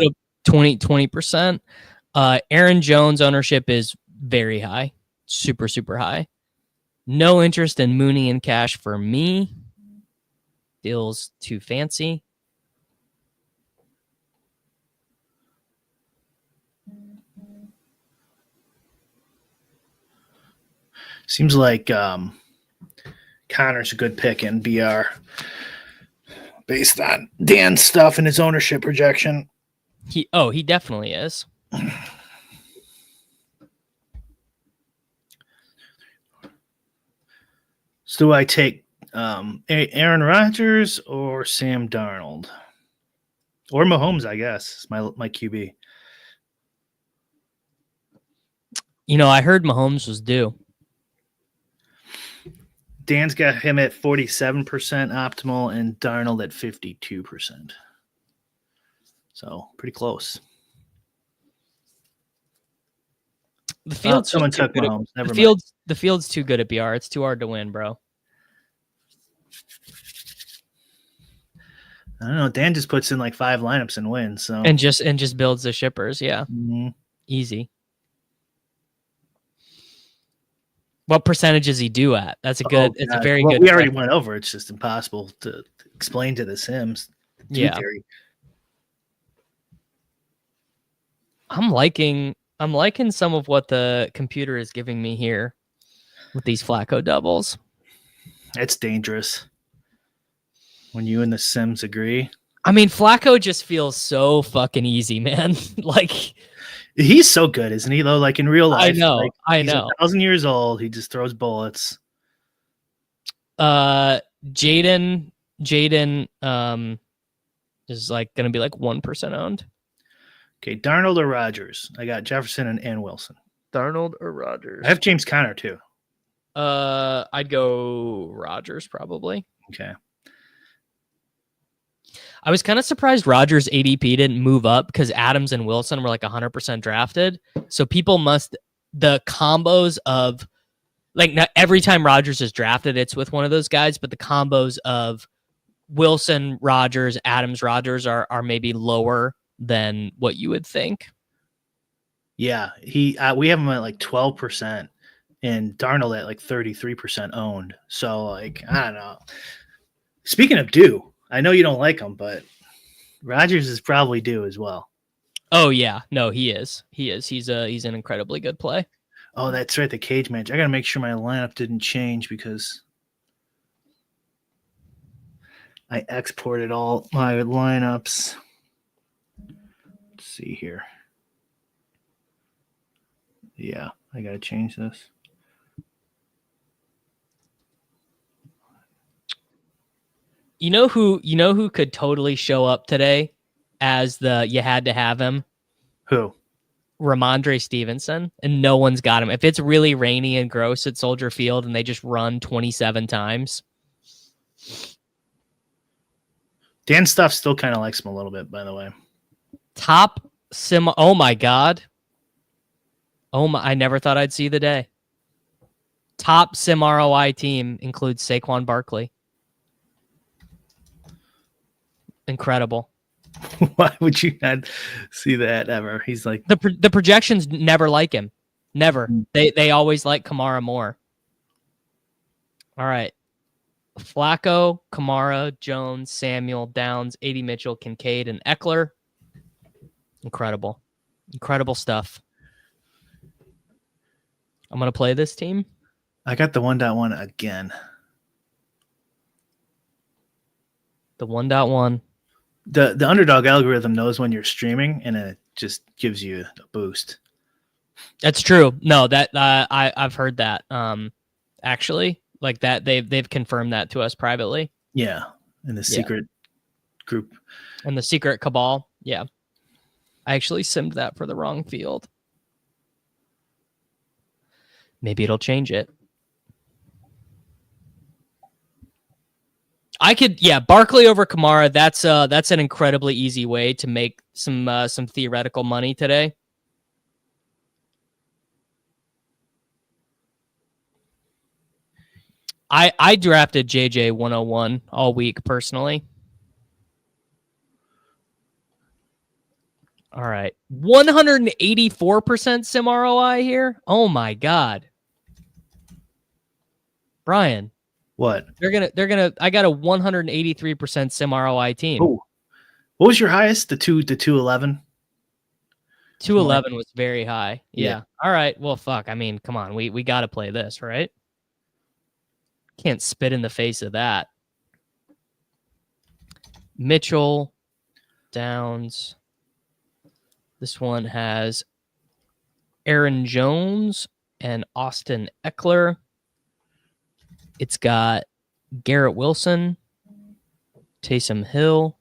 20%. Aaron Jones ownership is very high, super, super high. No interest in Mooney and Cash for me. Feels too fancy. Seems like Connor's a good pick in BR based on Dan's stuff and his ownership projection. He definitely is. So do I take Aaron Rodgers or Sam Darnold? Or Mahomes, I guess. My QB. You know, I heard Mahomes was due. Dan's got him at 47% optimal and Darnold at 52%. So pretty close. The field's someone took Mahomes. The field's too good at BR. It's too hard to win, bro. I don't know. Dan just puts in like 5 lineups and wins. So and just builds the shippers. Yeah, Easy. What percentage is he due at? That's a good. It's a very good. We already went over. It's just impossible to explain to the Sims. Yeah. I'm liking some of what the computer is giving me here. with these Flacco doubles. It's dangerous when you and the Sims agree. I mean, Flacco just feels so fucking easy, man. Like, he's so good, isn't he? Though, like in real life, I he's know. 1,000 years old. He just throws bullets. Jaden, is like gonna be like 1% owned. Okay, Darnold or Rodgers? I got Jefferson and Wilson. Darnold or Rodgers? I have James Conner too. I'd go Rodgers probably. Okay. I was kind of surprised Rodgers' ADP didn't move up because Adams and Wilson were like 100% drafted. So people the combos of like not every time Rodgers is drafted, it's with one of those guys, but the combos of Wilson, Rodgers, Adams, Rodgers are maybe lower than what you would think. Yeah, we have him at like 12% and Darnold at like 33% owned. So like, I don't know. Speaking of due, I know you don't like him, but Rodgers is probably due as well. Oh yeah, no, he is. He's an incredibly good play. Oh, that's right, the cage match. I got to make sure my lineup didn't change because I exported all my lineups. Let's see here. Yeah, I got to change this. You know who could totally show up today as you had to have him? Who? Ramondre Stevenson, and no one's got him. If it's really rainy and gross at Soldier Field and they just run 27 times. Dan Stuff still kind of likes him a little bit, by the way. Top sim. Oh my God. Oh my! I never thought I'd see the day. Top sim ROI team includes Saquon Barkley. Incredible. Why would you not see that ever? He's like the projections never like him. Never. They always like Kamara more. All right. Flacco, Kamara, Jones, Samuel, Downs, A.D. Mitchell, Kincaid, and Eckler. Incredible. Incredible stuff. I'm going to play this team. I got the 1.1 again. The 1.1. The underdog algorithm knows when you're streaming, and it just gives you a boost. That's true. No, that I've heard that. Actually, like that they've confirmed that to us privately. Yeah, in the secret group. And the secret cabal. Yeah, I actually simmed that for the wrong field. Maybe it'll change it. I could, Barkley over Kamara. That's an incredibly easy way to make some theoretical money today. I drafted JJ 101 all week personally. All right, 184% sim ROI here. Oh my God, Brian. What? They're gonna. I got a 183% sim ROI team. Oh, what was your highest? The 211. 211 was very high. Yeah. Yeah. All right. Well, fuck. I mean, come on. We got to play this, right? Can't spit in the face of that. Mitchell, Downs. This one has Aaron Jones and Austin Eckler. It's got Garrett Wilson, Taysom Hill,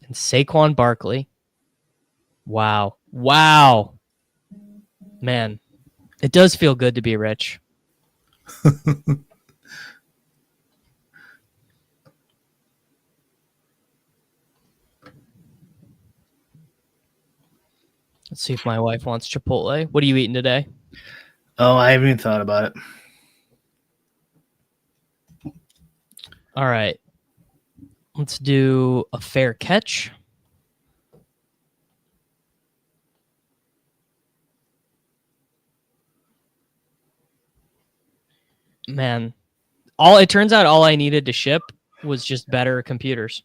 and Saquon Barkley. Wow. Man, it does feel good to be rich. Let's see if my wife wants Chipotle. What are you eating today? Oh, I haven't even thought about it. All right. Let's do a fair catch. Man, it turns out all I needed to ship was just better computers.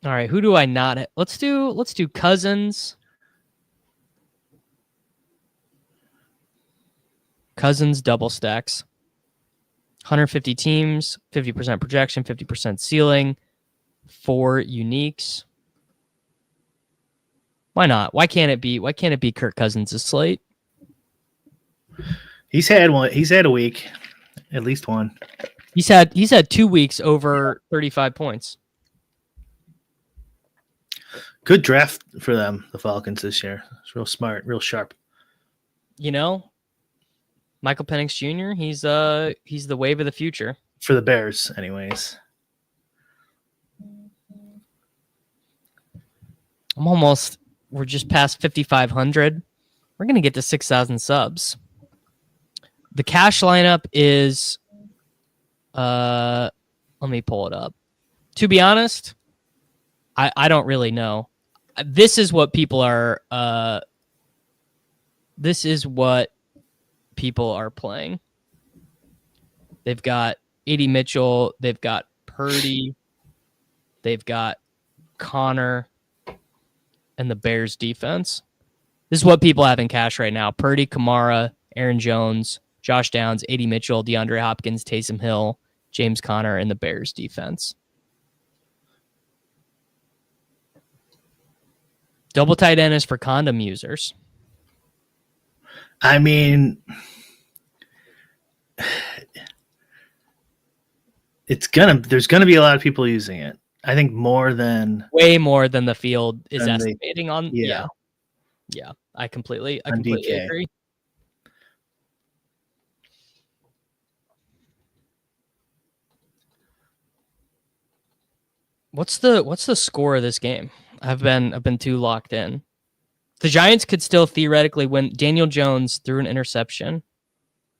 All right, who do I not? Let's do Cousins. Cousins double stacks. 150 teams, 50% projection, 50% ceiling, 4 uniques. Why not? Why can't it be Kirk Cousins' slate? He's had one. He's had a week, at least one. He's had 2 weeks over 35 points. Good draft for them, the Falcons this year. It's real smart, real sharp. You know, Michael Penix Jr. He's the wave of the future for the Bears, anyways. We're just past 5,500. We're gonna get to 6,000 subs. The cash lineup is, let me pull it up. To be honest, I don't really know. This is what people are. This is what people are playing. They've got A.D. Mitchell. They've got Purdy. They've got Connor and the Bears defense. This is what people have in cash right now. Purdy, Kamara, Aaron Jones, Josh Downs, A.D. Mitchell, DeAndre Hopkins, Taysom Hill, James Conner, and the Bears defense. Double tight end is for condom users. I mean, there's gonna be a lot of people using it. I think way more than the field is estimating on. Yeah. I completely agree. What's the score of this game? I've been too locked in. The Giants could still theoretically win. Daniel Jones threw an interception.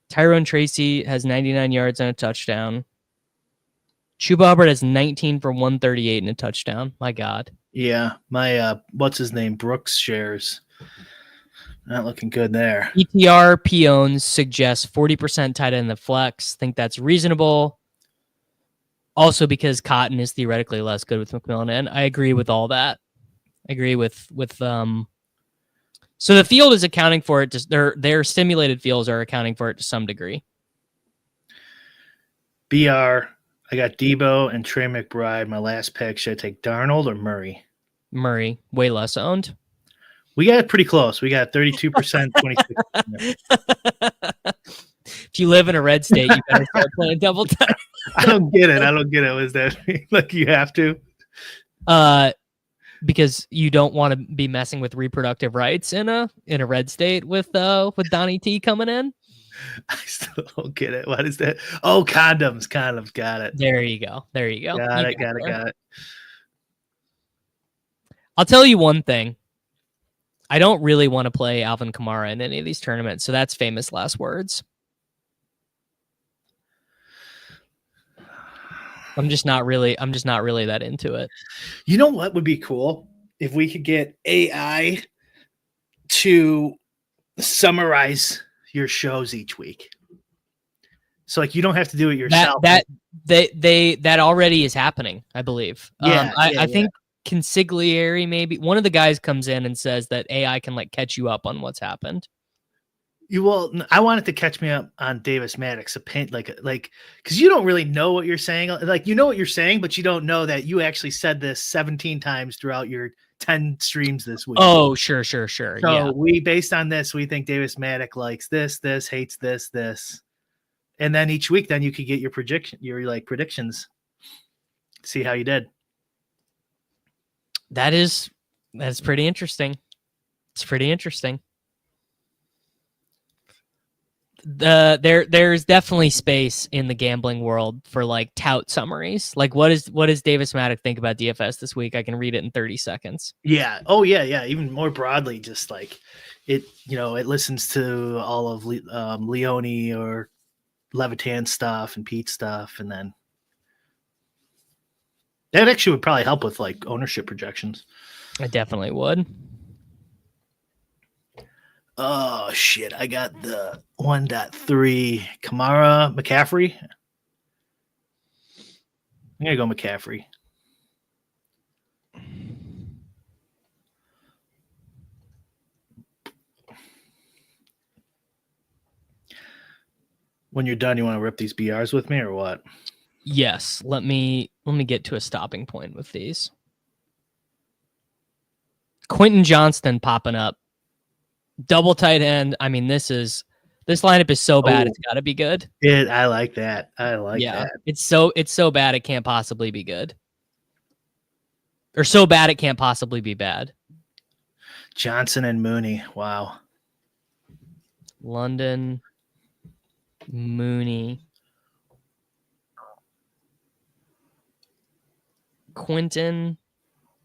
Tyrone Tracy has 99 yards and a touchdown. Chuba Hubbard has 19 for 138 and a touchdown. My God. Yeah, my what's his name? Brooks shares. Not looking good there. ETR Peons suggests 40% tight end in the flex. Think that's reasonable. Also because Cotton is theoretically less good with McMillan, and I agree with all that. I agree with so the field is accounting for it. Their simulated fields are accounting for it to some degree. BR, I got Debo and Trey McBride. My last pick. Should I take Darnold or Murray? Murray, way less owned. We got it pretty close. We got 32%, 26%. If you live in a red state, you better start playing double time. I don't get it. Was that like you have to? Because you don't want to be messing with reproductive rights in a red state with Donnie T coming in. I still don't get it. What is that? Oh, condoms. Got it. There you go. Got it. I'll tell you one thing. I don't really want to play Alvin Kamara in any of these tournaments, so that's famous last words. I'm just not really that into it. You know what would be cool? If we could get AI to summarize your shows each week. So like you don't have to do it yourself. That already is happening, I believe. I think Consigliere, maybe one of the guys comes in and says that AI can like catch you up on what's happened. I wanted to catch me up on Davis Mattek's opinion, like because you don't really know what you're saying. Like you know what you're saying, but you don't know that you actually said this 17 times throughout your 10 streams this week. Oh, sure. So we based on this, we think Davis Mattek likes this, hates this, and then each week, then you could get your predictions. See how you did. That's pretty interesting. It's pretty interesting. There's definitely space in the gambling world for like tout summaries. Like what does Davis Mattek think about DFS this week? I can read it in 30 seconds. Yeah. Oh yeah. Even more broadly, just like it listens to all of Leone or Levitan stuff and Pete stuff, and then that actually would probably help with like ownership projections. I definitely would. Oh shit! I got the 1.3 Kamara McCaffrey. I'm gonna go McCaffrey. When you're done, you want to rip these BRs with me or what? Yes. Let me get to a stopping point with these. Quentin Johnston popping up. Double tight end. I mean, this lineup is so bad, it's got to be good. I like that. I like that. It's so bad it can't possibly be good. Or so bad it can't possibly be bad. Johnson and Mooney. Wow. London, Mooney, Quentin.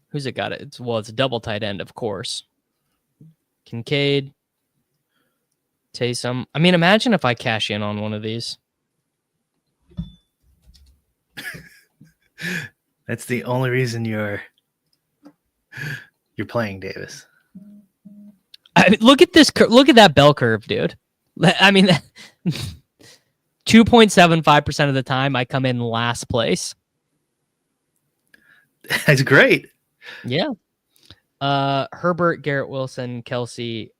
Who's it got? It's a double tight end, of course. Kincaid, Taysom. I mean, imagine if I cash in on one of these. That's the only reason you're playing, Davis. Look at this. Look at that bell curve, dude. I mean, 2.75% of the time I come in last place. That's great. Yeah. Herbert, Garrett Wilson, Kelsey.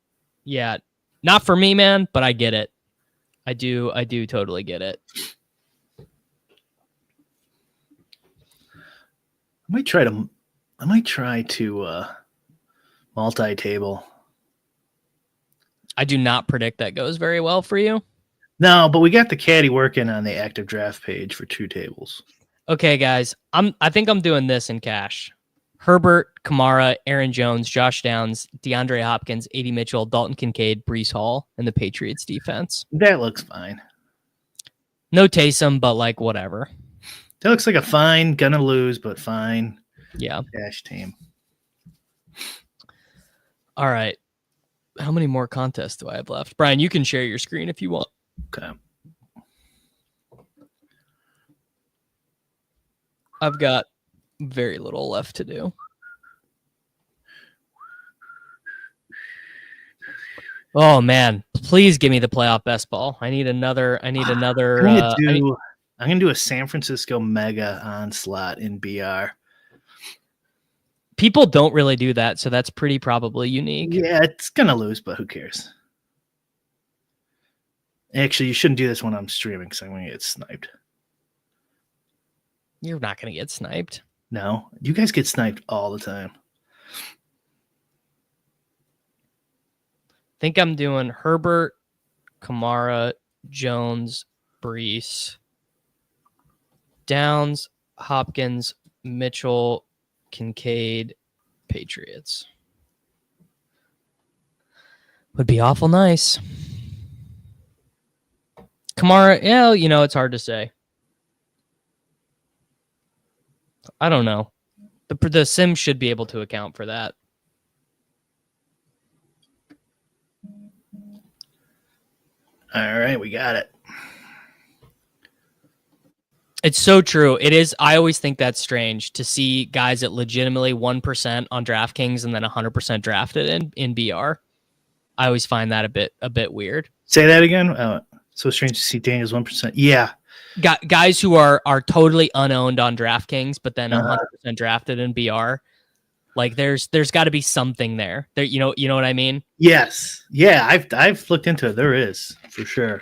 Yeah. Not for me, man, but I get it. I do totally get it. I might try to multi-table. I do not predict that goes very well for you. No, but we got the caddy working on the active draft page for 2 tables. Okay, guys. I think I'm doing this in cash. Herbert, Kamara, Aaron Jones, Josh Downs, DeAndre Hopkins, A.D. Mitchell, Dalton Kincaid, Breece Hall, and the Patriots defense. That looks fine. No Taysom, but like whatever. That looks like a fine, gonna lose, but fine. Yeah. Cash team. All right. How many more contests do I have left? Brian, you can share your screen if you want. Okay. I've got very little left to do. Oh man, please give me the playoff best ball. I need another. I'm gonna do a San Francisco mega onslaught in BR. People don't really do that, so that's pretty probably unique. Yeah, it's gonna lose, but who cares? Actually, you shouldn't do this when I'm streaming because I'm gonna get sniped. You're not gonna get sniped. No, you guys get sniped all the time. I think I'm doing Herbert, Kamara, Jones, Breece, Downs, Hopkins, Mitchell, Kincaid, Patriots. Would be awful nice. Kamara, yeah, it's hard to say. I don't know. The sim should be able to account for that. All right, we got it. It's so true. It is. I always think that's strange to see guys at legitimately 1% on DraftKings and then 100% drafted in BR. I always find that a bit weird. Say that again. So strange to see Daniel's 1%. Yeah. Guys who are totally unowned on DraftKings, but then 100% drafted in BR. Like there's got to be something there. There, you know what I mean? Yes. Yeah, I've looked into it. There is for sure.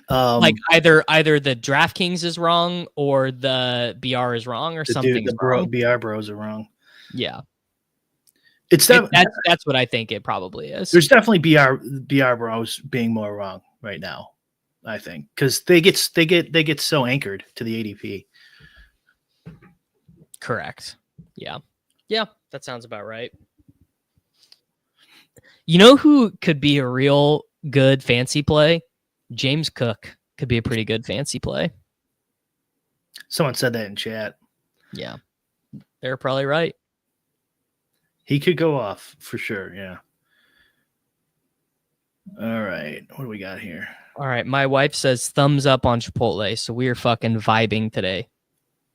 Like either the DraftKings is wrong or the BR is wrong or something. The BR bros are wrong. Yeah. That's what I think it probably is. There's definitely BR bros being more wrong right now, I think, because they get so anchored to the ADP. Correct. Yeah, that sounds about right. You know who could be a real good fancy play? James Cook could be a pretty good fancy play. Someone said that in chat. Yeah, they're probably right. He could go off for sure. Yeah. All right. What do we got here? All right. My wife says thumbs up on Chipotle. So we are fucking vibing today.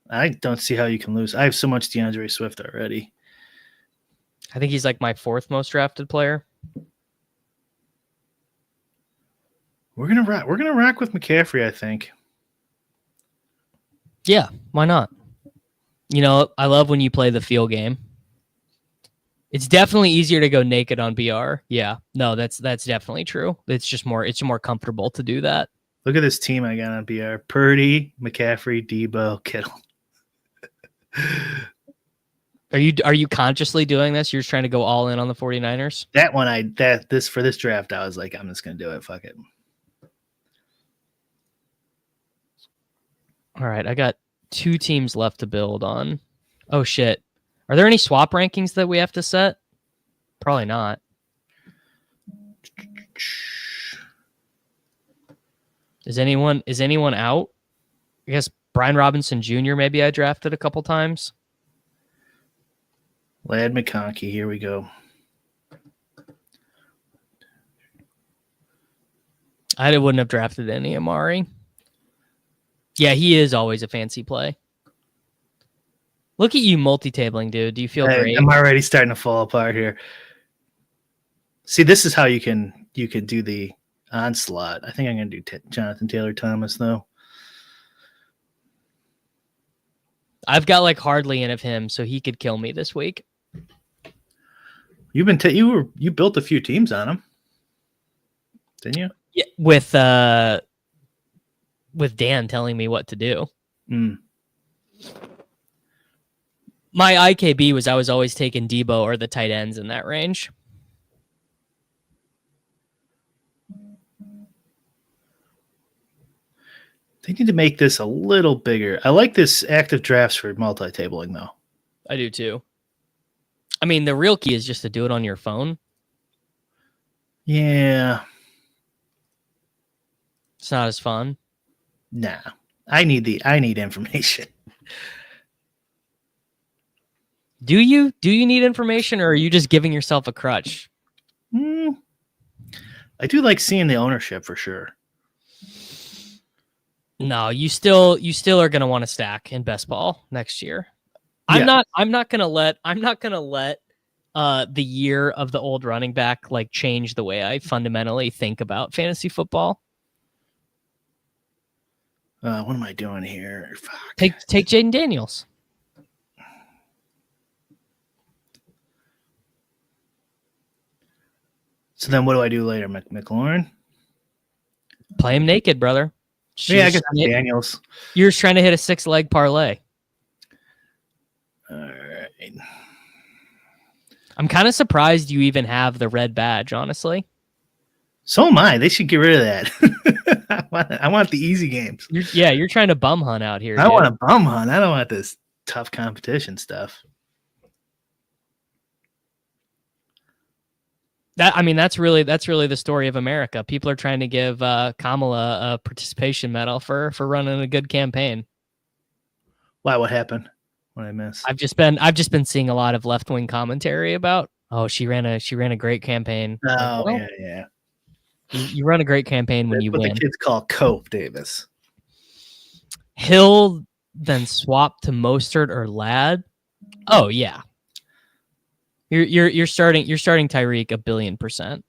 I don't see how you can lose. I have so much DeAndre Swift already. I think he's like my 4th most drafted player. We're gonna rock with McCaffrey, I think. Yeah, why not? I love when you play the feel game. It's definitely easier to go naked on BR. Yeah, no, that's definitely true. It's more comfortable to do that. Look at this team I got on BR: Purdy, McCaffrey, Debo, Kittle. Are you consciously doing this? You're just trying to go all in on the 49ers? For this draft, I was like, I'm just gonna do it. Fuck it. All right, I got 2 teams left to build on. Oh shit. Are there any swap rankings that we have to set? Probably not. Is anyone out? I guess Brian Robinson Jr. maybe I drafted a couple times. Lad McConkey, here we go. I wouldn't have drafted any Amari. Yeah, he is always a fancy play. Look at you multi-tabling, dude. Do you feel great? I'm already starting to fall apart here. See, this is how you can do the onslaught. I think I'm going to do Jonathan Taylor Thomas, though. I've got like hardly any of him, so he could kill me this week. You built a few teams on him, didn't you? Yeah, with Dan telling me what to do. My IKB was I was always taking Debo or the tight ends in that range. They need to make this a little bigger. I like this active drafts for multi-tabling, though. I do too. I mean, the real key is just to do it on your phone. Yeah. It's not as fun. Nah. I need information. Do you need information, or are you just giving yourself a crutch? I do like seeing the ownership for sure. No, you still are going to want to stack in best ball next year. Yeah. I'm not going to let the year of the old running back like change the way I fundamentally think about fantasy football. What am I doing here? Fuck. Take Jaden Daniels. So then what do I do later? McLaurin? Play him naked, brother. Yeah, I guess Daniels. You're just trying to hit a 6-leg parlay. All right. I'm kind of surprised you even have the red badge, honestly. So am I. They should get rid of that. I want the easy games. You're trying to bum hunt out here. I want a bum hunt. I don't want this tough competition stuff. That's really the story of America. People are trying to give Kamala a participation medal for running a good campaign. Why? What happened? What I missed? I've just been seeing a lot of left wing commentary about, she ran a great campaign. Oh, like, yeah. You run a great campaign when you win. What the kids call cope, Davis. Hill then swap to Mostert or Ladd. Oh yeah. You're starting Tyreek 1,000,000,000%.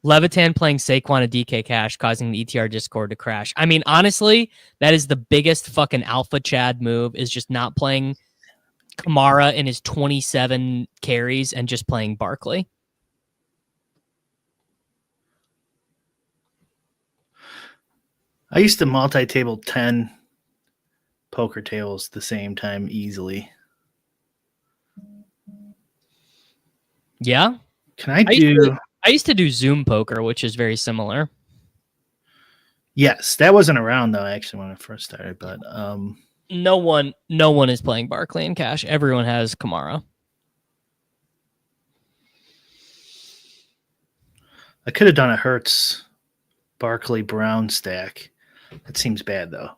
Levitan playing Saquon and DK Cash, causing the ETR Discord to crash. I mean, honestly, that is the biggest fucking alpha Chad move, is just not playing Kamara in his 27 carries and just playing Barkley. I used to multi-table 10 poker tables at the same time easily. Yeah. I used to do Zoom poker, which is very similar. Yes, that wasn't around though, actually, when I first started. But no one is playing Barkley and Cash. Everyone has Kamara. I could have done a Hurts, Barkley, Brown stack. That seems bad though.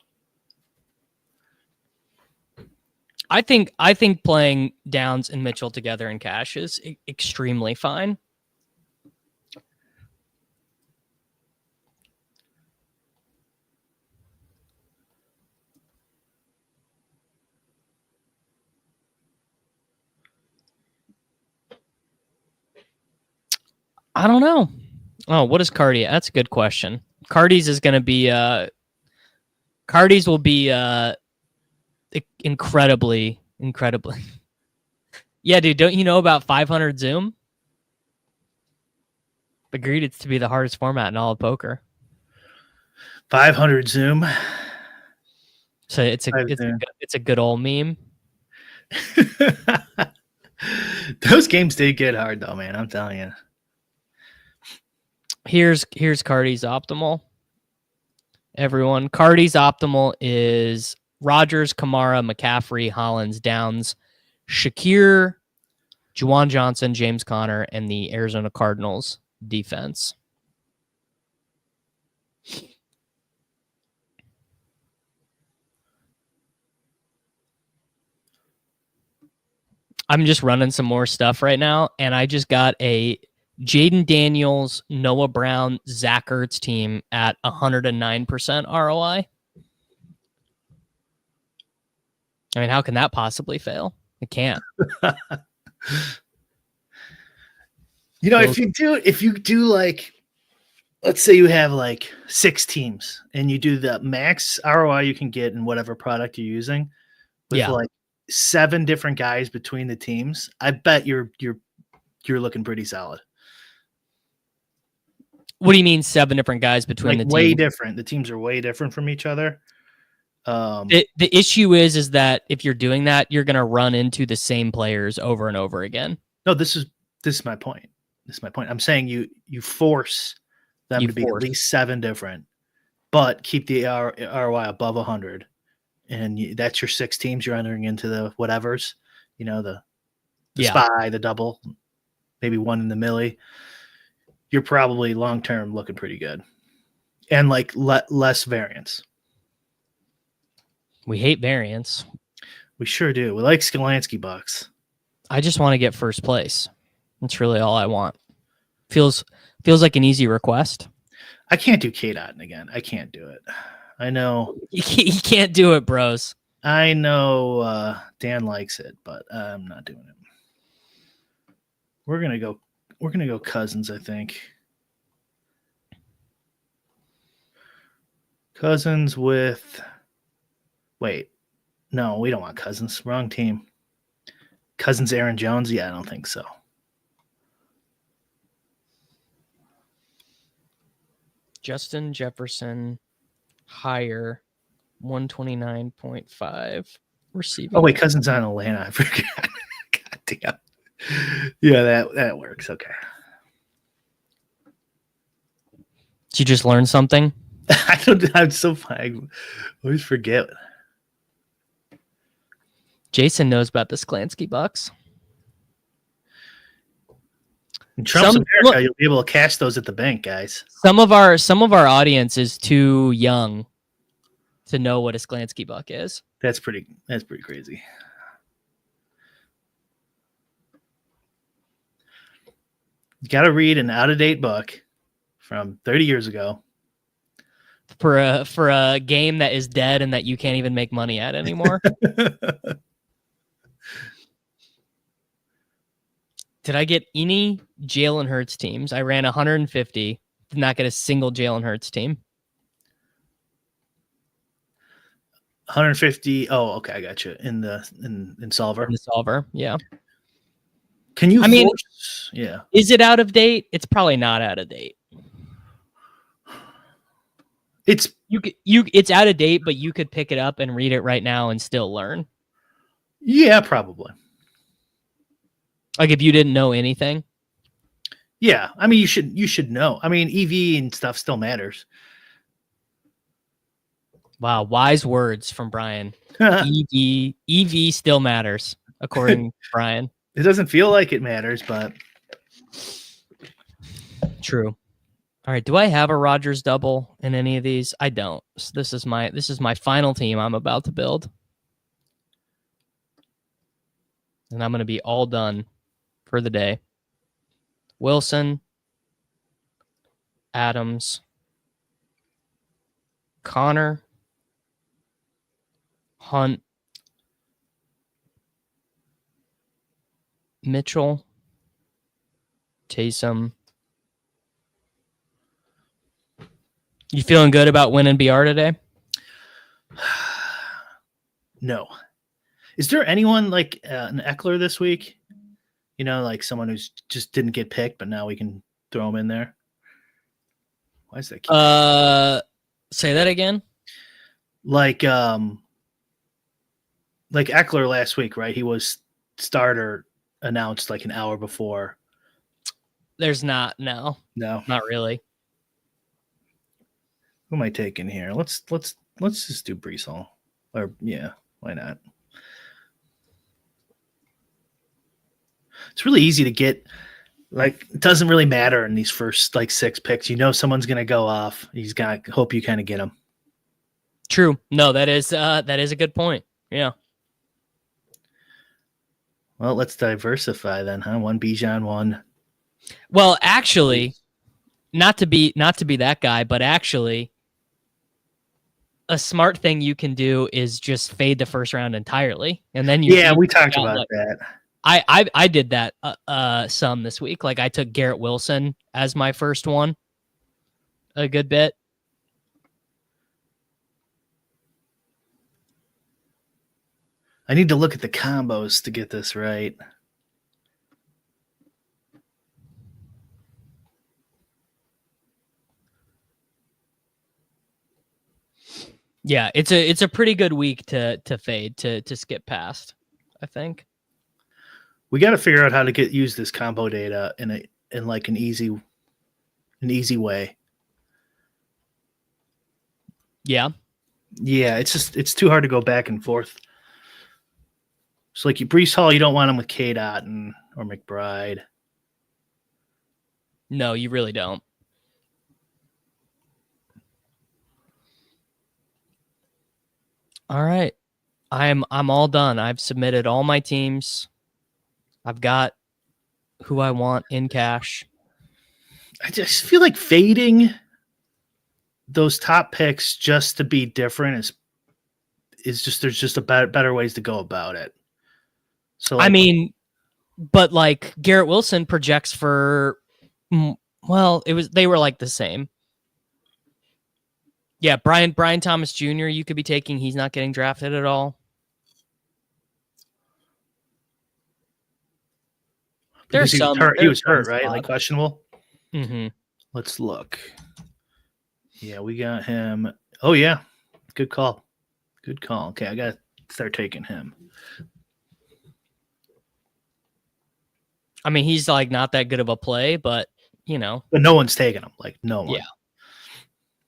I think playing Downs and Mitchell together in Cash is extremely fine. I don't know. Oh, what is Cardi? That's a good question. Cardi's is going to be Cardi's will be incredibly Yeah, dude, don't you know about 500 Zoom? Agreed, it's to be the hardest format in all of poker. 500 Zoom. So it's a good old meme. Those games did get hard though, man. I'm telling you. Here's Cardi's optimal. Everyone, Cardi's optimal is Rodgers, Kamara, McCaffrey, Hollins, Downs, Shakir, Juwan Johnson, James Conner, and the Arizona Cardinals defense. I'm just running some more stuff right now, and I just got a Jaden Daniels, Noah Brown, Zach Ertz team at 109% ROI. I mean, how can that possibly fail? It can't. If you do like, let's say you have like 6 teams and you do the max ROI you can get in whatever product you're using with like 7 different guys between the teams, I bet you're looking pretty solid. What do you mean 7 different guys between the teams? Way different. The teams are way different from each other. The issue is that if you're doing that, you're going to run into the same players over and over again. No, this is my point. I'm saying you force them to be at least 7 different, but keep the ROI above 100. And that's your 6 teams you're entering into the whatevers, the spy, the double, maybe 1 in the milli. You're probably long-term looking pretty good. And like less variance. We hate variance. We sure do. We like Skolansky bucks. I just want to get first place. That's really all I want. Feels like an easy request. I can't do K-Dot again. I can't do it. I know. You can't do it, bros. I know Dan likes it, but I'm not doing it. We're gonna go Cousins, I think. Cousins with wait. No, we don't want Cousins. Wrong team. Cousins, Aaron Jones? Yeah, I don't think so. Justin Jefferson, higher, 129.5 receiving. Oh, wait, Cousins on Atlanta. I forgot. God damn. Yeah, that works. Okay. Did you just learn something? I'm so fine. I always forget. Jason knows about the Sklansky bucks. In Trump's America, you'll be able to cash those at the bank, guys. Some of our audience is too young to know what a Sklansky buck is. That's pretty crazy. You got to read an out-of-date book from 30 years ago for a game that is dead and that you can't even make money at anymore. Did I get any Jalen Hurts teams? I ran 150. Did not get a single Jalen Hurts team. 150. Oh, okay, I got you in Solver. In the Solver, yeah. Can you? Yeah. Is it out of date? It's probably not out of date. It's out of date, but you could pick it up and read it right now and still learn. Yeah, probably. Like if you didn't know anything. Yeah, I mean you should know. I mean EV and stuff still matters. Wow, wise words from Brian. EV still matters, according to Brian. It doesn't feel like it matters, but true. All right, do I have a Rodgers double in any of these? I don't. So this is my final team I'm about to build. And I'm going to be all done for the day. Wilson, Adams, Connor, Hunt, Mitchell, Taysom. You feeling good about winning BR today? No. Is there anyone like an Eckler this week? You know, like someone who's just didn't get picked, but now we can throw him in there. Why is that? Say that again. Like Eckler last week, right? He was starter announced like an hour before. There's not. No, not really. Who am I taking here? Let's just do Brees Hall. Or yeah, why not? It's really easy to get. Like, it doesn't really matter in these first like 6 picks. You know, someone's gonna go off. He's got hope you kind of get him. True. No, that is a good point. Yeah. Well, let's diversify then, huh? One Bijan, one. Well, actually, not to be that guy, but actually, a smart thing you can do is just fade the first round entirely, and then we talked about that. I did that some this week. Like I took Garrett Wilson as my first one a good bit. I need to look at the combos to get this right. Yeah, it's a pretty good week to fade to skip past, I think. We got to figure out how to use this combo data in like an easy way. Yeah. Yeah, it's too hard to go back and forth. So like Brees Hall, you don't want him with K. Dotton or McBride. No, you really don't. All right. I'm all done. I've submitted all my teams. I've got who I want in cash. I just feel like fading those top picks just to be different is just there's just better ways to go about it. So I mean, but like Garrett Wilson projects for they were like the same. Yeah, Brian Thomas Jr. you could be taking. He's not getting drafted at all. There's some. He was hurt, right? Like questionable. Mm-hmm. Let's look. Yeah, we got him. Oh yeah, good call. Good call. Okay, I gotta start taking him. I mean, he's like not that good of a play, but you know. But no one's taking him. Like no one. Yeah.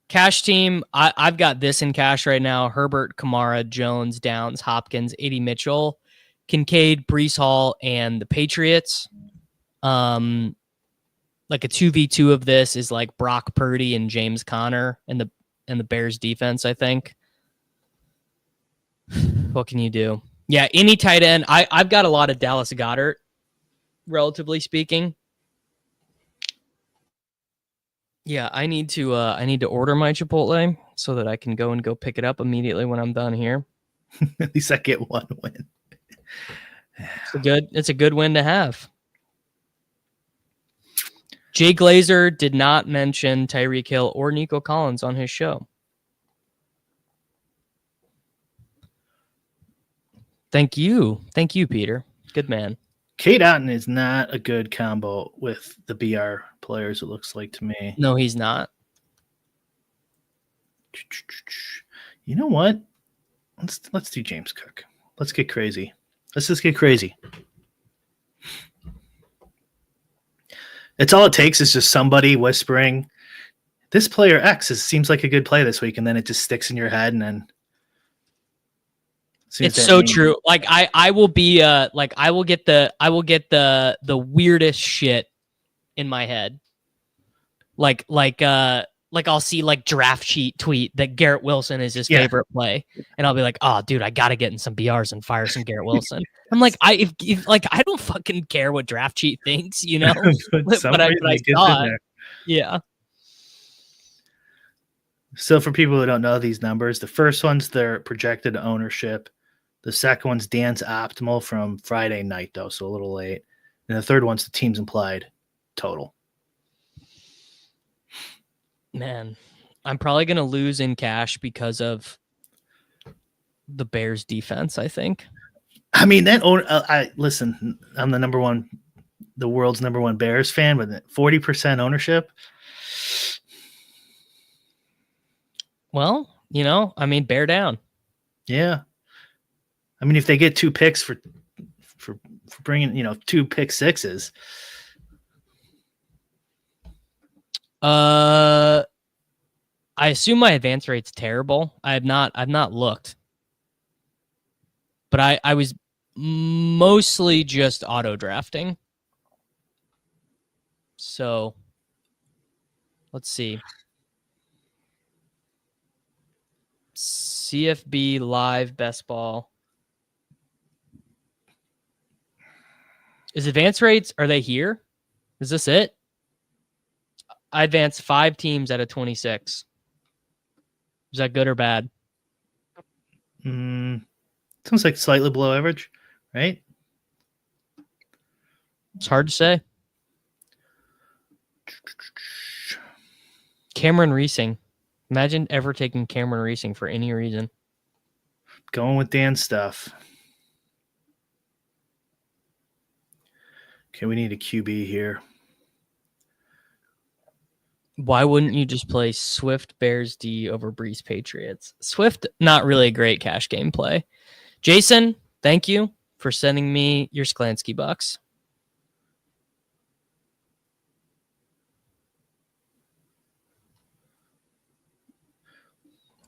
Cash team, I've got this in cash right now. Herbert, Kamara, Jones, Downs, Hopkins, A.D. Mitchell, Kincaid, Brees Hall, and the Patriots. Like a 2v2 of this is like Brock Purdy and James Conner and the Bears defense, I think. What can you do? Yeah, any tight end. I've got a lot of Dallas Goedert, relatively speaking. Yeah, I need to order my Chipotle so that I can go pick it up immediately when I'm done here. At least I get one win. It's a good win to have. Jay Glazer did not mention Tyreek Hill or Nico Collins on his show. Thank you, Peter. Good man. K. Dotton is not a good combo with the BR players, it looks like to me. No, he's not. You know what? Let's do James Cook. Let's get crazy. Let's just get crazy. It's all it takes is just somebody whispering, this player X seems like a good play this week, and then it just sticks in your head, and then it's so true. Like I will be like I will get the weirdest shit in my head. Like I'll see like draft sheet tweet that Garrett Wilson is his favorite play, and I'll be like, oh dude, I gotta get in some BRs and fire some Garrett Wilson. I'm like, I don't fucking care what draft sheet thinks, you know. but I saw it. Yeah. So for people who don't know these numbers, the first one's their projected ownership. The second one's Dan's optimal from Friday night, though, so a little late. And the third one's the team's implied total. Man, I'm probably going to lose in cash because of the Bears defense, I think. I mean, listen, I'm the number one the world's #1 Bears fan with 40% ownership. Well, bear down. Yeah. I mean, if they get 2 picks for bringing, 2 pick sixes. I assume my advance rate's terrible. I've not looked. But I was mostly just auto drafting. So let's see. CFB live best ball. Is advance rates, are they here? Is this it? I advanced 5 teams out of 26. Is that good or bad? Sounds like slightly below average, right? It's hard to say. Cameron Reesing. Imagine ever taking Cameron Reesing for any reason. Going with Dan's stuff. Okay, we need a QB here. Why wouldn't you just play Swift Bears D over Brees Patriots? Swift, not really a great cash game play. Jason, thank you for sending me your Sklansky bucks.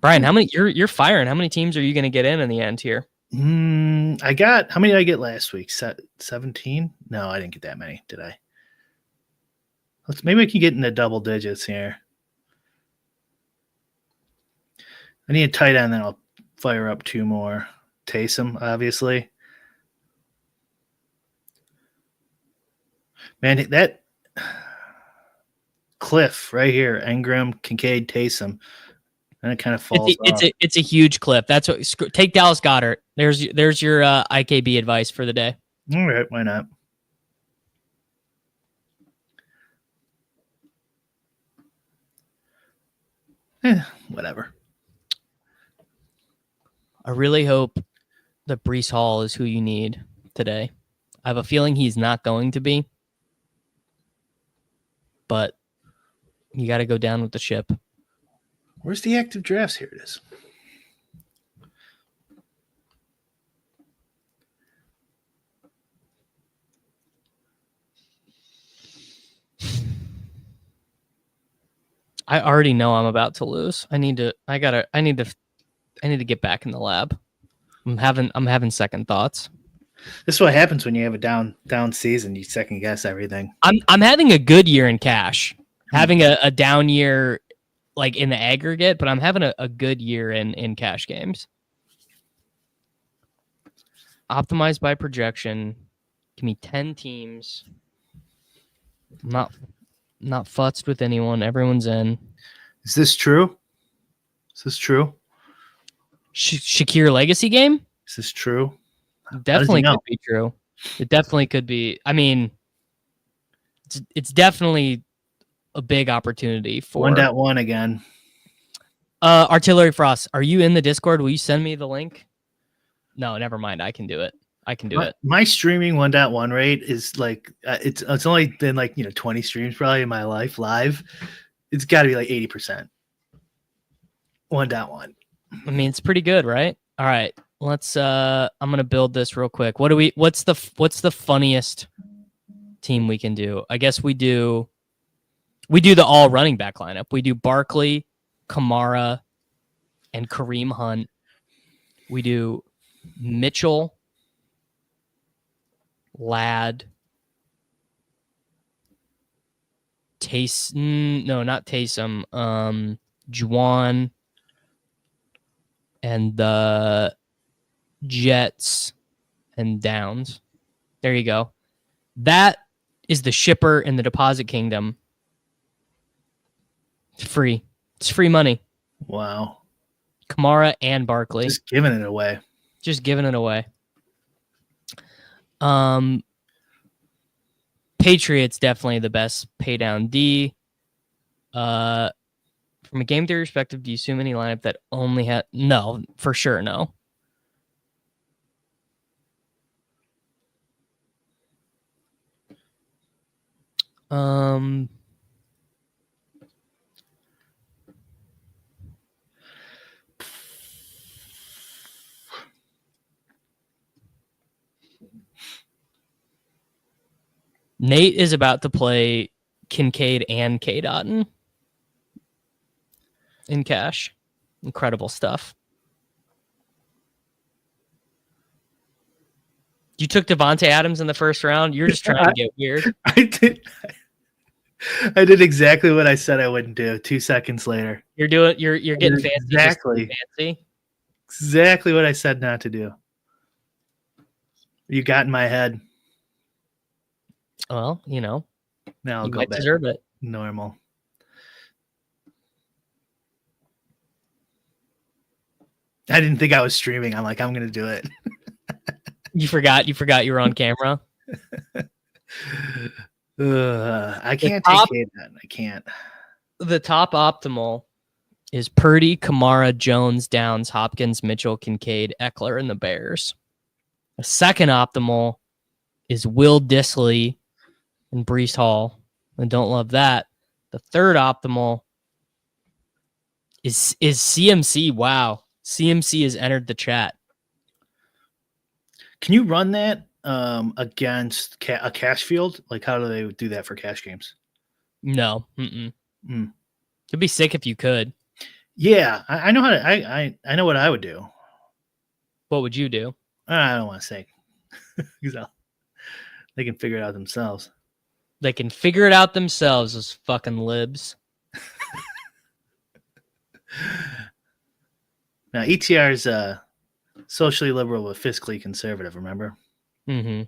Brian, how many you're firing? How many teams are you going to get in the end here? How many did I get last week? 17? No, I didn't get that many, did I? Maybe I can get into double digits here. I need a tight end, then I'll fire up 2 more. Taysom, obviously. Man, that cliff right here, Engram, Kincaid, Taysom, and it kind of falls off. It's a huge clip. That's what. Take Dallas Goedert. There's your IKB advice for the day. All right, why not? Whatever. I really hope that Breece Hall is who you need today. I have a feeling he's not going to be, but you got to go down with the ship. Where's the active drafts? Here it is. I already know I'm about to lose. I need to get back in the lab. I'm having second thoughts. This is what happens when you have a down season. You second guess everything. I'm having a good year in cash. Having a down year like in the aggregate, but I'm having a good year in cash games. Optimized by projection. Give me 10 teams. I'm not futzed with anyone. Everyone's in. Is this true? Shakir legacy game? Is this true? Definitely could be true. It definitely could be. I mean, it's definitely a big opportunity for 1.1 again. Artillery Frost, are you in the Discord? Will you send me the link? No, never mind. I can do it. My streaming 1.1 rate is like it's only been like 20 streams probably in my life live. It's got to be like 80%. 1.1. I mean, it's pretty good, right? All right, let's. I'm gonna build this real quick. What's the funniest team we can do? I guess we do the all running back lineup. We do Barkley, Kamara, and Kareem Hunt. We do Mitchell, Ladd, Taysom. No, not Taysom. Juwan, and the Jets and Downs. There you go. That is the shipper in the deposit kingdom. It's free. It's free money. Wow. Kamara and Barkley. Just giving it away. Patriots definitely the best pay down D. From a game theory perspective, do you assume any lineup that only had no? For sure, no. Um, Nate is about to play Kincaid and K. Dotton in cash. Incredible stuff. You took Devontae Adams in the first round. You're just trying to get weird. I did exactly what I said I wouldn't do. 2 seconds later, You're getting fancy. Exactly. Fancy. Exactly what I said not to do. You got in my head. Well, you know, Now I'll you go might back deserve it. normal. I didn't think I was streaming. I'm like, I'm gonna do it. You forgot you were on camera. I can't take that. I can't. The top optimal is Purdy, Kamara, Jones, Downs, Hopkins, Mitchell, Kincaid, Eckler, and the Bears. The second optimal is Will Dissly and Brees Hall. I don't love that. The third optimal is CMC. Wow. CMC has entered the chat. Can you run that against a cash field? Like, how do they do that for cash games? No. It'd be sick if you could. Yeah, I know how to. I know what I would do. What would you do? I don't want to say because they can figure it out themselves. They can figure it out themselves, those fucking libs. Now, ETR is socially liberal but fiscally conservative, remember? Mm-hmm.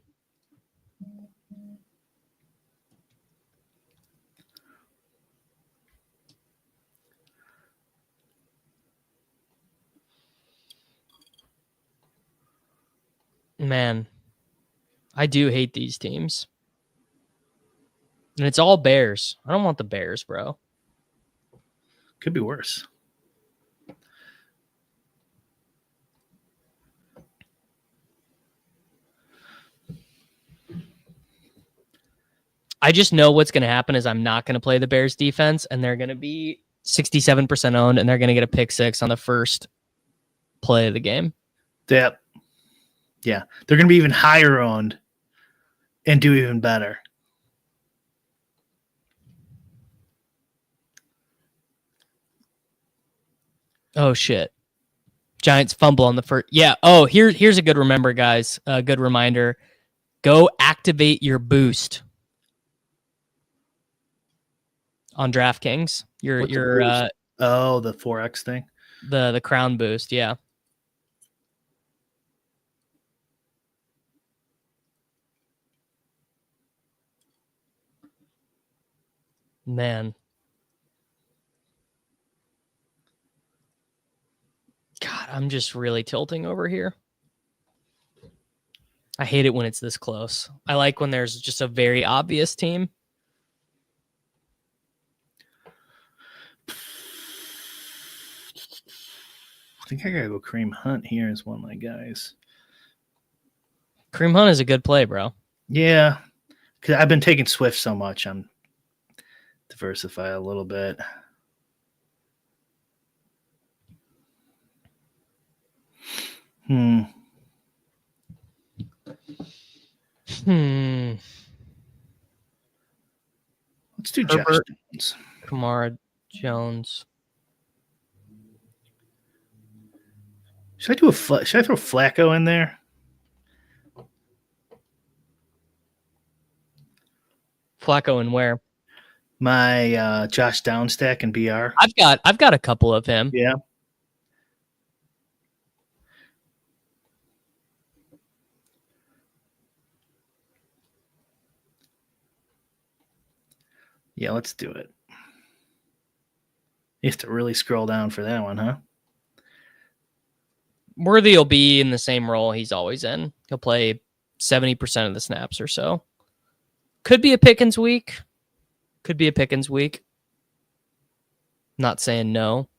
Man, I do hate these teams. And it's all Bears. I don't want the Bears, bro. Could be worse. I just know what's going to happen is I'm not going to play the Bears defense, and they're going to be 67% owned, and they're going to get a pick six on the first play of the game. Yeah. They're going to be even higher owned and do even better. Oh, shit. Giants fumble on the first. Yeah. Oh, here's a good remember, guys. A good reminder. Go activate your boost on DraftKings. Your the 4X thing. The crown boost, yeah. Man. God, I'm just really tilting over here. I hate it when it's this close. I like when there's just a very obvious team. I think I gotta go Kareem Hunt here as one of my guys. Kareem Hunt is a good play, bro. Yeah, because I've been taking Swift so much. I'm diversify a little bit. Let's do Herbert, Josh Jones. Kamara, Jones. Should I throw Flacco in there? Flacco and where? My Josh Down stack and BR. I've got a couple of him. Yeah. Yeah, let's do it. You have to really scroll down for that one, huh? Worthy will be in the same role he's always in. He'll play 70% of the snaps or so. Could be a Pickens week. Not saying no.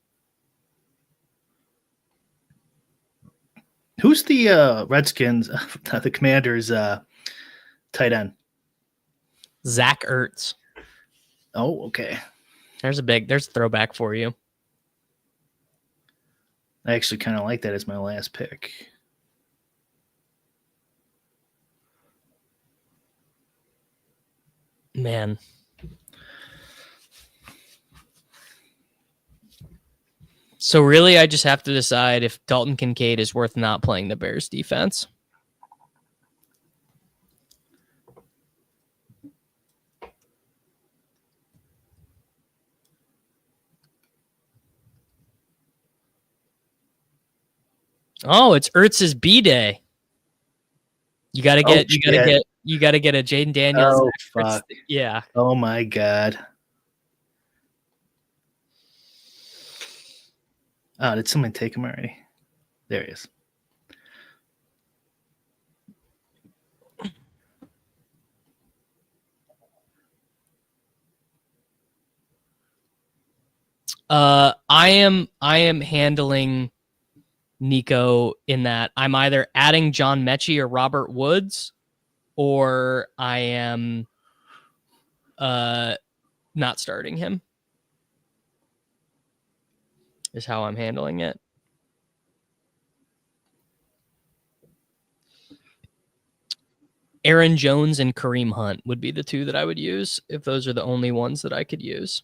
Who's the Redskins, the Commanders tight end? Zach Ertz. Oh, okay. There's a throwback for you. I actually kind of like that as my last pick. Man. So really, I just have to decide if Dalton Kincaid is worth not playing the Bears defense. Oh, it's Ertz's B day. You gotta get a Jaden Daniels. Oh, fuck. Yeah. Oh my God. Oh, did someone take him already? There he is. I am handling Nico in that I'm either adding John Mechie or Robert Woods, or I am not starting him. Is how I'm handling it. Aaron Jones and Kareem Hunt would be the two that I would use if those are the only ones that I could use.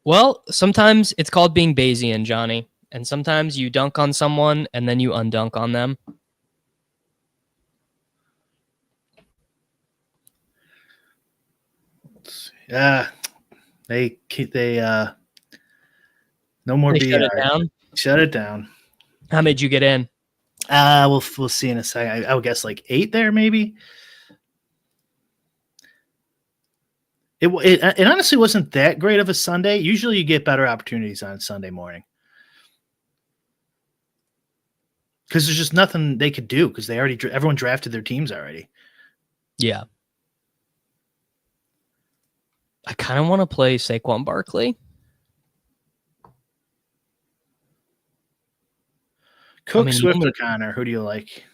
Well, sometimes it's called being Bayesian, Johnny. And sometimes you dunk on someone and then you undunk on them. Yeah, they no more BR. Shut it down. Shut it down. How many did you get in? We'll see in a second. I would guess like 8 there, maybe. It honestly wasn't that great of a Sunday. Usually, you get better opportunities on Sunday morning because there's just nothing they could do because everyone drafted their teams already. Yeah. I kind of want to play Saquon Barkley. Cook, Swift, or Connor? Who do you like?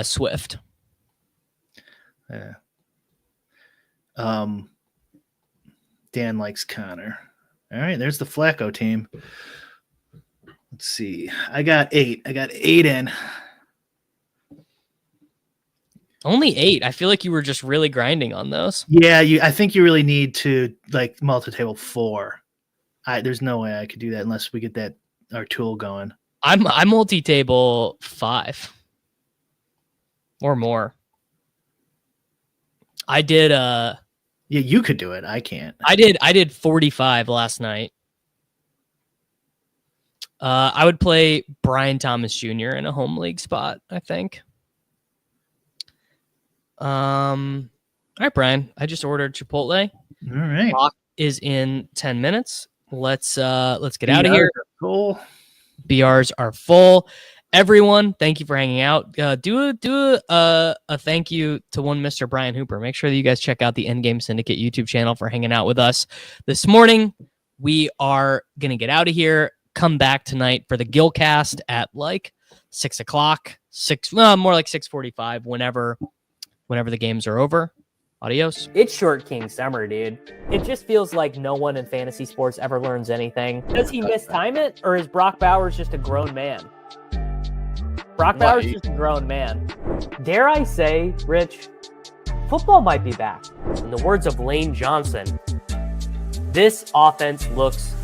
Swift. Yeah. Dan likes Connor. All right, there's the Flacco team. Let's see. I got 8 in. Only 8. I feel like you were just really grinding on those. Yeah, I think you really need to like multi-table 4. There's no way I could do that unless we get our tool going. I'm multi-table 5 or more. I did yeah, you could do it. I can't. I did 45 last night. I would play Brian Thomas Jr. in a home league spot, I think. All right, Brian. I just ordered Chipotle. All right. Clock is in 10 minutes. Let's get out of here. Cool. BRs are full. Everyone, thank you for hanging out. Do a thank you to one Mr. Brian Hooper. Make sure that you guys check out the Endgame Syndicate YouTube channel for hanging out with us this morning. We are gonna get out of here. Come back tonight for the Gilcast at like 6 o'clock. More like 6:45. Whenever the games are over. Adios. It's Short King Summer, dude. It just feels like no one in fantasy sports ever learns anything. Does he mistime it, or is Brock Bowers just a grown man? Brock Bowers is just a grown man. Dare I say, Rich, football might be back. In the words of Lane Johnson, this offense looks